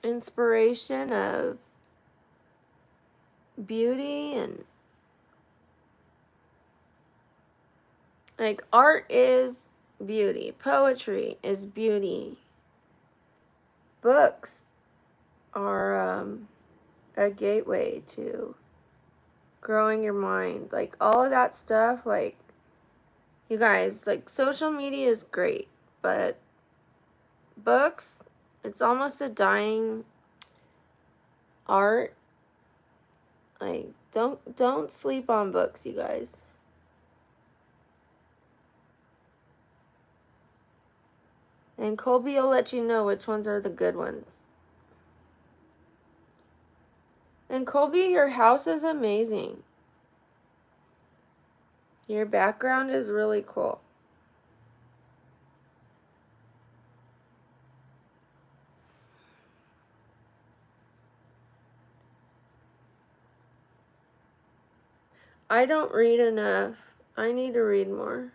inspiration of beauty, and like art is beauty, poetry is beauty, books are a gateway to growing your mind, like all of that stuff. Like, you guys, like, social media is great, but books, it's almost a dying art. Like, don't sleep on books, you guys. And Colby will let you know which ones are the good ones. And Colby, your house is amazing. Your background is really cool. I don't read enough. I need to read more.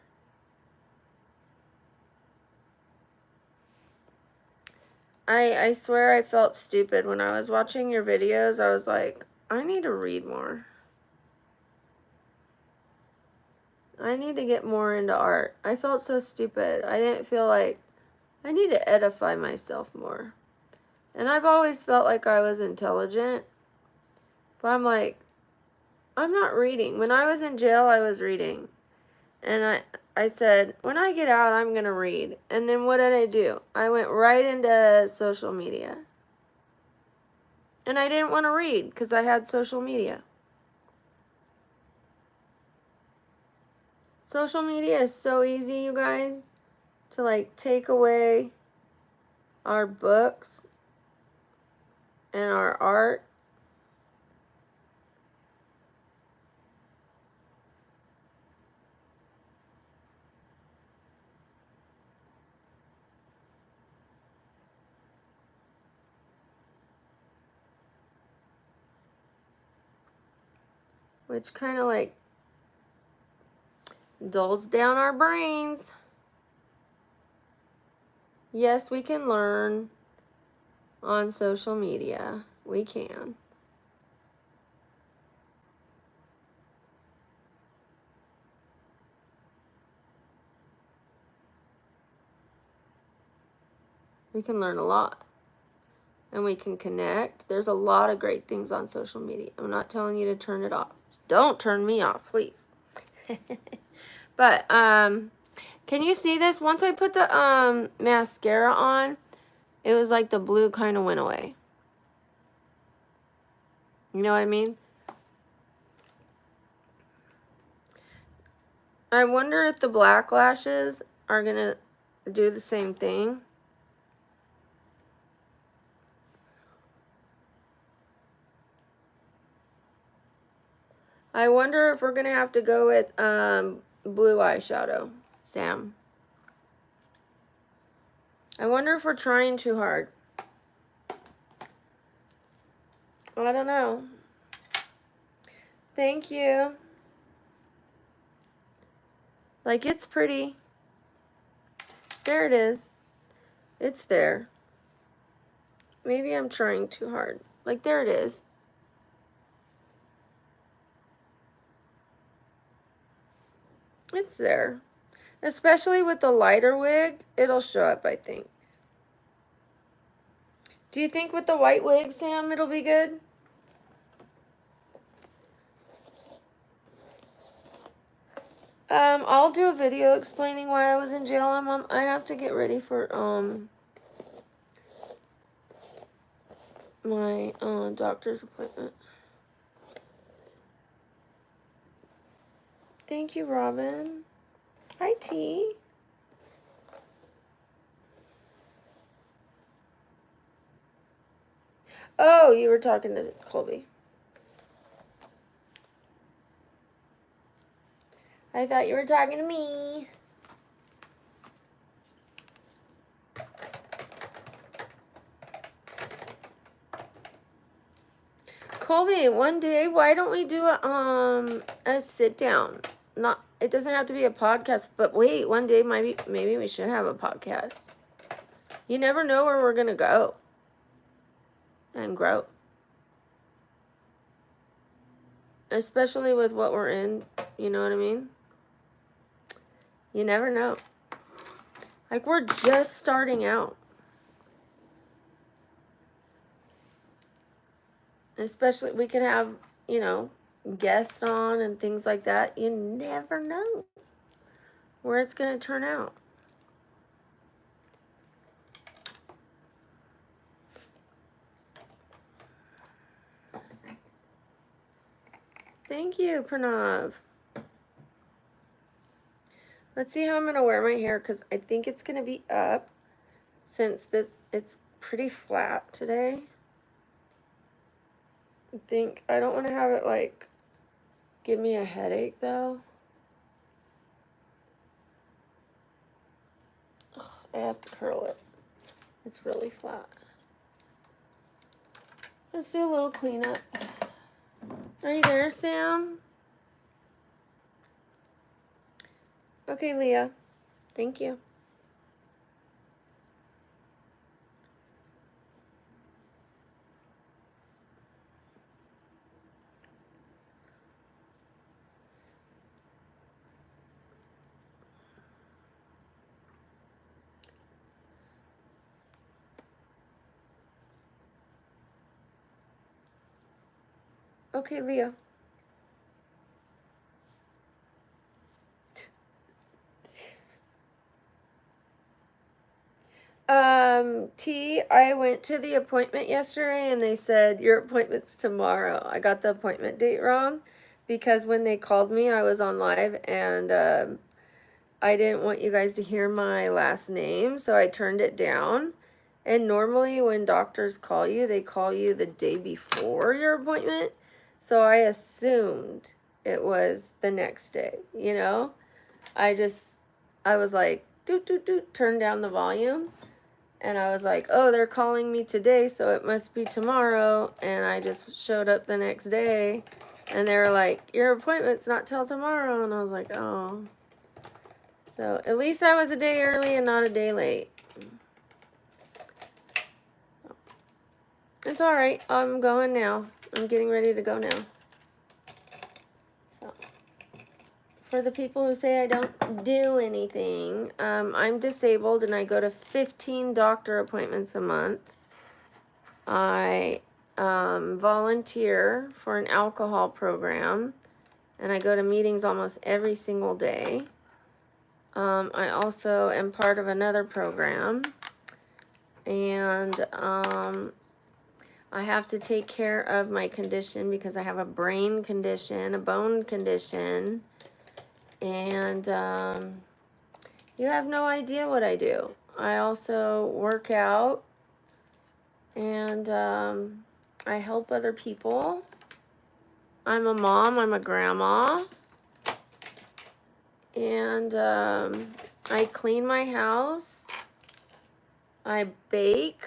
I swear I felt stupid when I was watching your videos. I was like, I need to read more. I need to get more into art. I felt so stupid. I didn't feel like I need to edify myself more. And I've always felt like I was intelligent. But I'm like, I'm not reading. When I was in jail, I was reading. And I said, when I get out, I'm going to read. And then what did I do? I went right into social media. And I didn't want to read because I had social media. Social media is so easy, you guys, to like take away our books and our art. Which kind of like dulls down our brains. Yes, we can learn on social media. We can. We can learn a lot. And we can connect. There's a lot of great things on social media. I'm not telling you to turn it off. Don't turn me off, please. But, can you see this? Once I put the, mascara on, it was like the blue kind of went away. You know what I mean? I wonder if the black lashes are going to do the same thing. I wonder if we're going to have to go with blue eyeshadow, Sam. I wonder if we're trying too hard. I don't know. Thank you. Like, it's pretty. There it is. It's there. Maybe I'm trying too hard. Like, there it is. It's there. Especially with the lighter wig, it'll show up, I think. Do you think with the white wig, Sam, it'll be good? I'll do a video explaining why I was in jail. I have to get ready for, my, doctor's appointment. Thank you, Robin. Hi, T. Oh, you were talking to Colby. I thought you were talking to me. Colby, one day, why don't we do a sit down? Not, it doesn't have to be a podcast, but wait, one day maybe we should have a podcast. You never know where we're gonna go and grow. Especially with what we're in, you know what I mean? You never know. Like, we're just starting out. Especially, we could have, you know, guests on and things like that. You never know where it's going to turn out. Thank you, Pranav. Let's see how I'm going to wear my hair, because I think it's going to be up, since it's pretty flat today. I don't want to have it, like, give me a headache, though. Ugh, I have to curl it. It's really flat. Let's do a little cleanup. Are you there, Sam? Okay, Leah. Thank you. Okay, Leah. I went to the appointment yesterday and they said your appointment's tomorrow. I got the appointment date wrong because when they called me, I was on live and I didn't want you guys to hear my last name, so I turned it down. And normally when doctors call you, they call you the day before your appointment. So I assumed it was the next day, you know? I was like, doot, doot, doot, turn down the volume. And I was like, oh, they're calling me today, so it must be tomorrow. And I just showed up the next day. And they were like, your appointment's not till tomorrow. And I was like, oh. So at least I was a day early and not a day late. It's all right. I'm going now. I'm getting ready to go now. So, for the people who say I don't do anything, I'm disabled and I go to 15 doctor appointments a month. I volunteer for an alcohol program and I go to meetings almost every single day. I also am part of another program, and I have to take care of my condition because I have a brain condition, a bone condition, and you have no idea what I do. I also work out, and I help other people. I'm a mom, I'm a grandma, and I clean my house, I bake.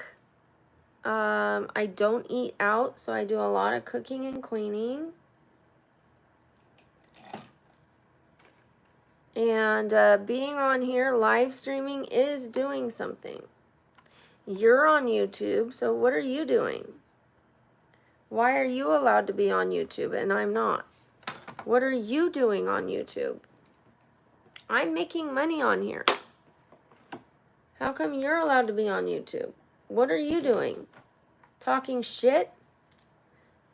I don't eat out, so I do a lot of cooking and cleaning. And being on here, live streaming is doing something. You're on YouTube, so what are you doing? Why are you allowed to be on YouTube and I'm not? What are you doing on YouTube? I'm making money on here. How come you're allowed to be on YouTube? What are you doing? Talking shit?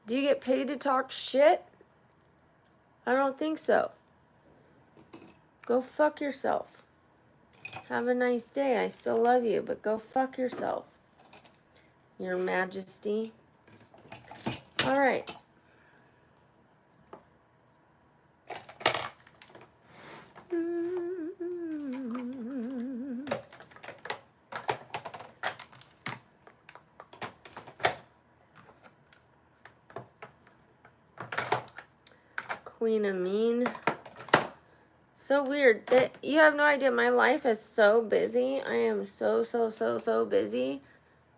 Do you get paid to talk shit? I don't think so. Go fuck yourself. Have a nice day. I still love you, but go fuck yourself, Your Majesty. All right. Queen Amin. So weird. You have no idea. My life is so busy. I am so busy.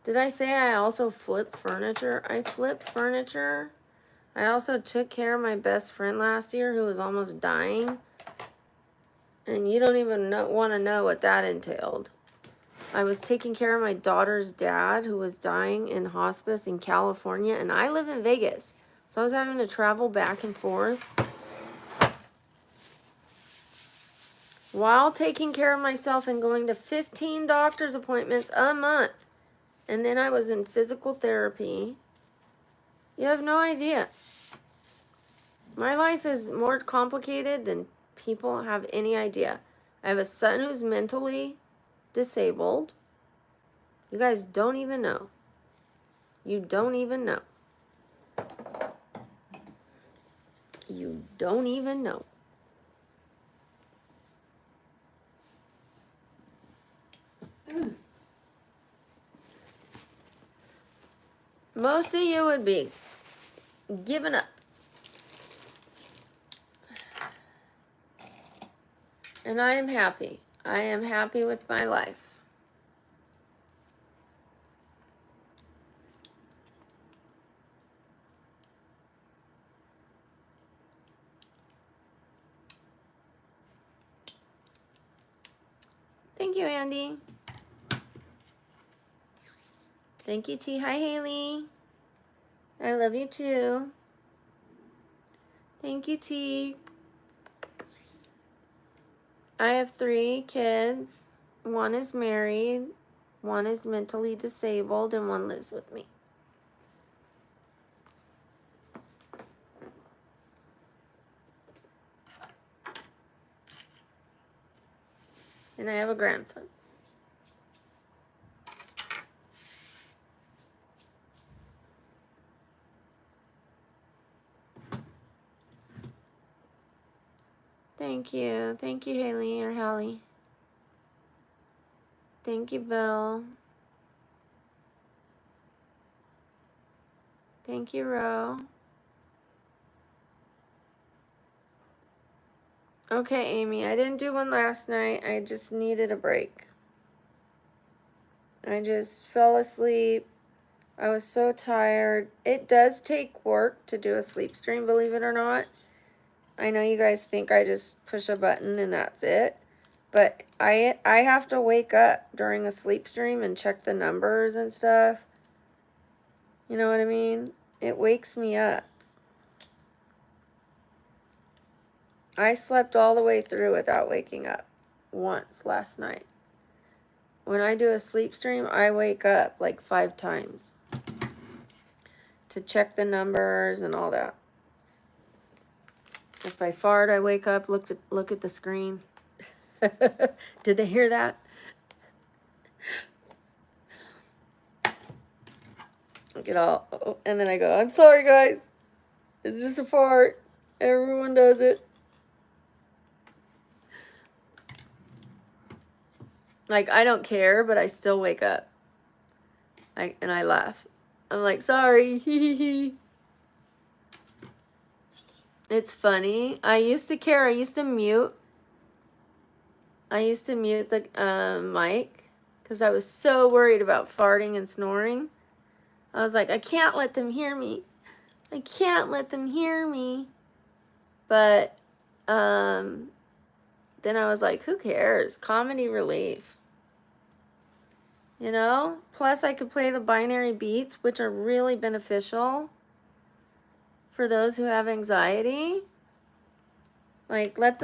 Did I say I also flip furniture? I flip furniture. I also took care of my best friend last year who was almost dying. And you don't even want to know what that entailed. I was taking care of my daughter's dad who was dying in hospice in California. And I live in Vegas. So I was having to travel back and forth while taking care of myself and going to 15 doctor's appointments a month. And then I was in physical therapy. You have no idea. My life is more complicated than people have any idea. I have a son who's mentally disabled. You guys don't even know. You don't even know. You don't even know. Most of you would be giving up. And I am happy. I am happy with my life. Thank you, Andy. Thank you, T. Hi, Haley. I love you too. Thank you, T. I have 3 kids. 1 is married, 1 is mentally disabled, and 1 lives with me. And I have a grandson. Thank you. Thank you, Haley or Hallie. Thank you, Bill. Thank you, Ro. Okay, Amy, I didn't do one last night. I just needed a break. I just fell asleep. I was so tired. It does take work to do a sleep stream, believe it or not. I know you guys think I just push a button and that's it. But I have to wake up during a sleep stream and check the numbers and stuff. You know what I mean? It wakes me up. I slept all the way through without waking up once last night. When I do a sleep stream, I wake up like 5 times to check the numbers and all that. If I fart, I wake up, look at the screen. Did they hear that? Get all, oh, and then I go, I'm sorry guys, it's just a fart. Everyone does it. Like, I don't care, but I still wake up. And I laugh. I'm like, sorry. It's funny. I used to care. I used to mute the mic because I was so worried about farting and snoring. I was like, I can't let them hear me. I can't let them hear me. But then I was like, who cares? Comedy relief. You know? Plus I could play the binary beats, which are really beneficial for those who have anxiety. Like, let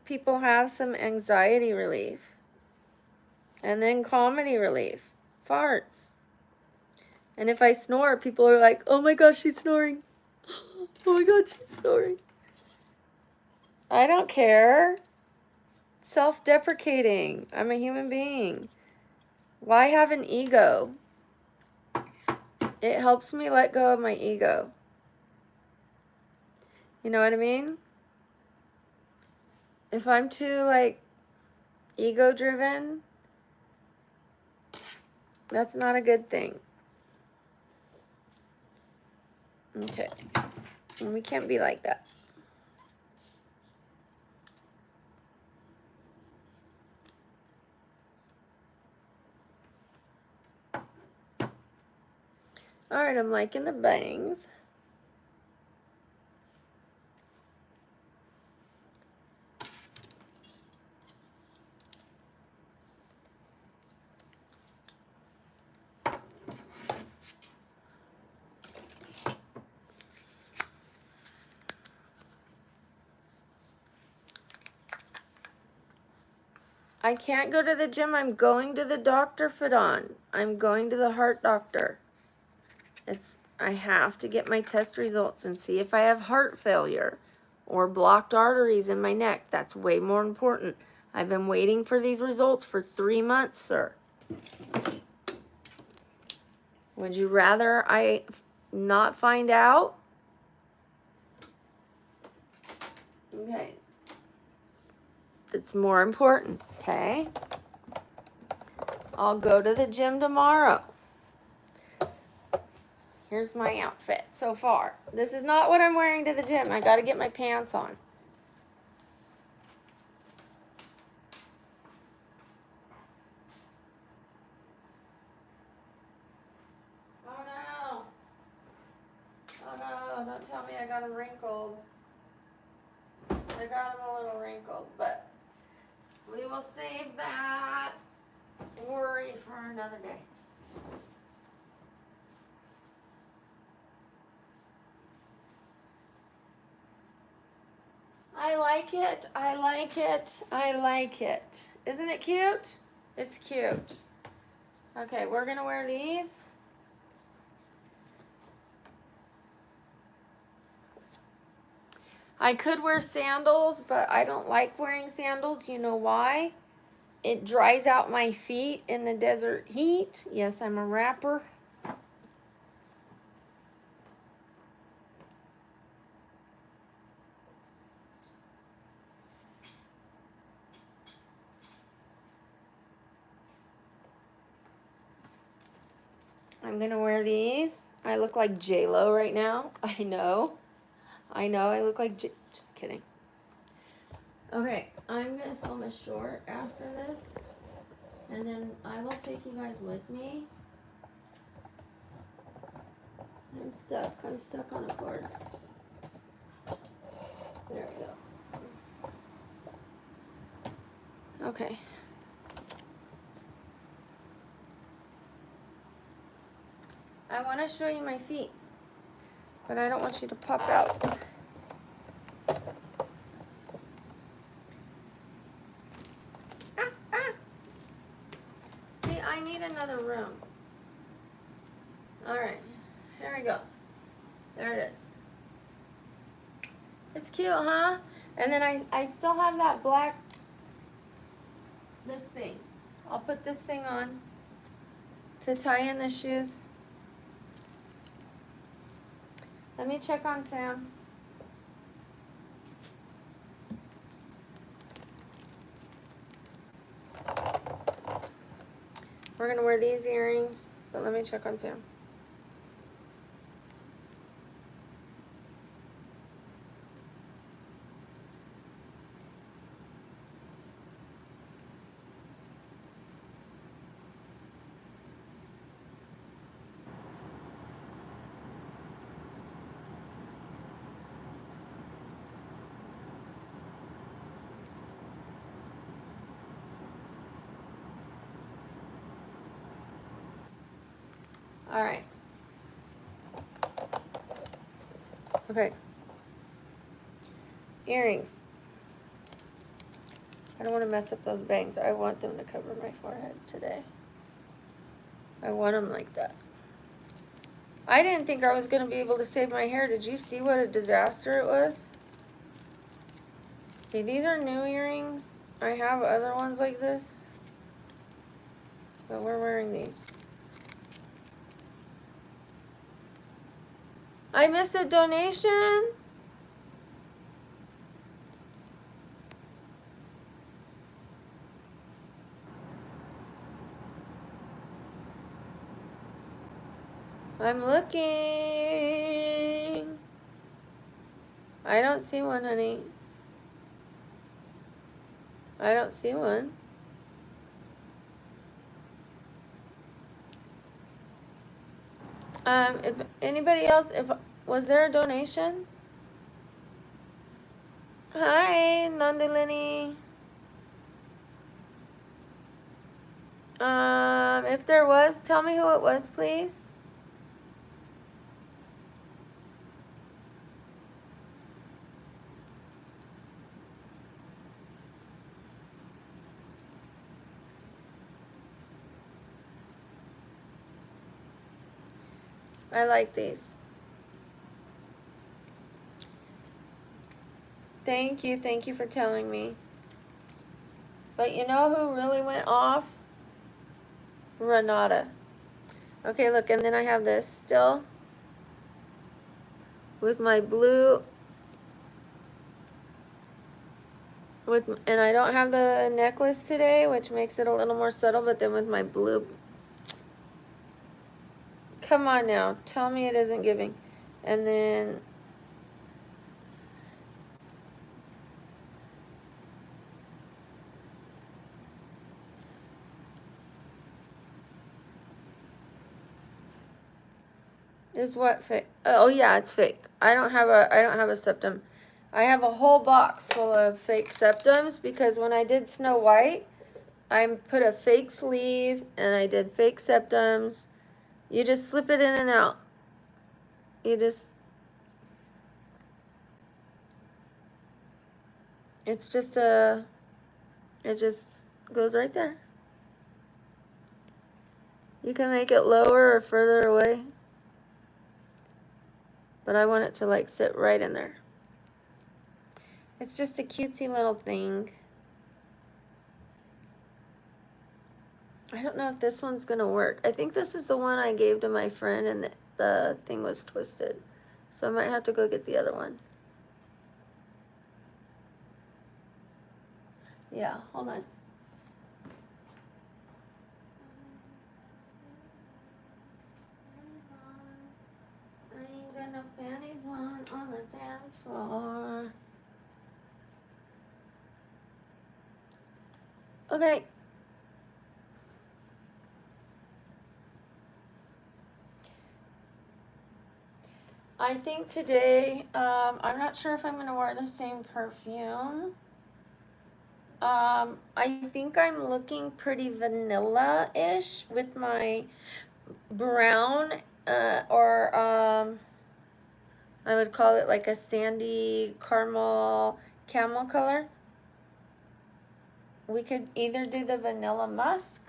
people have some anxiety relief. And then comedy relief. Farts. And if I snore, people are like, oh my gosh, she's snoring. Oh my god, she's snoring. I don't care. Self-deprecating. I'm a human being. Why have an ego? It helps me let go of my ego. You know what I mean? If I'm too, like, ego-driven, that's not a good thing. Okay. And we can't be like that. Alright, I'm liking the bangs. I can't go to the gym. I'm going to the doctor, Fadon. I'm going to the heart doctor. I have to get my test results and see if I have heart failure or blocked arteries in my neck. That's way more important. I've been waiting for these results for 3 months, sir. Would you rather I not find out? Okay. It's more important, okay? I'll go to the gym tomorrow. Here's my outfit so far. This is not what I'm wearing to the gym. I gotta get my pants on. Oh no. Oh no, don't tell me I got them wrinkled. I got them a little wrinkled, but we will save that worry for another day. I like it. I like it. I like it. Isn't it cute? It's cute. Okay, we're gonna wear these. I could wear sandals, but I don't like wearing sandals. You know why? It dries out my feet in the desert heat. Yes, I'm a rapper. I'm gonna wear these. I look like J-Lo right now. I know I look like just kidding. Okay, I'm gonna film a short after this, and then I will take you guys with me. I'm stuck on a cord. There we go. Okay. I want to show you my feet, but I don't want you to pop out. See, I need another room. All right, here we go. There it is. It's cute, huh? And then I still have that black, this thing. I'll put this thing on to tie in the shoes. Let me check on Sam. We're gonna wear these earrings, but let me check on Sam. All right. Okay. Earrings. I don't want to mess up those bangs. I want them to cover my forehead today. I want them like that. I didn't think I was going to be able to save my hair. Did you see what a disaster it was? Okay, these are new earrings. I have other ones like this, but we're wearing these. I missed a donation. I'm looking. I don't see one, honey. I don't see one. If anybody else, was there a donation? Hi, Nandalini. If there was, tell me who it was, please. I like these. Thank you for telling me. But you know who really went off? Renata. Okay, look, and then I have this still with my blue, and I don't have the necklace today, which makes it a little more subtle, but then with my blue. Come on now, tell me it isn't giving. And then is what fake? Oh yeah, it's fake. I don't have a septum. I have a whole box full of fake septums because when I did Snow White, I put a fake sleeve and I did fake septums. You just slip it in and out. It's just it just goes right there. You can make it lower or further away, but I want it to like sit right in there. It's just a cutesy little thing. I don't know if this one's gonna work. I think this is the one I gave to my friend and the thing was twisted. So I might have to go get the other one. Yeah, hold on. I ain't got no panties on the dance floor. Okay. I think today, I'm not sure if I'm going to wear the same perfume. I think I'm looking pretty vanilla-ish with my brown, or I would call it like a sandy caramel camel color. We could either do the vanilla musk.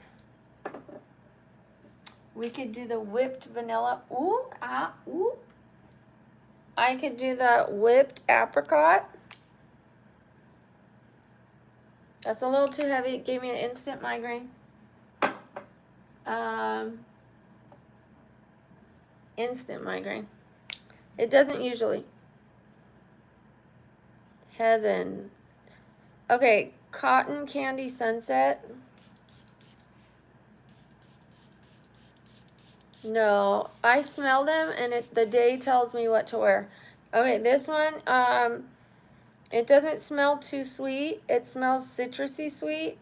We could do the whipped vanilla. Ooh, ah, ooh. I could do the whipped apricot. That's a little too heavy. It gave me an instant migraine. Instant migraine. It doesn't usually. Heaven. Okay, cotton candy sunset. No, I smell them and the day tells me what to wear. Okay, this one, it doesn't smell too sweet. It smells citrusy sweet.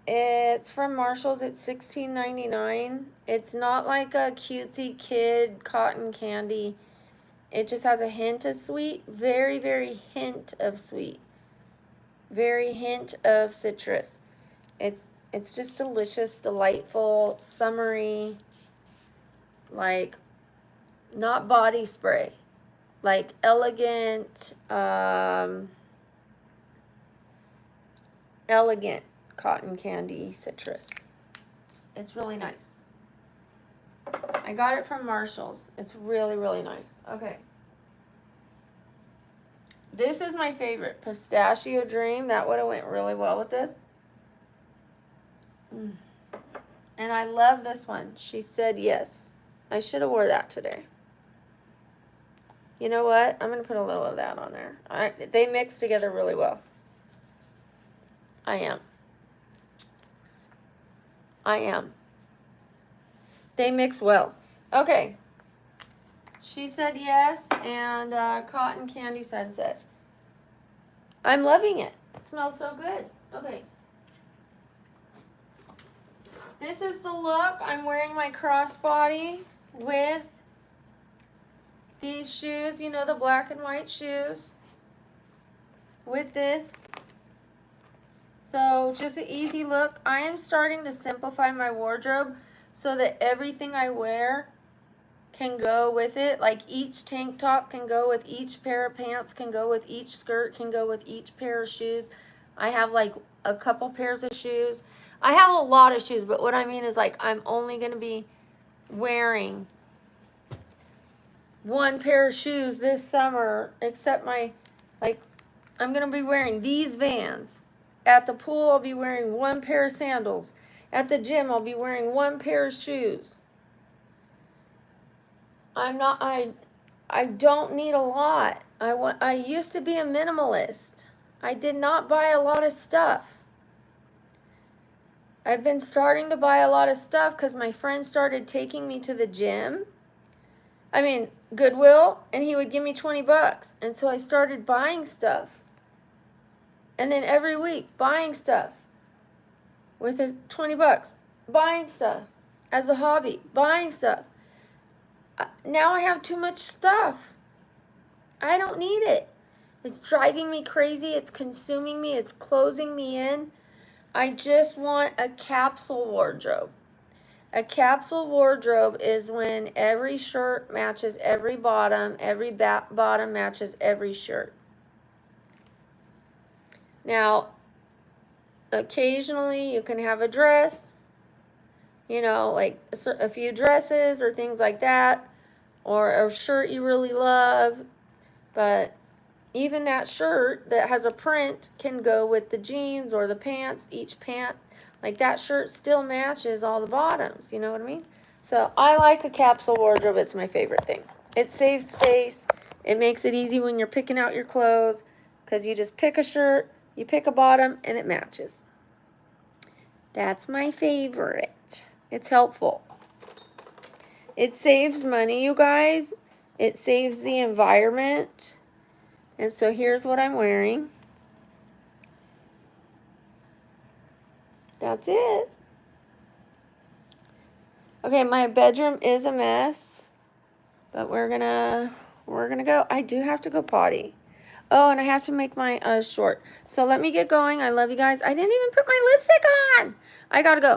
It's from Marshall's. It's $16.99. It's not like a cutesy kid cotton candy. It just has a hint of sweet. Very, very hint of sweet. Very hint of citrus. It's just delicious, delightful, summery, like not body spray, like elegant, elegant cotton candy citrus. It's really nice. I got it from Marshall's. It's really, really nice. Okay. This is my favorite, Pistachio Dream. That would have went really well with this. And I love this one. She said yes. I should have wore that today. You know what? I'm going to put a little of that on there. They mix together really well. I am. They mix well. Okay. She said yes, and cotton candy sunset. I'm loving it. It smells so good. Okay. This is the look. I'm wearing my crossbody. with these shoes, you know, the black and white shoes, with this. So just an easy look. I am starting to simplify my wardrobe so that everything I wear can go with it. Like each tank top can go with each pair of pants, can go with each skirt, can go with each pair of shoes. I have like a couple pairs of shoes. I have a lot of shoes, but what I mean is like I'm only going to be wearing one pair of shoes this summer, except my, like, I'm going to be wearing these Vans. At the pool, I'll be wearing one pair of sandals. At the gym, I'll be wearing one pair of shoes. I don't need a lot. I used to be a minimalist. I did not buy a lot of stuff. I've been starting to buy a lot of stuff because my friend started taking me to the gym. I mean, Goodwill, and he would give me 20 bucks. And so I started buying stuff. And then every week, buying stuff with his 20 bucks. Buying stuff as a hobby. Buying stuff. Now I have too much stuff. I don't need it. It's driving me crazy. It's consuming me. It's closing me in. I just want a capsule wardrobe. A capsule wardrobe is when every shirt matches every bottom bottom matches every shirt. Now, occasionally you can have a dress, you know, like a few dresses or things like that, or a shirt you really love, but even that shirt that has a print can go with the jeans or the pants. Each pant, like that shirt still matches all the bottoms, you know what I mean? So I like a capsule wardrobe. It's my favorite thing. It saves space. It makes it easy when you're picking out your clothes because you just pick a shirt, you pick a bottom, and it matches. That's my favorite. It's helpful. It saves money, you guys. It saves the environment. And so here's what I'm wearing. That's it. Okay, my bedroom is a mess, but we're gonna go. I do have to go potty. Oh, and I have to make my short. So let me get going. I love you guys. I didn't even put my lipstick on. I gotta go.